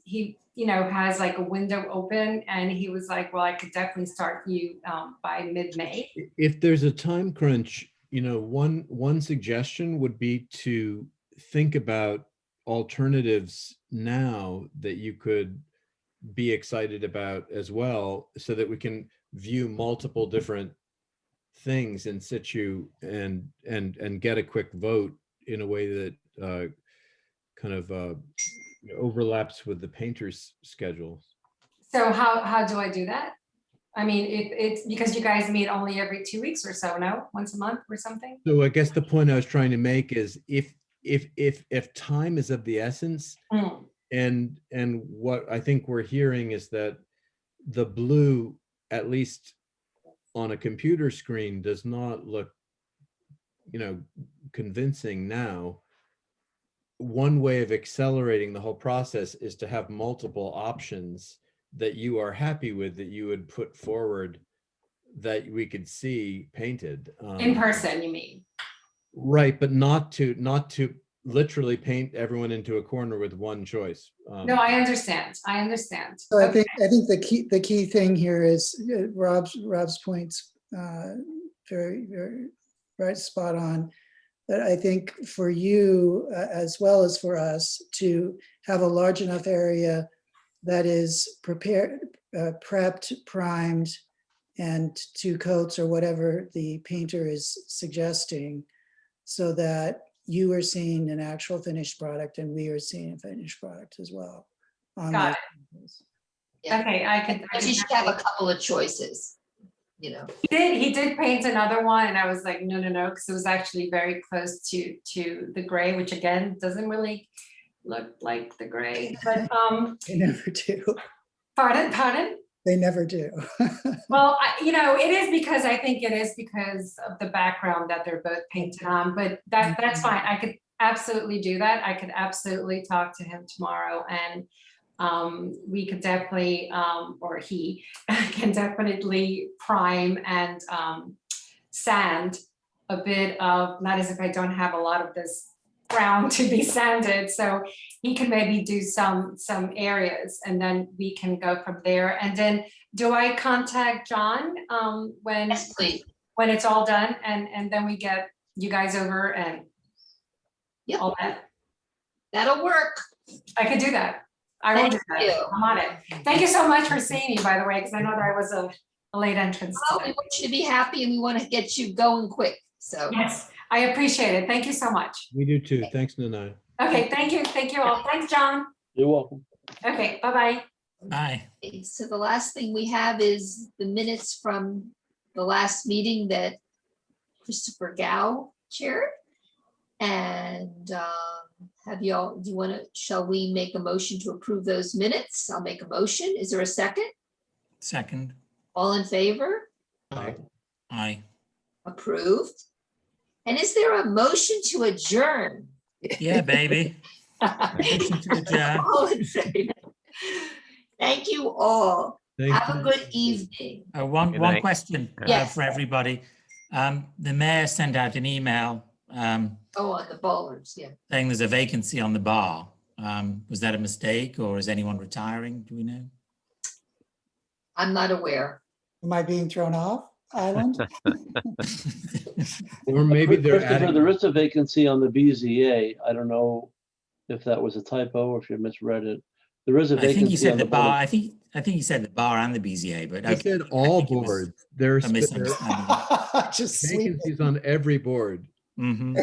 he has like a window open, and he was like, well, I could definitely start you by mid-May. If there's a time crunch, one suggestion would be to think about alternatives now that you could be excited about as well, so that we can view multiple different things in situ and get a quick vote in a way that kind of overlaps with the painter's schedule. So how do I do that? I mean, it's because you guys meet only every 2 weeks or so, no? Once a month or something? So I guess the point I was trying to make is if time is of the essence, Mm. and what I think we're hearing is that the blue, at least on a computer screen, does not look, convincing now. One way of accelerating the whole process is to have multiple options that you are happy with, that you would put forward, that we could see painted. In person, you mean? Right, but not to literally paint everyone into a corner with one choice. No, I understand. I understand. So I think the key thing here is Rob's points, very, very right, spot on. That I think for you as well as for us to have a large enough area that is prepared, prepped, primed, and 2 coats or whatever the painter is suggesting, so that you are seeing an actual finished product and we are seeing a finished product as well. Got it. Okay, I can. You should have a couple of choices, He did paint another one, and I was like, no, because it was actually very close to the gray, which again doesn't really look like the gray. But They never do. Pardon? They never do. Well, it is because I think it is because of the background that they're both painted on. But that's fine. I could absolutely do that. I could absolutely talk to him tomorrow, and we could definitely, or he can definitely prime and sand a bit of, not as if I don't have a lot of this ground to be sanded. So he can maybe do some areas, and then we can go from there. And then do I contact John when, yes, please, when it's all done, and then we get you guys over and all that? That'll work. I could do that. I will do Thank you. that. I'm on it. Thank you so much for seeing me, by the way, because I know that I was a late entrance. Well, we want you to be happy and we want to get you going quick. So Yes, I appreciate it. Thank you so much. We do too. Thanks, Nanai. Okay, thank you. Thank you all. Thanks, John. You're welcome. Okay, bye-bye. Bye. So the last thing we have is the minutes from the last meeting that Christopher Gao chaired. And shall we make a motion to approve those minutes? I'll make a motion. Is there a second? Second. All in favor? Aye. Approved. And is there a motion to adjourn? Yeah, baby. Motion to adjourn. All in favor? Thank you all. Thank Have a you. good evening. One Good night. question Yes. for everybody. The mayor sent out an email Oh, on the bollards, yeah. saying there's a vacancy on the bar. Was that a mistake, or is anyone retiring? Do we know? I'm not aware. Am I being thrown off island? Or maybe they're Christopher, adding. there is a vacancy on the BZA. I don't know if that was a typo or if you misread it. There is a I think he vacancy said on the the bar. board. I think he said the bar and the BZA, but He said all think it was boards. There's a misunderstanding. Just sleep. vacancies on every board. Mhm.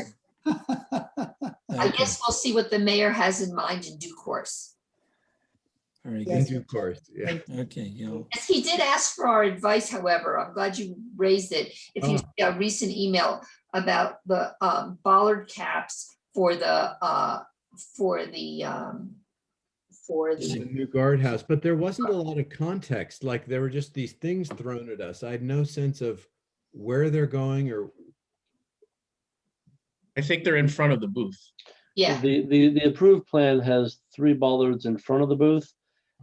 I guess we'll see what the mayor has in mind in due course. Very In good. due course, yeah. Okay, yeah. Yes, he did ask for our advice, however. I'm glad you raised it. If you see a recent email about the bollard caps for the The new guardhouse, but there wasn't a lot of context. Like there were just these things thrown at us. I had no sense of where they're going or. I think they're in front of the booth. yeah. The approved plan has 3 bollards in front of the booth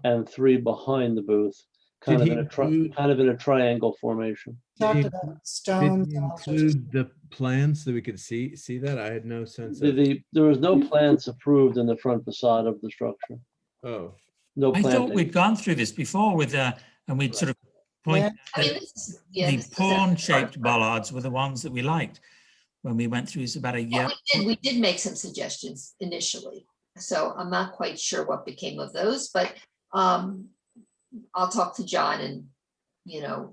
and 3 behind the booth, kind Did of he in a triangle formation. Talked Did about Did stones. he and all sorts of include the plans so we could see that? I had no sense of. There was no plans approved in the front facade of the structure. Oh, No I thought planting. we'd gone through this before with, and we'd sort of point I mean, that this is- yeah, the this is a- pawn-shaped bollards were the ones that we liked when we went through this about a year. We did make some suggestions initially, so I'm not quite sure what became of those, but I'll talk to John and,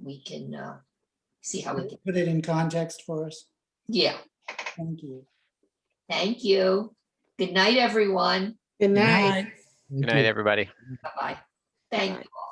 we can see how we can, Put it in context for us. yeah. Thank you. Thank you. Good night, everyone. Good Good night. night. Good night, everybody. Bye-bye. Thank you all.